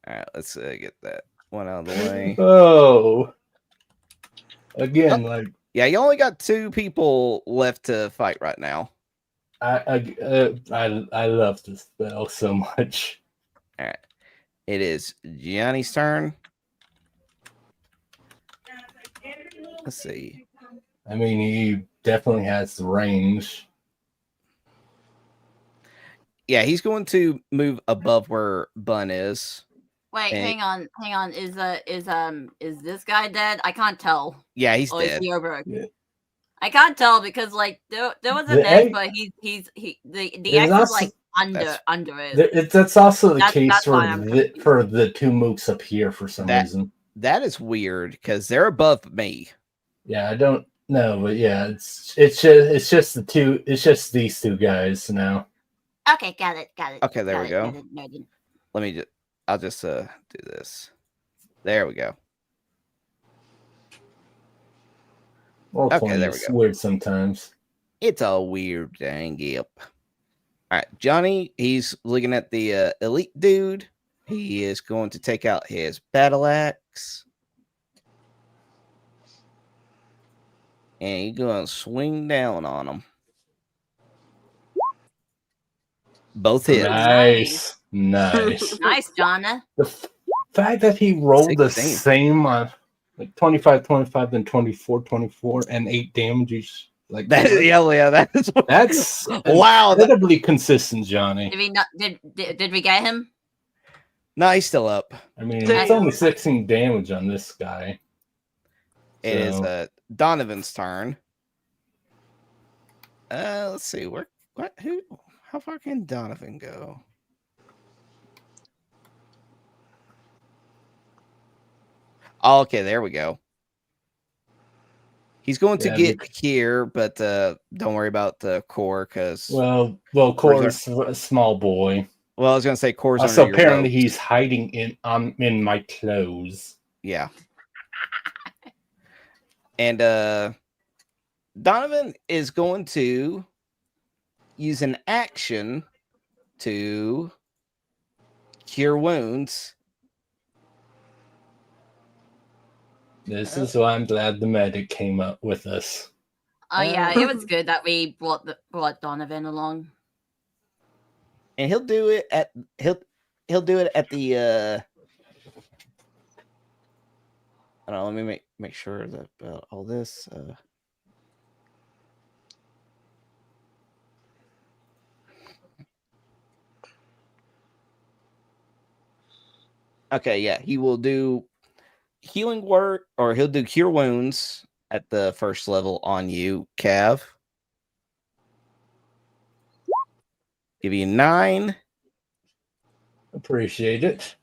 Speaker 1: All right, let's get that one out of the way.
Speaker 4: Oh, again, like
Speaker 1: yeah, you only got 2 people left to fight right now.
Speaker 4: I love this spell so much.
Speaker 1: All right, it is Gianni's turn. Let's see.
Speaker 4: I mean, he definitely has the range.
Speaker 1: Yeah, he's going to move above where Bun is.
Speaker 2: Wait, hang on. Is this guy dead? I can't tell.
Speaker 1: Yeah, he's
Speaker 2: Or
Speaker 1: dead.
Speaker 2: is he over?
Speaker 4: Yeah.
Speaker 2: I can't tell because like there was an
Speaker 4: The
Speaker 2: edge,
Speaker 4: egg-
Speaker 2: but the
Speaker 4: There's
Speaker 2: X
Speaker 4: also-
Speaker 2: is like under it.
Speaker 4: That's also the
Speaker 2: That's
Speaker 4: case
Speaker 2: why I'm
Speaker 4: for the 2 mooks up here for some reason.
Speaker 1: That is weird because they're above me.
Speaker 4: Yeah, I don't know, but yeah, it's just the 2. It's just these 2 guys now.
Speaker 2: Okay, got it.
Speaker 1: Okay, there we go.
Speaker 2: Noted.
Speaker 1: Let me I'll just do this. There we go.
Speaker 4: Well,
Speaker 1: Okay, there we
Speaker 4: it's
Speaker 1: go.
Speaker 4: weird sometimes.
Speaker 1: It's a weird dang yep. All right, Johnny, he's looking at the elite dude. He is going to take out his battle axe. And he's going to swing down on him. Both hits.
Speaker 4: Nice.
Speaker 2: Nice, Jonna.
Speaker 4: The fact that he rolled the
Speaker 1: 16.
Speaker 4: same on like 25, then 24, and 8 damage. Like
Speaker 1: Yeah,
Speaker 4: that's
Speaker 1: wow.
Speaker 4: incredibly consistent, Johnny.
Speaker 2: Did we not? Did we get him?
Speaker 1: No, he's still up.
Speaker 4: I mean,
Speaker 3: Damn.
Speaker 4: it's only 16 damage on this guy.
Speaker 1: It is
Speaker 4: So-
Speaker 1: Donovan's turn. Let's see how far can Donovan go? Oh, okay, there we go. He's going to
Speaker 4: Yeah,
Speaker 1: get here, but don't worry about the core because
Speaker 4: well, Core's a small boy.
Speaker 1: well, I was gonna say core's
Speaker 4: Also,
Speaker 1: under your
Speaker 4: apparently
Speaker 1: boat.
Speaker 4: he's hiding in my clothes.
Speaker 1: Yeah. And Donovan is going to use an action to cure wounds.
Speaker 4: This is why I'm glad the medic came up with us.
Speaker 2: Oh yeah, it was good that we brought Donovan along.
Speaker 1: And he'll do it at he'll do it at the I don't know, let me make sure that all this okay, yeah, he will do healing work, or he'll do cure wounds at the first level on you, Cav. Give you 9.
Speaker 4: Appreciate it.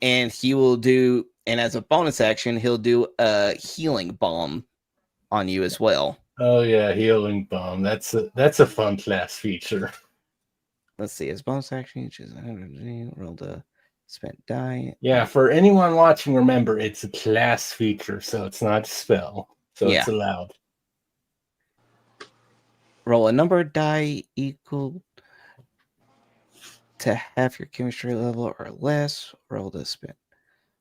Speaker 1: And he will do, and as a bonus action, he'll do a healing bomb on you as well.
Speaker 4: Oh yeah, healing bomb. That's a fun class feature.
Speaker 1: Let's see, as bonus action, you choose 100 roll the spent die.
Speaker 4: Yeah, for anyone watching, remember it's a class feature, so it's not a spell. So
Speaker 1: Yeah.
Speaker 4: it's allowed.
Speaker 1: Roll a number of die equal to half your chemistry level or less. Roll the spent.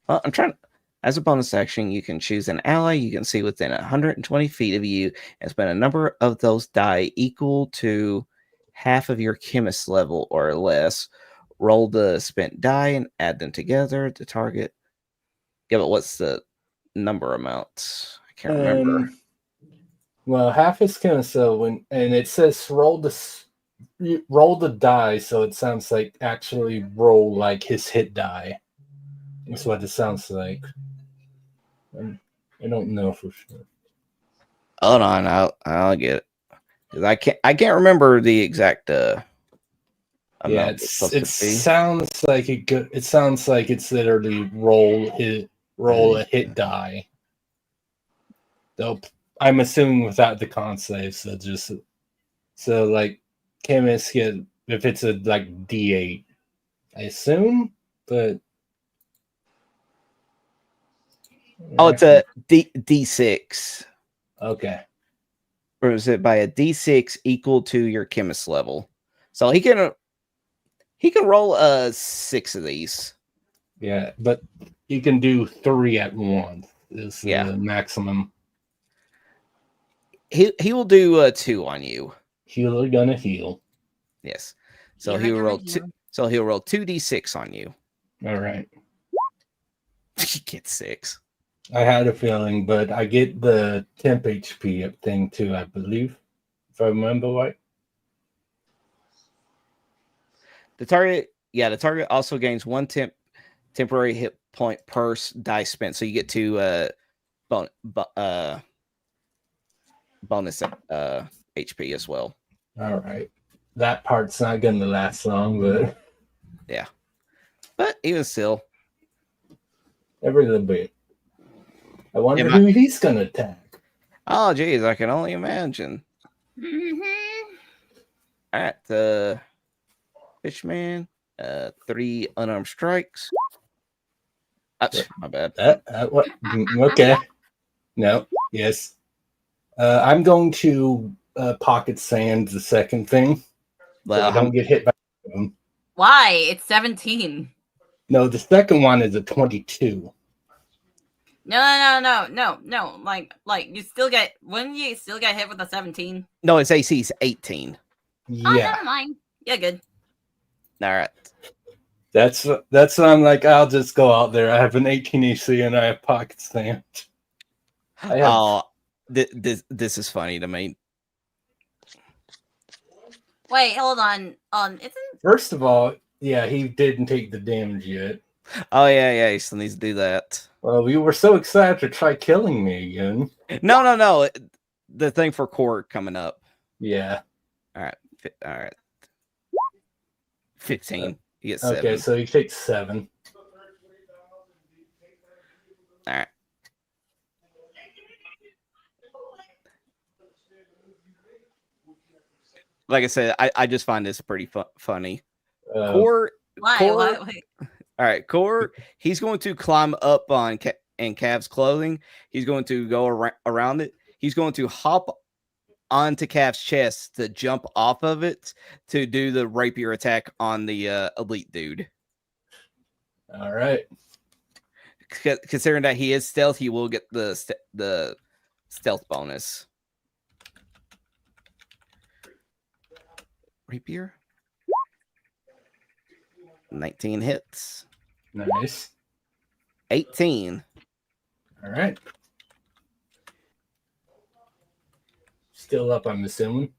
Speaker 1: Well, I'm trying. As a bonus action, you can choose an ally you can see within 120 feet of you and spend a number of those die equal to half of your chemist level or less. Roll the spent die and add them together to target. Yeah, but what's the number amount? I can't remember.
Speaker 4: Well, half is chemist, so and it says roll the die, so it sounds like actually roll like his hit die. That's what it sounds like. I don't know for sure.
Speaker 1: Hold on, I'll get it. 'Cause I can't remember the exact amount.
Speaker 4: Yeah, it sounds like it sounds like it's literally roll a hit die. Though I'm assuming without the con save, so like chemists get if it's a like D8, I assume, but
Speaker 1: oh, it's a D6.
Speaker 4: Okay.
Speaker 1: Or is it by a D6 equal to your chemist level? So he can roll 6 of these.
Speaker 4: Yeah, but you can do 3 at once. Is the maximum.
Speaker 1: He will do 2 on you.
Speaker 4: Healer gonna heal.
Speaker 1: Yes. So he'll roll 2. So he'll roll 2d6 on you.
Speaker 4: All right.
Speaker 1: He gets 6.
Speaker 4: I had a feeling, but I get the temp HP thing too, I believe, if I remember right.
Speaker 1: The target also gains 1 temporary hit point per die spent. So you get 2 bonus HP as well.
Speaker 4: All right. That part's not going to last long, but
Speaker 1: yeah. But even still,
Speaker 4: every little bit. I wonder who he's going to attack.
Speaker 1: Oh, geez, I can only imagine.
Speaker 2: Mm-hmm.
Speaker 1: All right, the Fishman, 3 unarmed strikes. My bad.
Speaker 4: What? Okay. No. Yes. I'm going to pocket sand the second thing. So I don't get hit by them.
Speaker 2: Why? It's 17.
Speaker 4: No, the second one is a 22.
Speaker 2: No. Like you still get. Wouldn't you still get hit with a 17?
Speaker 1: No, its AC is 18.
Speaker 4: Yeah.
Speaker 2: Oh, never mind. Yeah, good.
Speaker 1: All right.
Speaker 4: That's what I'm like. I'll just go out there. I have an 18 AC and I have pocket sand.
Speaker 1: This is funny to me.
Speaker 2: Wait, hold on. Isn't
Speaker 4: First of all, yeah, he didn't take the damage yet.
Speaker 1: Oh yeah, he still needs to do that.
Speaker 4: Well, we were so excited to try killing me again.
Speaker 1: No. The thing for court coming up.
Speaker 4: Yeah.
Speaker 1: All right. 15. He gets 7.
Speaker 4: Okay, so he takes 7.
Speaker 1: like I said, I just find this pretty funny.
Speaker 4: Core.
Speaker 2: Why?
Speaker 1: All right, Core. He's going to climb up on Cav's clothing. He's going to go around it. He's going to hop onto Cav's chest to jump off of it to do the rapier attack on the elite dude.
Speaker 4: All right.
Speaker 1: Considering that he is stealth, he will get the stealth bonus. Rapier. 19 hits.
Speaker 4: Nice.
Speaker 1: 18.
Speaker 4: All right. Still up, I'm assuming.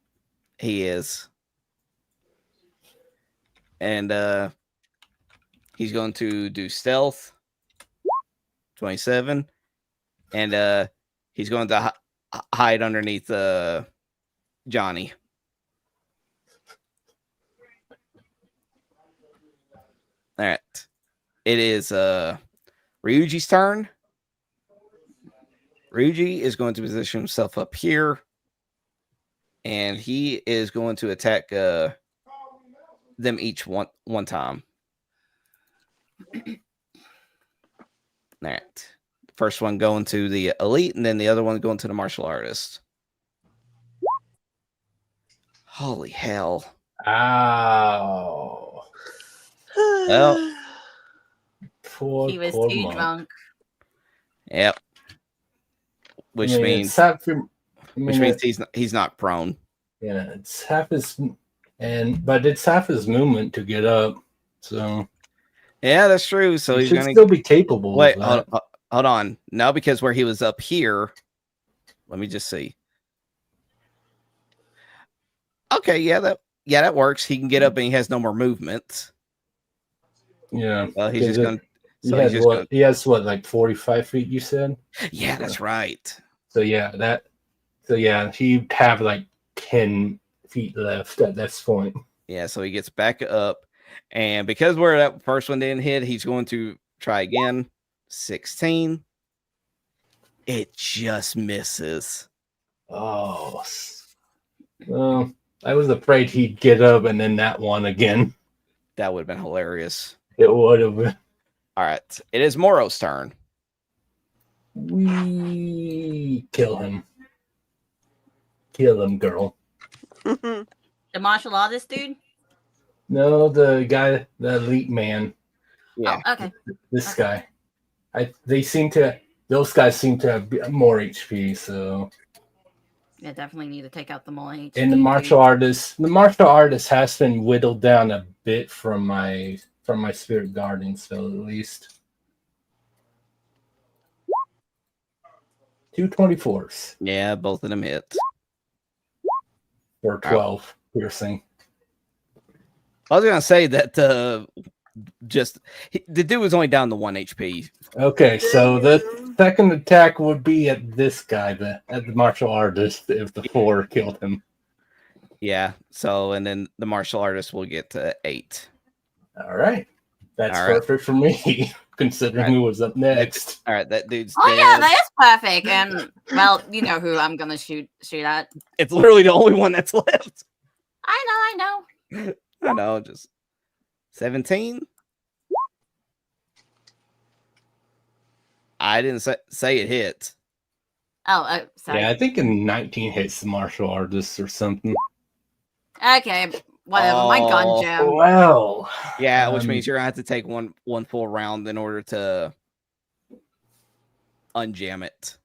Speaker 1: He is. And he's going to do stealth. 27. And he's going to hide underneath Johnny. All right. It is Ryuji's turn. Ryuji is going to position himself up here. And he is going to attack them each one time. All right. First one going to the elite, and then the other one going to the martial artist. Holy hell.
Speaker 4: Ow.
Speaker 1: Well,
Speaker 2: He was too drunk.
Speaker 1: Yep. Which means he's not prone.
Speaker 4: Yeah, it's half his but it's half his movement to get up. So
Speaker 1: yeah, that's true. So he's
Speaker 4: should
Speaker 1: gonna
Speaker 4: still be capable.
Speaker 1: Wait, hold on. No, because where he was up here. Let me just see. Okay, yeah, that works. He can get up and he has no more movement.
Speaker 4: Yeah.
Speaker 1: Well, he's just going.
Speaker 4: He has what, like 45 feet? You said.
Speaker 1: Yeah, that's right.
Speaker 4: So yeah, he'd have like 10 feet left at this point.
Speaker 1: Yeah, so he gets back up, and because where that first one didn't hit, he's going to try again. 16. It just misses.
Speaker 4: Oh, well, I was afraid he'd get up and then that one again.
Speaker 1: That would have been hilarious.
Speaker 4: It would have been.
Speaker 1: All right, it is Moro's turn.
Speaker 4: We kill him. Kill him, girl.
Speaker 2: The martial artist dude?
Speaker 4: No, the guy, the elite man.
Speaker 1: Yeah.
Speaker 2: Oh, okay.
Speaker 4: This guy. Those guys seem to have more HP, so.
Speaker 2: Yeah, definitely need to take out the more HP.
Speaker 4: And the martial artist has been whittled down a bit from my spirit guardian spell, at least. 2 24s.
Speaker 1: Yeah, both of them hit.
Speaker 4: Or 12 piercing.
Speaker 1: I was gonna say that the dude was only down to 1 HP.
Speaker 4: Okay, so the second attack would be at this guy, at the martial artist, if the 4 killed him.
Speaker 1: Yeah. So, and then the martial artist will get 8.
Speaker 4: All right, that's perfect for me, considering who was up next.
Speaker 1: All right, that dude's.
Speaker 2: Oh
Speaker 1: dead.
Speaker 2: yeah, that is perfect. And well, you know who I'm gonna shoot at.
Speaker 1: It's literally the only one that's left.
Speaker 2: I know.
Speaker 1: I know, just 17. I didn't say it hit.
Speaker 2: Oh, sorry.
Speaker 4: Yeah, I think in 19 hits the martial artist or something.
Speaker 2: Okay, whatever. My gun jam.
Speaker 4: Well,
Speaker 1: yeah, which means you're gonna have to take one full round in order to unjam it.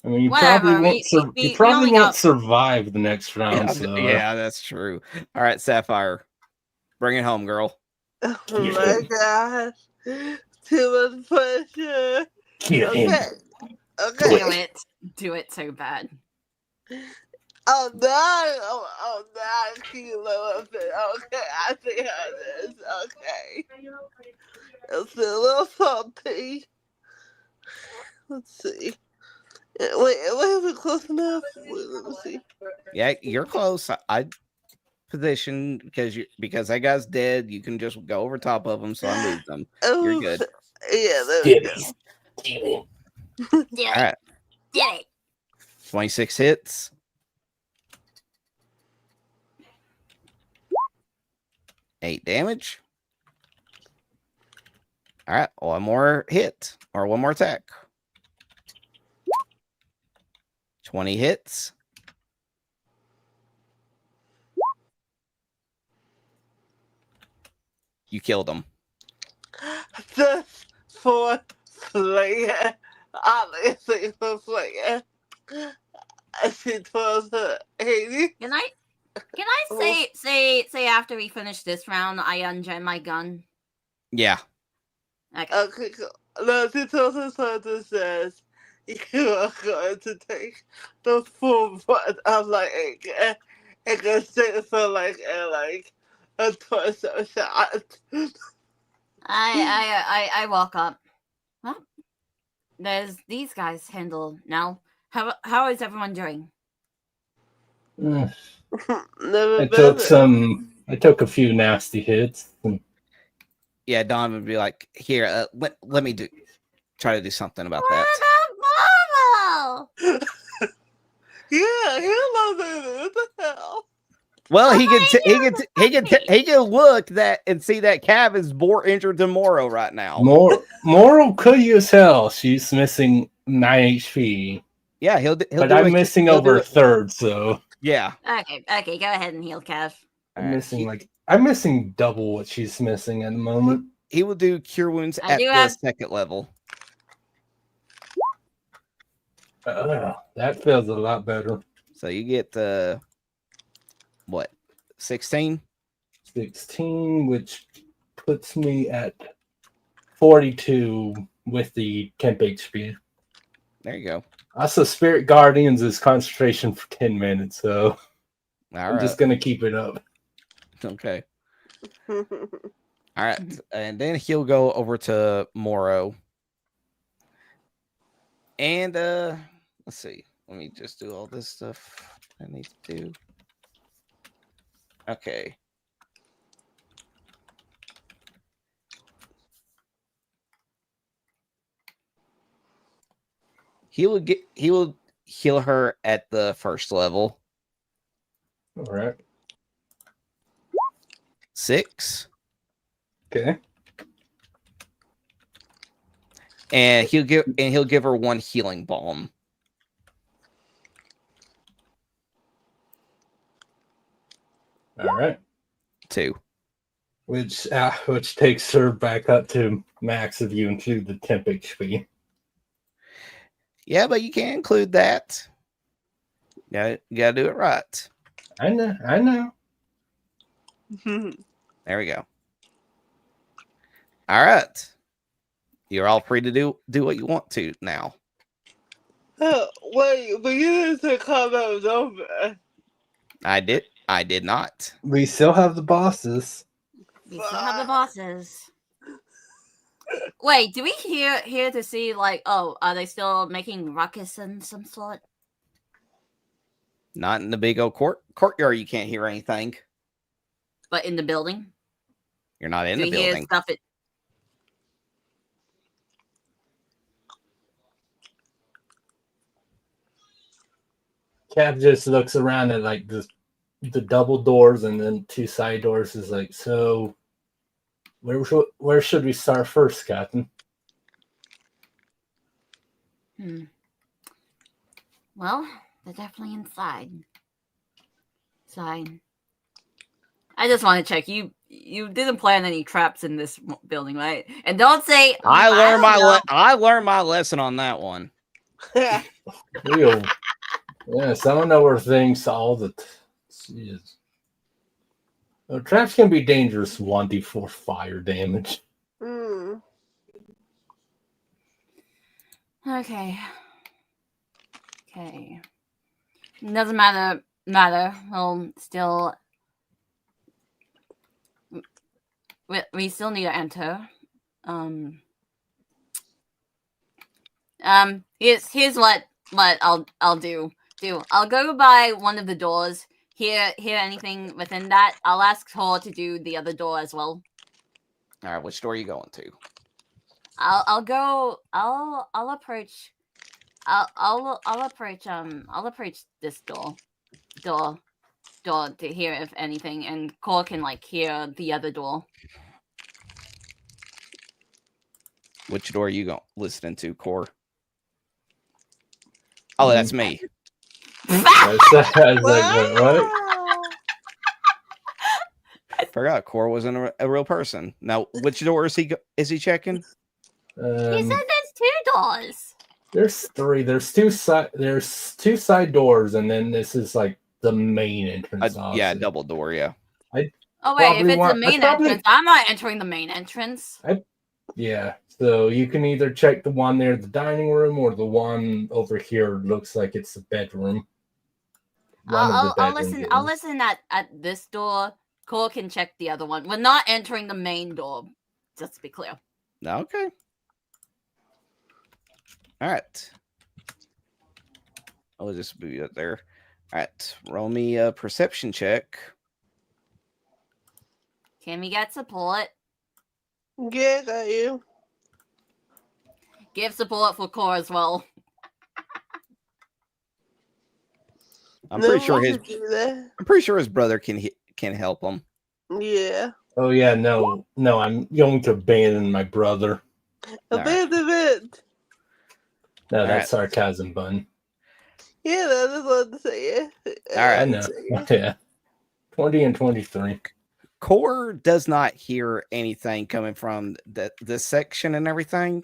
Speaker 4: I mean, you probably won't survive the next round.
Speaker 1: Yeah,
Speaker 4: so.
Speaker 1: Yeah, that's true. All right, Sapphire, bring it home, girl.
Speaker 3: Oh my gosh. Too much pressure. Okay.
Speaker 2: Do it so bad.
Speaker 3: Oh no! Oh no! I keep low of it. Okay, I see how it is. Okay. It's a little salty. Let's see. Wait, are we close enough? Wait, let me see.
Speaker 1: Yeah, you're close. I position because that guy's dead. You can just go over top of him, so I moved them.
Speaker 3: Oh,
Speaker 1: You're good.
Speaker 3: Yeah, there we go.
Speaker 2: Yeah.
Speaker 1: All right.
Speaker 2: Yeah.
Speaker 1: 26 hits. 8 damage. All right, one more hit or one more attack. 20 hits. You killed him.
Speaker 3: Just for Slayer. Obviously for Slayer. She told her 80.
Speaker 2: Can I say after we finish this round, I unjam my gun?
Speaker 1: Yeah.
Speaker 3: Okay, cool. No, she told her soldier says, you are going to take the full brunt of like it can sit for like a torso shot.
Speaker 2: I walk up. Well, there's these guys handled now. How is everyone doing?
Speaker 3: Never
Speaker 4: I took a few nasty hits.
Speaker 1: Yeah, Don would be like, here, let me try to do something about that.
Speaker 2: What about Marvel?
Speaker 3: Yeah, he loves it. What the hell?
Speaker 1: Well, he can look that and see that Cav is more injured than Moro right now.
Speaker 4: Moro could use hell. She's missing 9 HP.
Speaker 1: Yeah, he'll
Speaker 4: but I'm missing over a third, so
Speaker 1: yeah.
Speaker 2: Okay, go ahead and heal, Cav.
Speaker 4: I'm missing double what she's missing at the moment.
Speaker 1: He will do cure wounds at the second level.
Speaker 4: That feels a lot better.
Speaker 1: So you get what? 16?
Speaker 4: 16, which puts me at 42 with the temp HP.
Speaker 1: There you go.
Speaker 4: Also, Spirit Guardians is concentration for 10 minutes, so I'm just going to keep it up.
Speaker 1: Okay. All right. And then he'll go over to Moro. And let's see. Let me just do all this stuff I need to do. Okay. He will heal her at the first level.
Speaker 4: All right.
Speaker 1: 6.
Speaker 4: Okay.
Speaker 1: And he'll give her 1 healing balm.
Speaker 4: All right.
Speaker 1: 2.
Speaker 4: Which takes her back up to max if you include the temp HP.
Speaker 1: Yeah, but you can't include that. You gotta do it right.
Speaker 4: I know.
Speaker 1: There we go. All right. You're all free to do what you want to now.
Speaker 3: Wait, but you didn't say combat was over.
Speaker 1: I did not.
Speaker 4: We still have the bosses.
Speaker 2: We still have the bosses. Wait, do we here to see like, oh, are they still making ruckus in some sort?
Speaker 1: Not in the big old courtyard. You can't hear anything.
Speaker 2: But in the building,
Speaker 1: you're not in the building.
Speaker 2: Hear stuff
Speaker 4: Cap just looks around at like the double doors and then 2 side doors. Is like, so where should we start first, Captain?
Speaker 2: Well, they're definitely inside. I just want to check. You didn't plan any traps in this building, right? And don't say
Speaker 1: I learned my lesson on that one.
Speaker 4: Real. Yes, I don't know where things all the. Jeez. Traps can be dangerous. 1d4 fire damage.
Speaker 2: Okay. Doesn't matter. We'll still. We still need to enter. Here's what I'll do. I'll go by one of the doors. Hear anything within that? I'll ask Tor to do the other door as well.
Speaker 1: All right, which door are you going to?
Speaker 2: I'll approach. I'll approach this door. door to hear if anything, and Cole can like hear the other door.
Speaker 1: Which door are you listening to, Core? Oh, that's me.
Speaker 4: What?
Speaker 1: I forgot Core wasn't a real person. Now, which door is he checking?
Speaker 2: He said there's 2 doors.
Speaker 4: There's 3. There's two side doors, and then this is like the main entrance.
Speaker 1: Yeah, double door. Yeah.
Speaker 2: Oh wait, if it's the main entrance, I'm not entering the main entrance.
Speaker 4: Yeah, so you can either check the one near the dining room or the one over here. Looks like it's the bedroom.
Speaker 2: I'll listen at this door. Cole can check the other one. We're not entering the main door. Just to be clear.
Speaker 1: Okay. All right. I'll just move it there. All right. Roll me a perception check.
Speaker 2: Can we get support?
Speaker 3: Yeah, got you.
Speaker 2: Give support for Core as well.
Speaker 1: I'm pretty sure his brother can help him.
Speaker 3: Yeah.
Speaker 4: Oh yeah, no, I'm going to abandon my brother.
Speaker 3: Abandonment.
Speaker 4: No, that's sarcasm, Bun.
Speaker 3: Yeah, that is what to say.
Speaker 1: All right,
Speaker 4: I know. Yeah, 20 and 23.
Speaker 1: Core does not hear anything coming from this section and everything,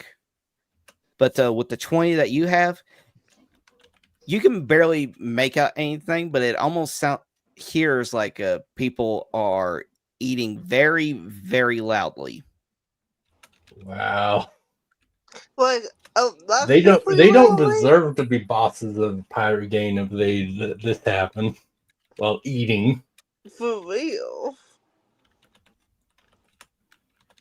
Speaker 1: but with the 20 that you have, you can barely make out anything. But it almost hears like people are eating very, very loudly.
Speaker 4: Wow.
Speaker 3: Like
Speaker 4: they don't deserve to be bosses of the pirate game if this happened while eating.
Speaker 3: For real.